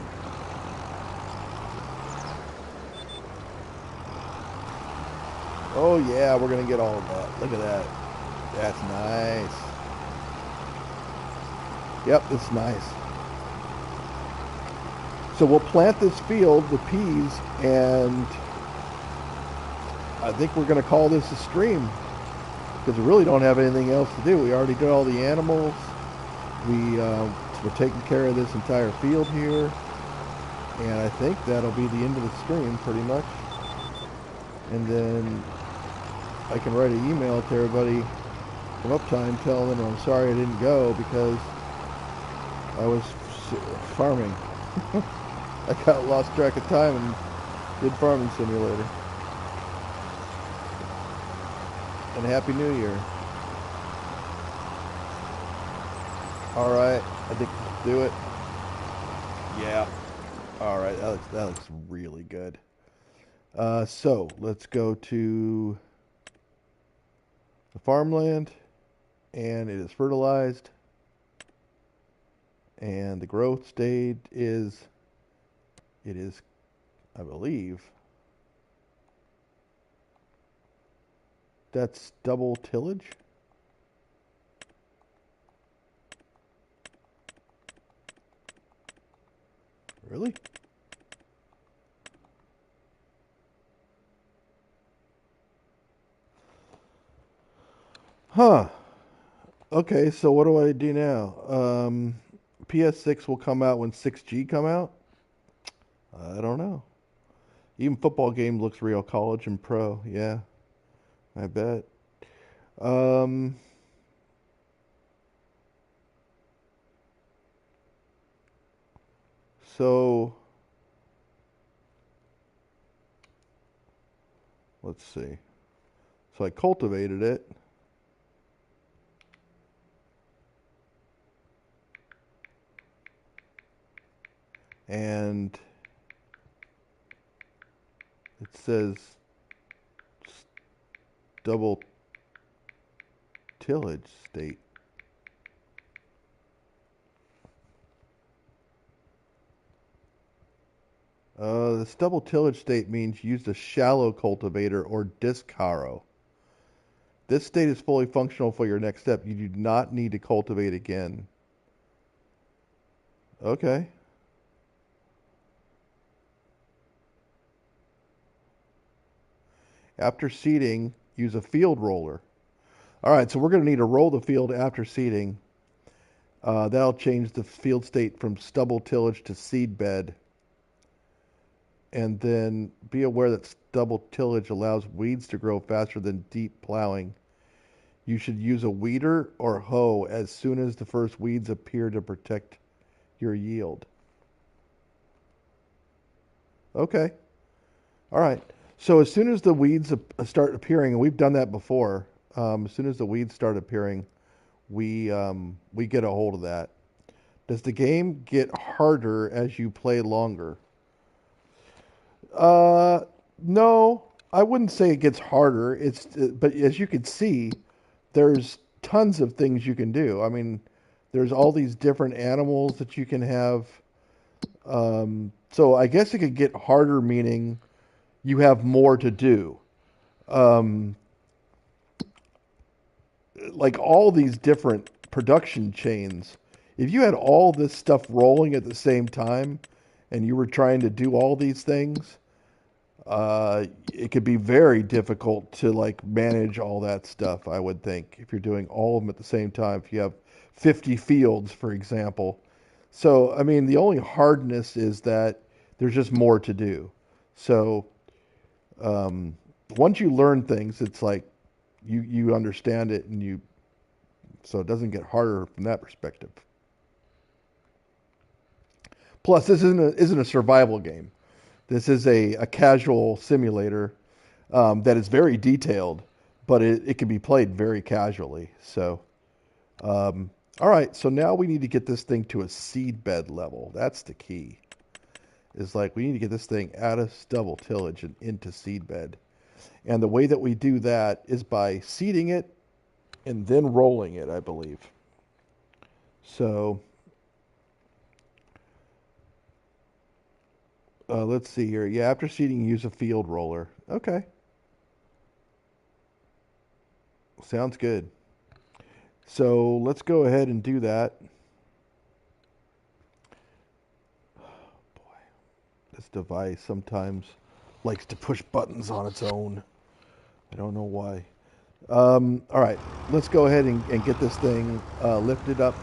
Oh yeah, we're going to get all of that. Look at that. That's nice. Yep, it's nice. So we'll plant this field with peas, and I think we're going to call this a stream because we really don't have anything else to do. We already got all the animals. We're taking care of this entire field here, and I think that'll be the end of the stream pretty much. And then I can write an email to everybody from Uptime telling them I'm sorry I didn't go because I was farming. I got lost track of time and did Farming Simulator. and Happy New Year. All right, I think let's do it. Yeah. All right, that looks really good. So let's go to the farmland, and it is fertilized, and the growth state is, it is, I believe, that's double tillage. Really? Huh. Okay, so what do I do now? PS6 will come out when 6G come out? I don't know. Even football game looks real, college and pro. Yeah, I bet. Um, so let's see. So I cultivated it. And it says double tillage state. This double tillage state means use a shallow cultivator or disc harrow. This state is fully functional for your next step. You do not need to cultivate again. Okay. After seeding, use a field roller. All right, so we're going to need to roll the field after seeding. That'll change the field state from stubble tillage to seed bed. And then be aware that stubble tillage allows weeds to grow faster than deep plowing. You should use a weeder or hoe as soon as the first weeds appear to protect your yield. Okay. All right. So as soon as the weeds start appearing, and we've done that before, as soon as the weeds start appearing, we get a hold of that. Does the game get harder as you play longer? Uh, no, I wouldn't say it gets harder. But as you can see, there's tons of things you can do. I mean, there's all these different animals that you can have. So I guess it could get harder, meaning you have more to do. Um, like all these different production chains. If you had all this stuff rolling at the same time and you were trying to do all these things, it could be very difficult to like manage all that stuff, I would think, if you're doing all of them at the same time. If you have 50 fields, for example. So, I mean, the only hardness is that there's just more to do. So, um, once you learn things, it's like you understand it and you so it doesn't get harder from that perspective. Plus, this isn't a survival game. This is a casual simulator that is very detailed, but it can be played very casually. So, all right. So now we need to get this thing to a seed bed level. That's the key. Is like we need to get this thing out of stubble tillage and into seed bed. And the way that we do that is by seeding it and then rolling it, I believe. So let's see here. Yeah, after seeding, use a field roller. Okay, sounds good. So let's go ahead and do that. Boy, this device sometimes likes to push buttons on its own. I don't know why. All right, let's go ahead and get this thing lifted up.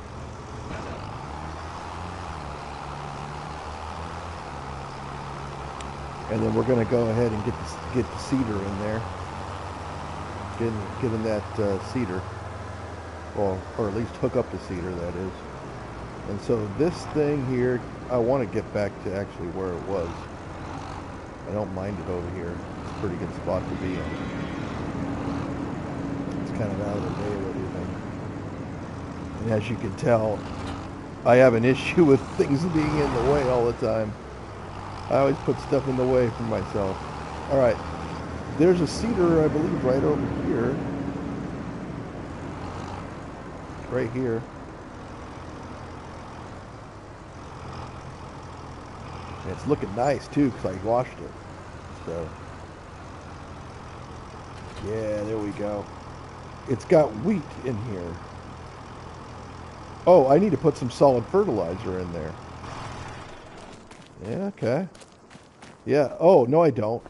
And then we're going to go ahead and get the seeder in there. Get in that seeder. Well, or at least hook up the seeder, that is. And so this thing here, I want to get back to actually where it was. I don't mind it over here. It's a pretty good spot to be in. kind of out of the way of everything. And as you can tell, I have an issue with things being in the way all the time. I always put stuff in the way for myself. All right, there's a cedar, I believe, right over here. Right here. And it's looking nice too, because I washed it. So, yeah, there we go. It's got wheat in here. Oh, I need to put some solid fertilizer in there. Yeah, okay. Yeah, oh, no I don't.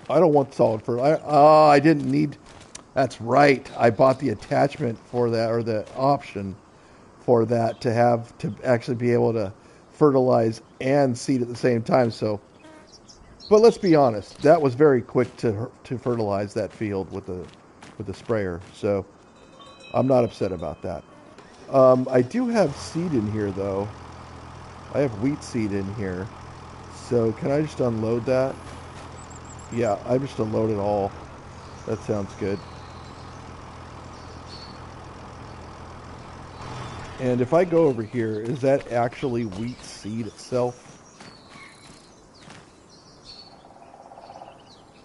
I don't want solid fertilizer. Oh, I didn't need... That's right. I bought the attachment for that, or the option for that, to have, to actually be able to fertilize and seed at the same time, so... But let's be honest, that was very quick to fertilize that field with the sprayer, so I'm not upset about that. I do have seed in here, though. I have wheat seed in here. So can I just unload that? Yeah, I just unload it all. That sounds good. And if I go over here, is that actually wheat seed itself?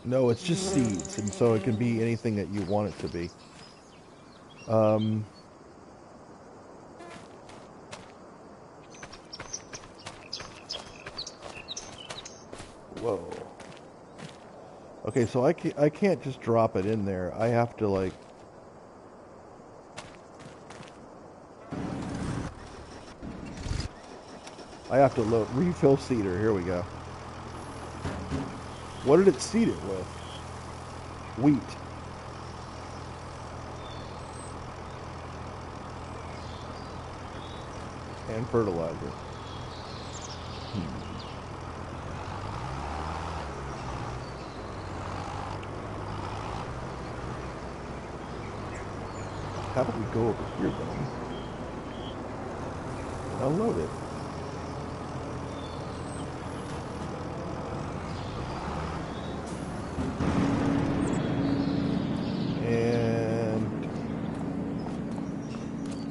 No, it's just seeds, and so it can be anything that you want it to be. Whoa. Okay, so I can't just drop it in there. I have to, like... I have to load... Refill seeder. Here we go. What did it seed it with? Wheat. And fertilizer. How about we go over here then? Unload it. And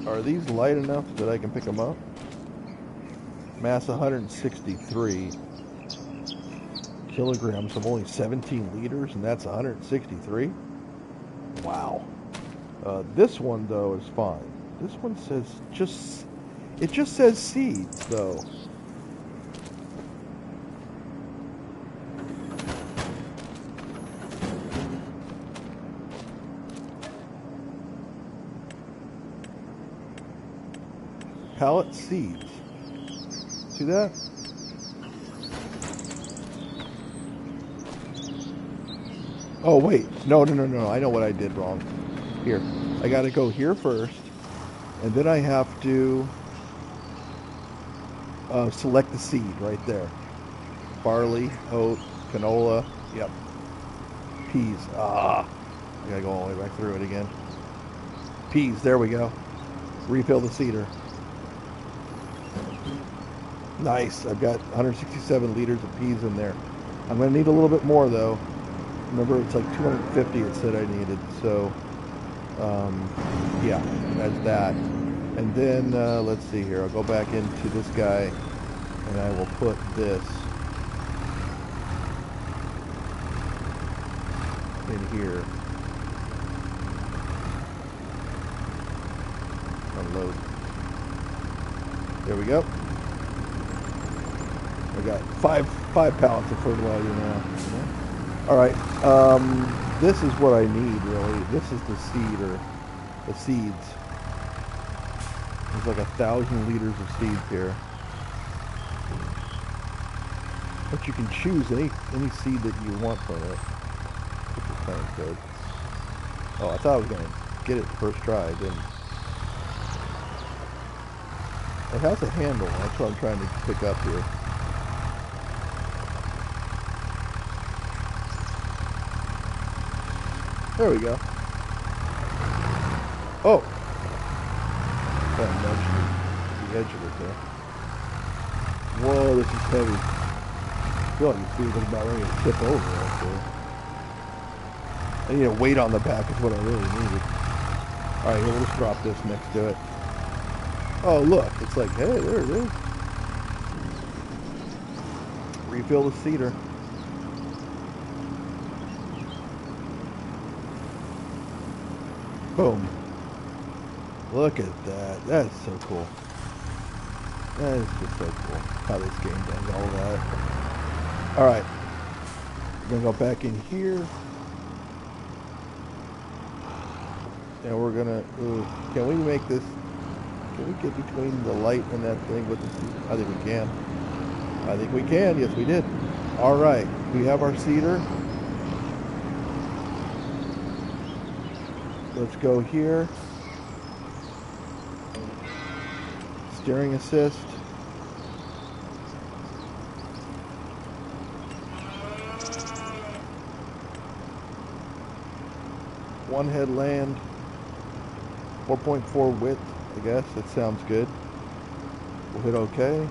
are these light enough that I can pick them up? Mass 163 kilograms of only 17 liters, and that's 163? Wow. This one, though, is fine. This one says it just says seeds, though. Pallet seeds. See that? Oh, wait. No. I know what I did wrong. Here. I gotta go here first. And then I have to select the seed right there. Barley, oat, canola. Yep. Peas. I gotta go all the way back through it again. Peas. There we go. Refill the seeder. Nice. I've got 167 liters of peas in there. I'm going to need a little bit more, though. Remember, it's like 250 it said I needed. So, yeah, that's that. And then, let's see here. I'll go back into this guy, and I will put this in here. Unload. There we go. I got five pallets of fertilizer now. All right, this is what I need really. This is the seed, or the seeds. There's like 1,000 liters of seeds here. But you can choose any seed that you want from it, which is kind of good. Oh, I thought I was gonna get it the first try. I didn't. It has a handle. That's what I'm trying to pick up here. There we go. Oh! Kind of nudged the edge of it there. Whoa, this is heavy. I feel like it's about ready to tip over, actually. I need a weight on the back is what I really needed. All right, here, we'll just drop this next to it. Oh, look, it's like, hey, there it is. Refill the cedar. Boom. Look at that. That's so cool. That is just so cool how this game does all that. All right. We're going to go back in here. And we're going to... Can we make this... Can we get between the light and that thing with the... I think we can. I think we can. Yes, we did. All right. We have our cedar. Let's go here. Steering assist. One headland. 4.4 width, I guess. That sounds good. We'll hit OK.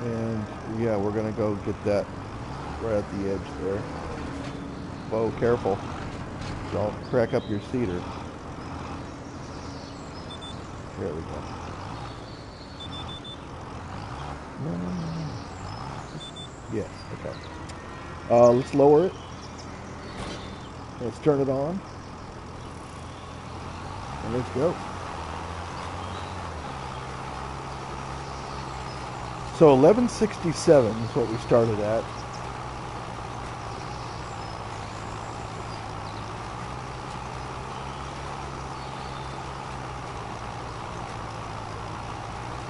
And yeah, we're gonna go get that right at the edge there. Whoa, careful. Don't crack up your cedar. There we go. No. Yes, okay. Let's lower it. Let's turn it on. And let's go. So 1167 is what we started at.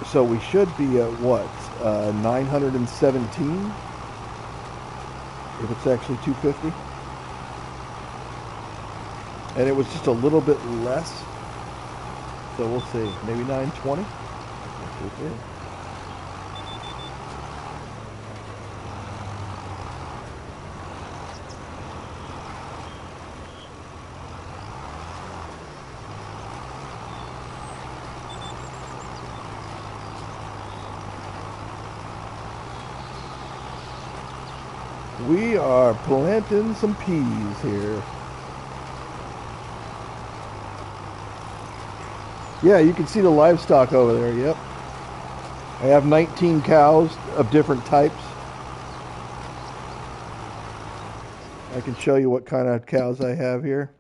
So we should be at what? 917? If it's actually 250. And it was just a little bit less. So we'll see. Maybe 920? We'll see. We are planting some peas here. Yeah, you can see the livestock over there, yep. I have 19 cows of different types. I can show you what kind of cows I have here.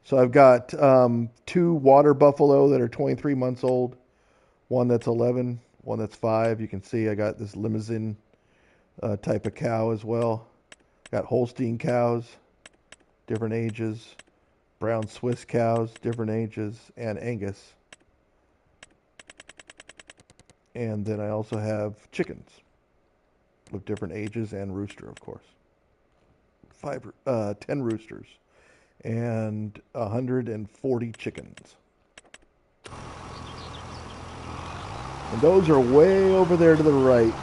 So I've got 2 water buffalo that are 23 months old, one that's 11, one that's 5. You can see I got this Limousin type of cow as well. Got Holstein cows, different ages, brown Swiss cows, different ages, and Angus. And then I also have chickens with different ages and rooster, of course. 10 roosters and 140 chickens. And those are way over there to the right,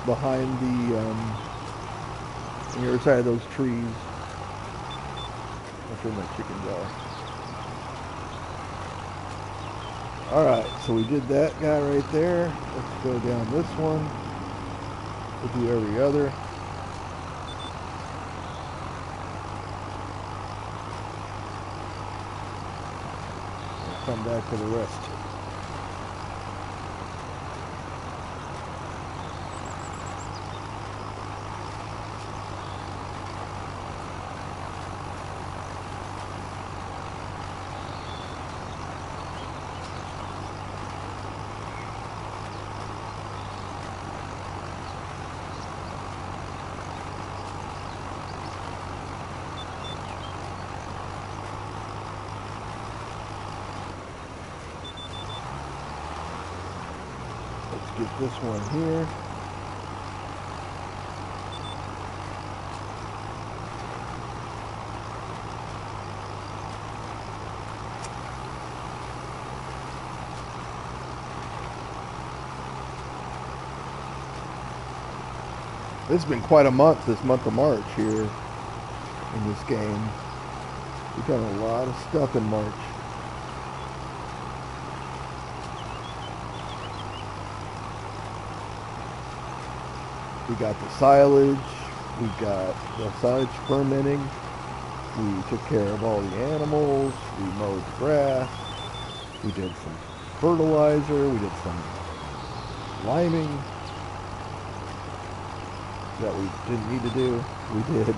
behind the on the other side of those trees. That's where my chickens are. Alright, so we did that guy right there. Let's go down this one. We'll do every other. We'll come back to the rest. Get this one here. This has been quite a month, this month of March here in this game. We've done a lot of stuff in March. We got the silage. We got the silage fermenting. We took care of all the animals. We mowed the grass. We did some fertilizer. We did some liming that we didn't need to do. We did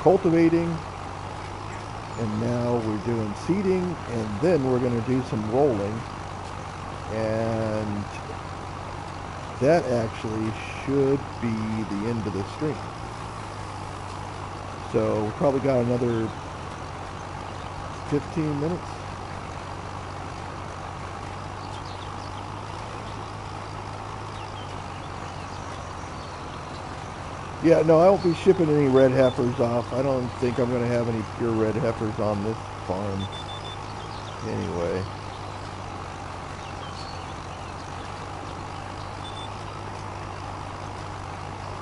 cultivating, and now we're doing seeding, and then we're going to do some rolling, and that actually should be the end of the string. So we probably got another 15 minutes. Yeah, no, I won't be shipping any red heifers off. I don't think I'm going to have any pure red heifers on this farm anyway.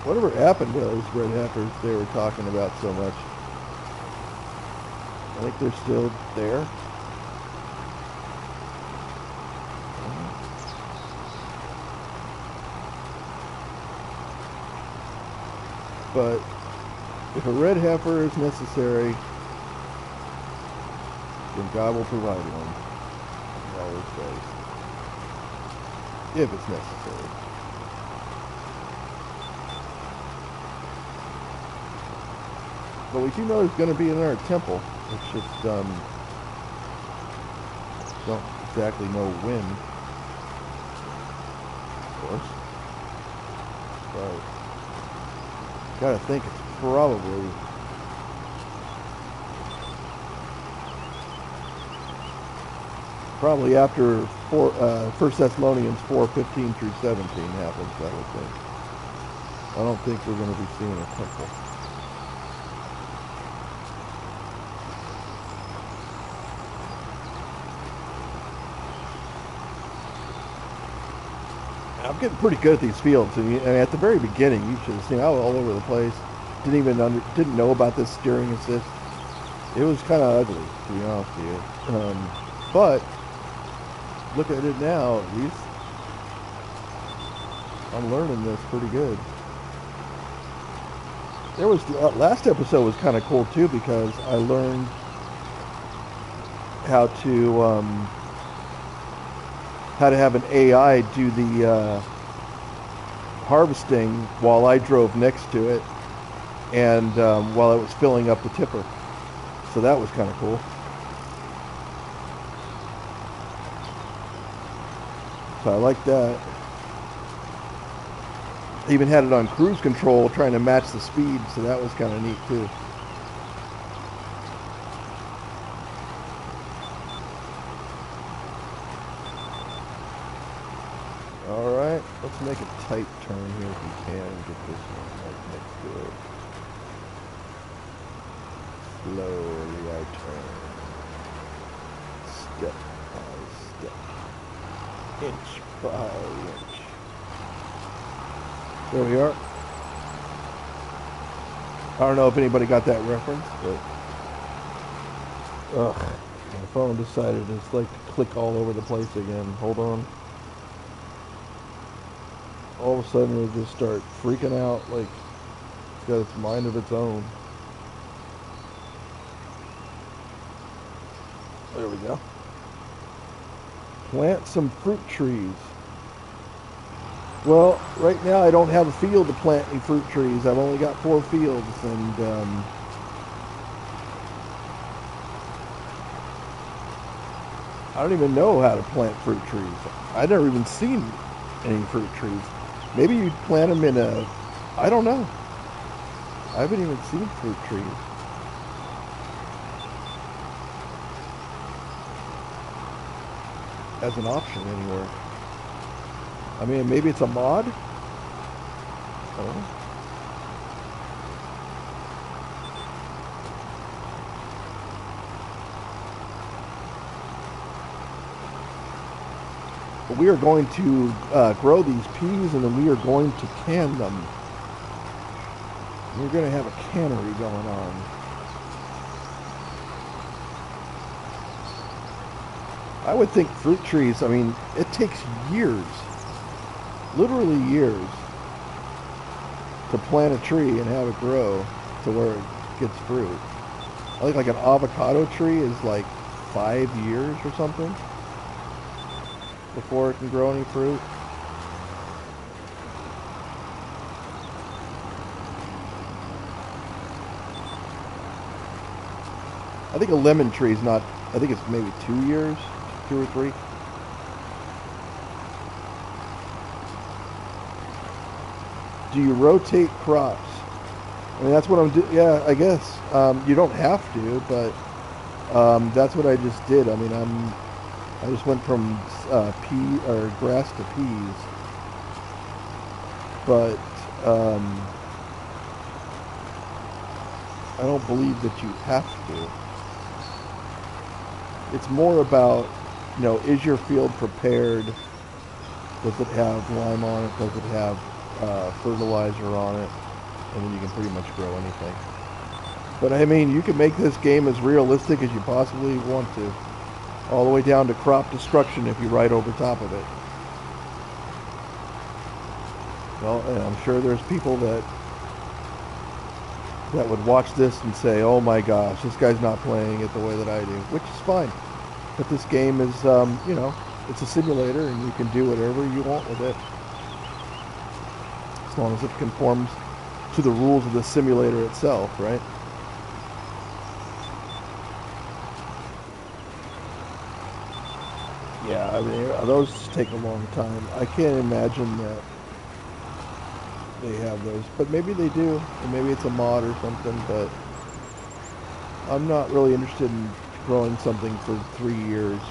Whatever happened to those red heifers they were talking about so much? I think they're still there. But if a red heifer is necessary, then God will provide one. He always says. If it's necessary. But we do know there's going to be in our temple. It's just, don't exactly know when. Of course. But gotta think it's probably after 1 Thessalonians 4:15 through 17 happens, I would think. I don't think we're going to be seeing a temple. I'm getting pretty good at these fields, and at the very beginning, you should have seen I was all over the place. Didn't know about this steering assist. It was kind of ugly, to be honest with you. But look at it now. At least I'm learning this pretty good. There was last episode was kind of cool too, because I learned how to have an AI do the harvesting while I drove next to it, and while I was filling up the tipper. So that was kind of cool. So I like that. I even had it on cruise control trying to match the speed, so that was kind of neat too. Alright, let's make a tight turn here if we can and get this one right next to it. Slowly I turn. Step by step. Inch by inch. There we are. I don't know if anybody got that reference, but my phone decided it's like to click all over the place again. Hold on. All of a sudden it just start freaking out like it's got its mind of its own. There we go. Plant some fruit trees. Well, right now I don't have a field to plant any fruit trees. I've only got 4 fields, and I don't even know how to plant fruit trees. I've never even seen any fruit trees. Maybe you plant them in a, I don't know. I haven't even seen fruit trees. As an option anywhere. I mean, maybe it's a mod? I don't know. But we are going to grow these peas, and then we are going to can them. We're going to have a cannery going on. I would think fruit trees, I mean, it takes years, literally years, to plant a tree and have it grow to where it gets fruit. I think like an avocado tree is like 5 years or something before it can grow any fruit. I think a lemon tree is not, I think it's maybe 2 years, 2 or 3. Do you rotate crops? I mean, that's what I'm doing. Yeah, I guess. You don't have to, but that's what I just did. I mean, I just went from pea or grass to peas, but I don't believe that you have to. It's more about, is your field prepared? Does it have lime on it? Does it have fertilizer on it? And then you can pretty much grow anything. But I mean, you can make this game as realistic as you possibly want to. All the way down to crop destruction if you ride over top of it. Well, and I'm sure there's people that would watch this and say, oh my gosh, this guy's not playing it the way that I do, which is fine. But this game is, it's a simulator and you can do whatever you want with it. As long as it conforms to the rules of the simulator itself, right? Yeah, I mean, those take a long time. I can't imagine that they have those, but maybe they do, or maybe it's a mod or something, but I'm not really interested in growing something for 3 years.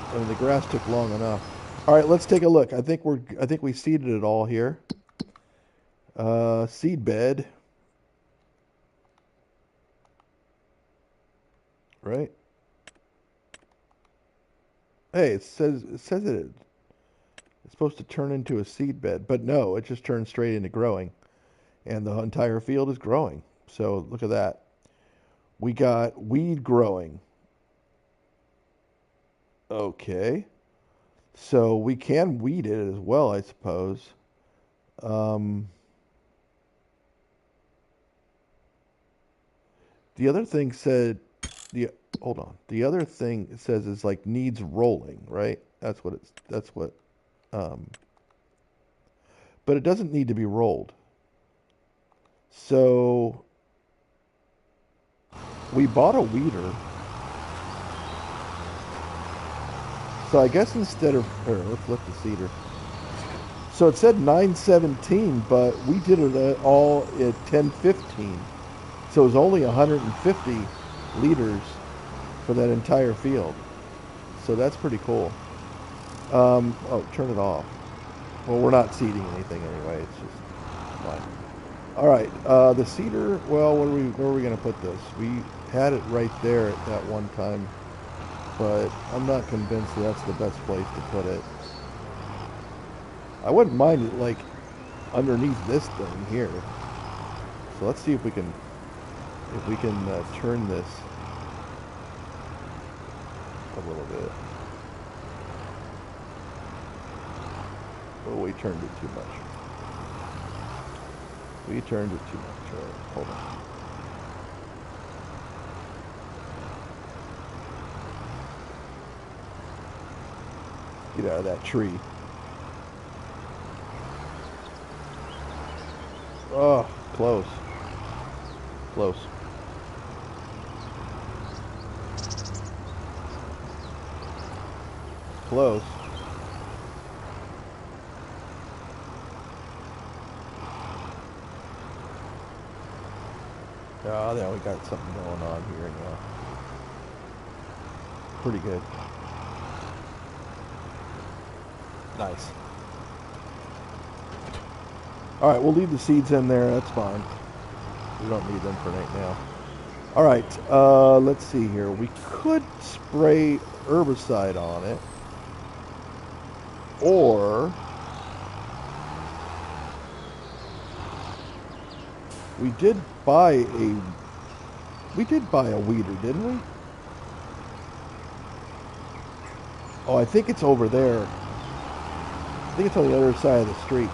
I mean, the grass took long enough. All right, let's take a look. I think we seeded it all here. Seed bed. Right? Hey, it says it's supposed to turn into a seed bed, but no, it just turns straight into growing. And the entire field is growing. So look at that. We got weed growing. Okay. So we can weed it as well, I suppose. Um, the other thing said the hold on. The other thing it says is like needs rolling, right? That's what but it doesn't need to be rolled. So we bought a weeder. So I guess instead of here, let's flip the seeder. So it said 917, but we did it all at 1015. So it was only 150 liters for that entire field. So that's pretty cool. Oh, turn it off. Well, we're not seeding anything anyway. It's just fine. All right, the seeder. Well, where are we going to put this? We had it right there at that one time, but I'm not convinced that that's the best place to put it. I wouldn't mind it like underneath this thing here. So let's see if we can turn this a little bit. Oh, we turned it too much. We turned it too much. All right, hold on. Get out of that tree. Oh, close. Close. Close. Oh, there we got something going on here now. Pretty good. Nice. All right, we'll leave the seeds in there. That's fine. We don't need them for right now. All right, let's see here. We could spray herbicide on it, or we did buy a weeder, didn't we? Oh, I think it's over there. I think it's on the other side of the street.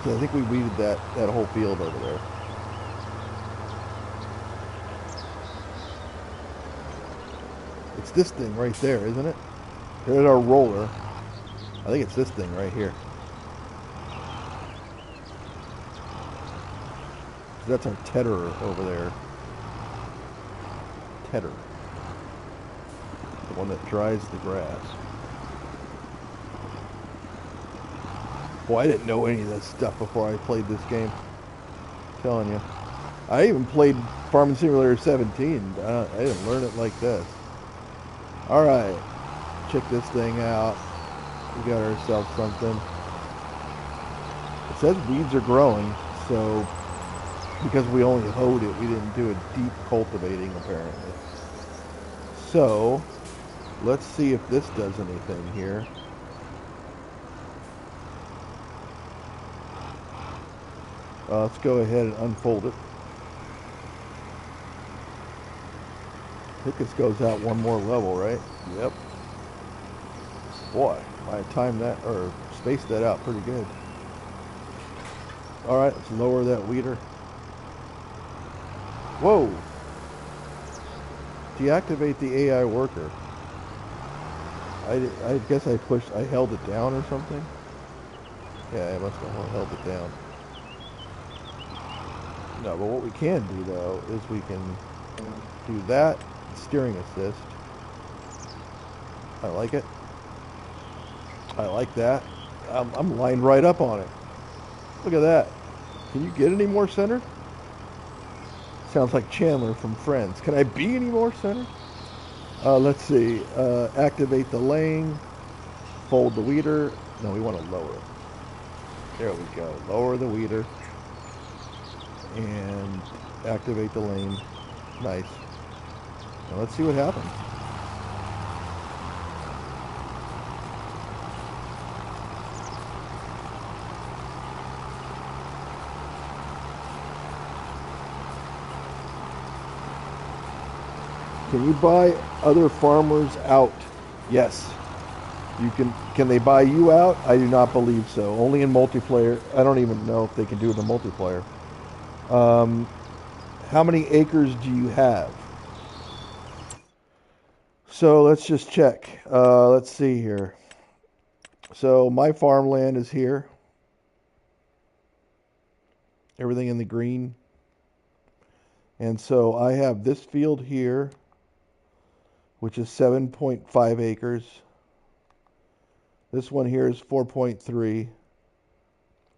'Cause I think we weeded that whole field over there. It's this thing right there, isn't it? There's our roller. I think it's this thing right here. That's our tedder over there. Tedder. The one that dries the grass. Boy, I didn't know any of this stuff before I played this game. I'm telling you. I even played Farming Simulator 17. I didn't learn it like this. Alright. Check this thing out. We got ourselves something. It says weeds are growing, so because we only hoed it, we didn't do a deep cultivating apparently. So, let's see if this does anything here. Let's go ahead and unfold it. I think this goes out one more level, right? Yep. Boy, I timed that, or spaced that out pretty good. Alright, let's lower that weeder. Whoa! Deactivate the AI worker. I guess I held it down or something? Yeah, I must have held it down. No, but what we can do though, is we can do that, steering assist. I like it. I like that. I'm lined right up on it. Look at that. Can you get any more centered? Sounds like Chandler from Friends. Can I be any more centered? Let's see. Activate the laying. Fold the weeder. No, we want to lower it. There we go. Lower the weeder. And activate the lane. Nice. Now let's see what happens. Can you buy other farmers out? Yes. You can. Can they buy you out? I do not believe so. Only in multiplayer. I don't even know if they can do it in multiplayer. How many acres do you have? So let's just check. Let's see here. So my farmland is here. Everything in the green. And so I have this field here, which is 7.5 acres. This one here is 4.3.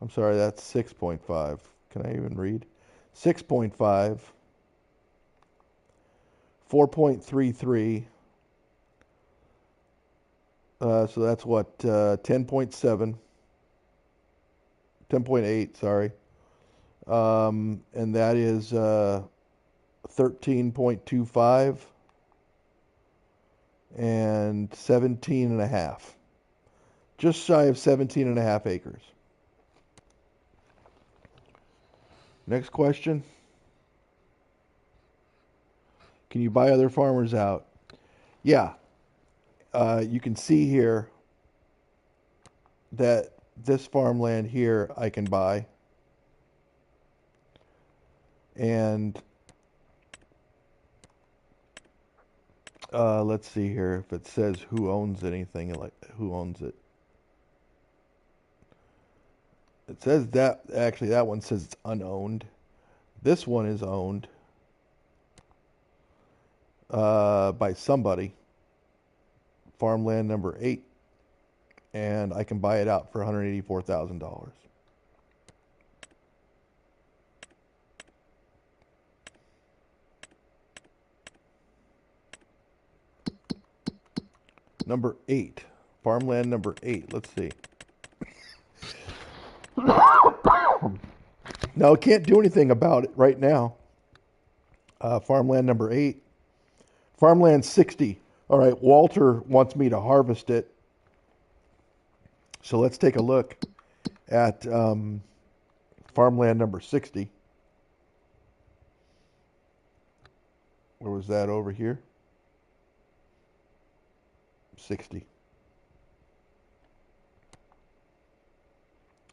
I'm sorry, that's 6.5. Can I even read? 6.5. 4.33. So that's what, 10.7. 10.8, sorry. And that is 13.25 and 17 and a half. Just shy of 17 and a half acres. Next question. Can you buy other farmers out? Yeah. You can see here that this farmland here I can buy. And let's see here if it says who owns anything, like who owns it. It says that, actually that one says it's unowned. This one is owned by somebody. Farmland number 8. And I can buy it out for $184,000. Number 8. Farmland number 8. Let's see. No, I can't do anything about it right now. Farmland number 8. Farmland 60. All right, Walter wants me to harvest it. So let's take a look at farmland number 60. Where was that over here? 60.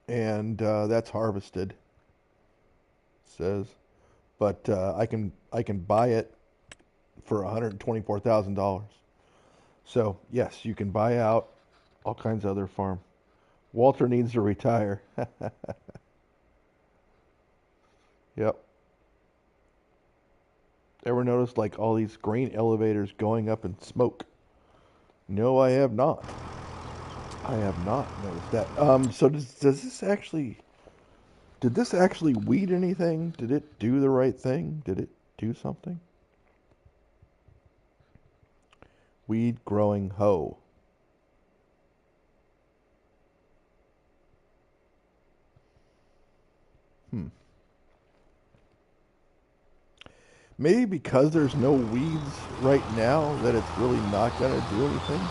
and that's harvested. Says, but I can buy it for $124,000. So yes, you can buy out all kinds of other farm. Walter needs to retire. Yep. Ever noticed like all these grain elevators going up in smoke? No, I have not. I have not noticed that. So does this actually did this actually weed anything? Did it do the right thing? Did it do something? Weed growing hoe. Hmm. Maybe because there's no weeds right now that it's really not gonna do anything.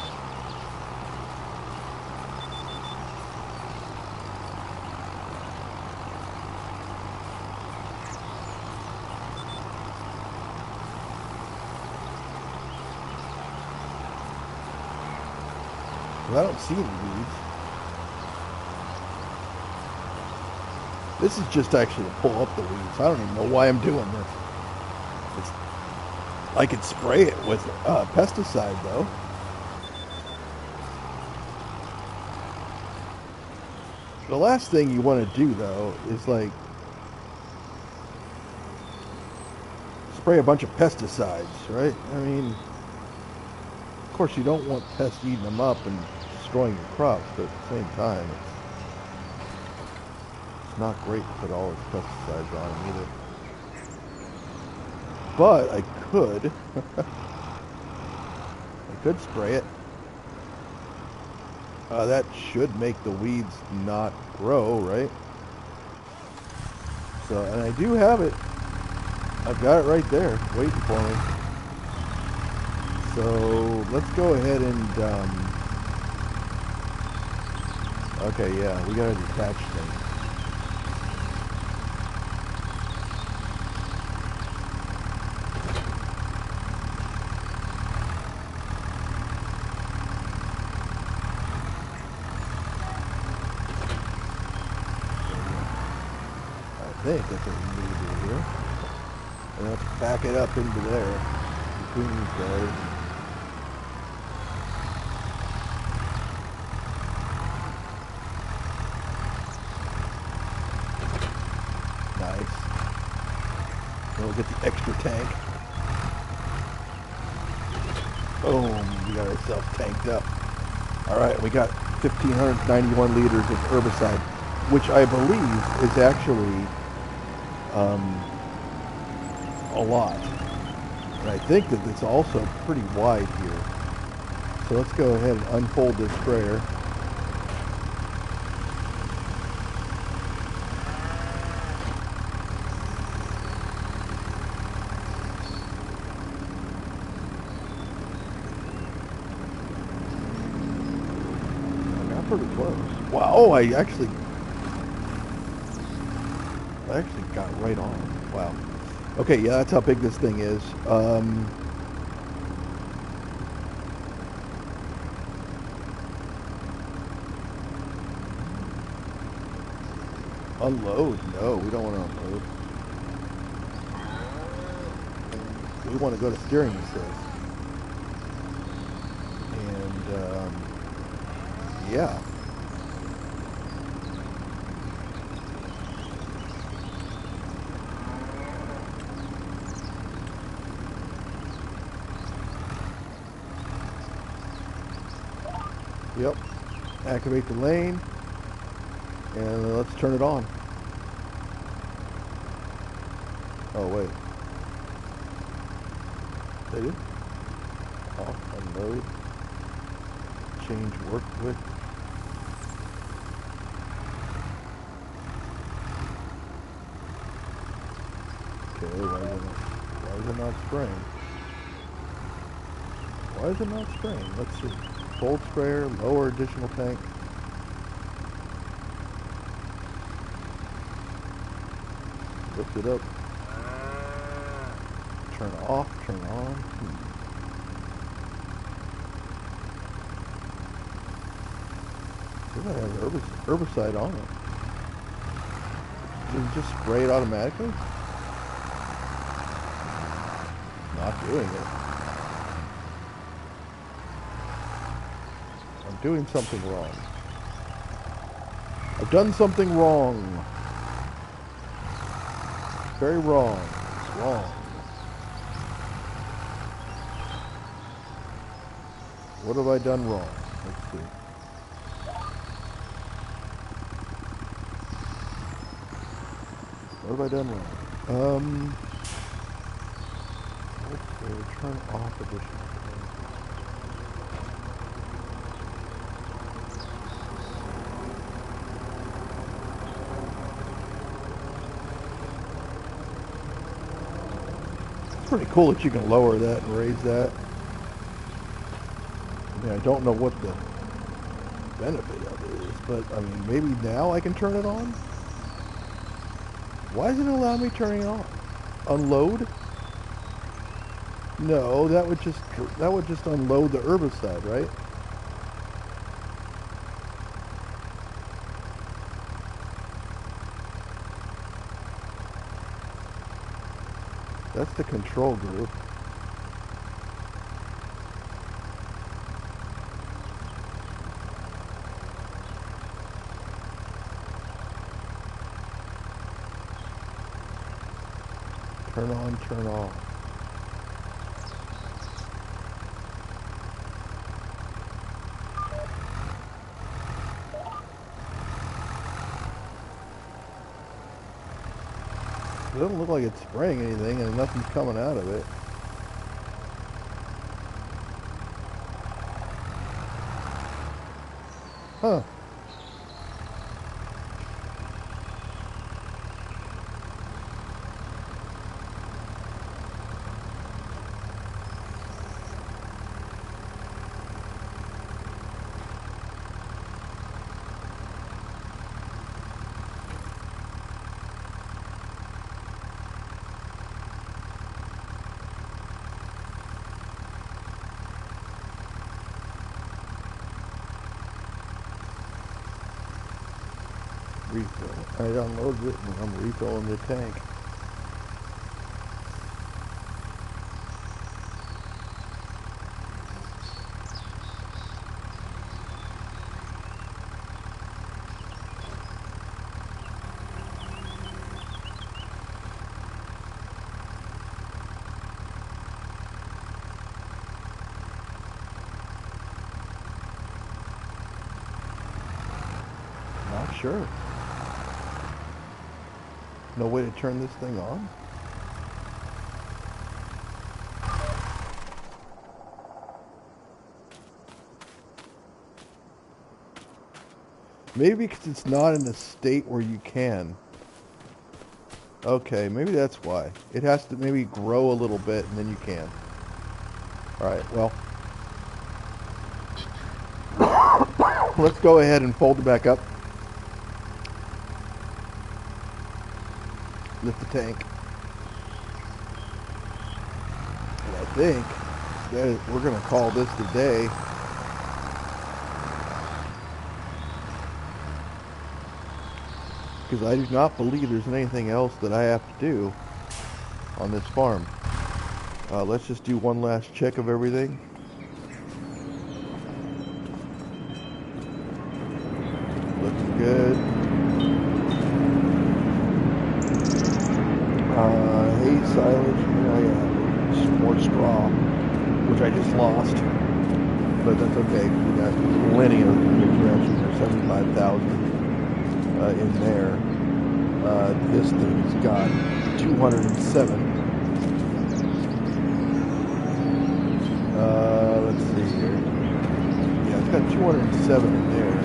Well, I don't see any weeds. This is just actually to pull up the weeds. I don't even know why I'm doing this. It's, I could spray it with pesticide though. The last thing you want to do though is like spray a bunch of pesticides, right? I mean, of course you don't want pests eating them up and destroying your crops, but at the same time, it's not great to put all those pesticides on them either. But I could, I could spray it. That should make the weeds not grow, right? So, and I do have it. I've got it right there, waiting for me. So let's go ahead and, okay, yeah, we got a detached thing. I think that's what we need to do here. And let's back it up into there, between these guys. Nice. Then we'll get the extra tank. Boom, we got ourselves tanked up. All right, we got 1,591 liters of herbicide, which I believe is actually a lot. And I think that it's also pretty wide here. So let's go ahead and unfold this sprayer. I got pretty close. Wow, oh, I actually got right on it. Wow. Okay, yeah, that's how big this thing is. Unload? No, we don't want to unload. We want to go to steering assist. And, yeah. Yep. Activate the lane. And let's turn it on. Oh, wait. Did it? Off, unload. Change work with. Okay, why is it not spraying? Why is it not spraying? Let's see. Full sprayer, lower additional tank. Lift it up. Turn off, turn on. Does that have herbicide on it? Does it just spray it automatically? Not doing it. I'm doing something wrong. I've done something wrong. Very wrong. It's wrong. What have I done wrong? Let's see. What have I done wrong? Let's turn off edition. It's pretty cool that you can lower that and raise that. I mean, I don't know what the benefit of it is, but I mean, maybe now I can turn it on? Why doesn't it allow me turning it on? Unload? No, that would just unload the herbicide, right? That's the control group. Turn on, turn off. It doesn't look like it's spraying anything and nothing's coming out of it. Huh. Refill. I unloaded it and I'm refilling the tank. Not sure. No way to turn this thing on? Maybe because it's not in a state where you can. Okay, maybe that's why. It has to maybe grow a little bit and then you can. Alright, well. Let's go ahead and fold it back up. Lift the tank. And I think that we're going to call this the day. Because I do not believe there's anything else that I have to do on this farm. Let's just do one last check of everything. Looks good. Hay silage, more straw, which I just lost, but that's okay. We got plenty of mixed rations. There's 75,000 in there. This thing's got 207. Let's see here. Yeah, it's got 207 in there.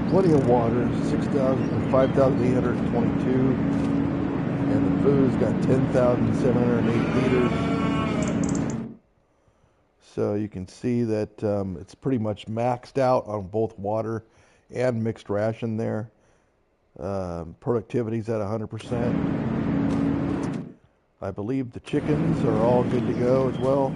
Plenty of water, 5,822, and the food's got 10,708 liters. So you can see that it's pretty much maxed out on both water and mixed ration there. Productivity's at 100%. I believe the chickens are all good to go as well.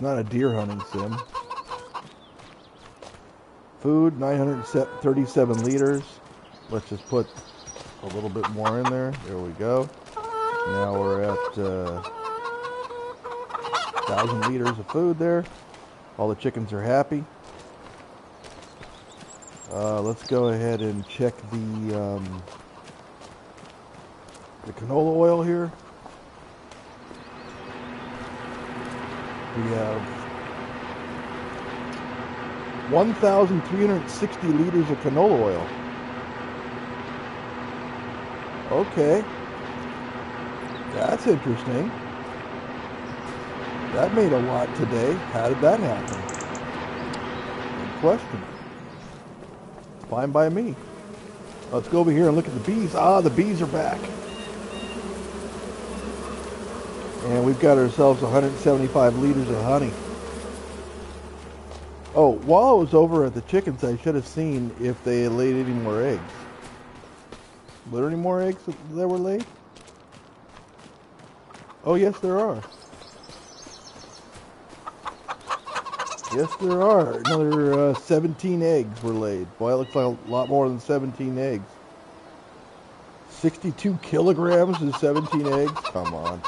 not a deer hunting sim. Food, 937 liters. Let's just put a little bit more in there. There we go. Now we're at 1,000 liters of food there. All the chickens are happy. Let's go ahead and check the canola oil here. We have 1,360 liters of canola oil. Okay. That's interesting. That made a lot today. How did that happen? Good question. Fine by me. Let's go over here and look at the bees. Ah, the bees are back. And we've got ourselves 175 liters of honey. Oh, while I was over at the chickens, I should have seen if they had laid any more eggs. Were there any more eggs that were laid? Oh, yes, there are. Yes, there are. Another 17 eggs were laid. Boy, it looks like a lot more than 17 eggs. 62 kilograms is 17 eggs? Come on.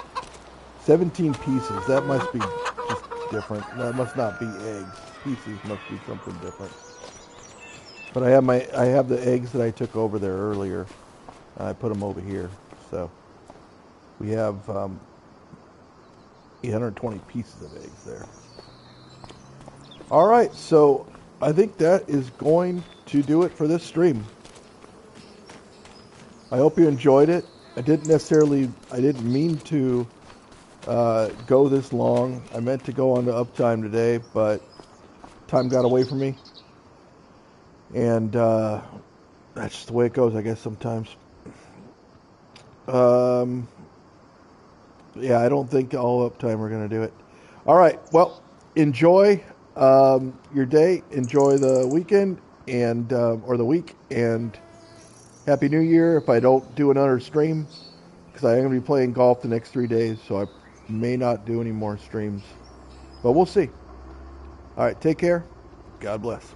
17 pieces. That must be just different. That must not be eggs. Pieces must be something different. But I have the eggs that I took over there earlier. I put them over here. So we have 820 pieces of eggs there. All right, so I think that is going to do it for this stream. I hope you enjoyed it. I didn't mean to go this long. I meant to go on to uptime today, but time got away from me. And that's just the way it goes, I guess, sometimes. Yeah, I don't think all uptime are going to do it. All right, well, enjoy your day, enjoy the weekend, and or the week, and Happy New Year if I don't do another stream, because I am going to be playing golf the next 3 days, so I may not do any more streams, but we'll see. All right, take care. God bless.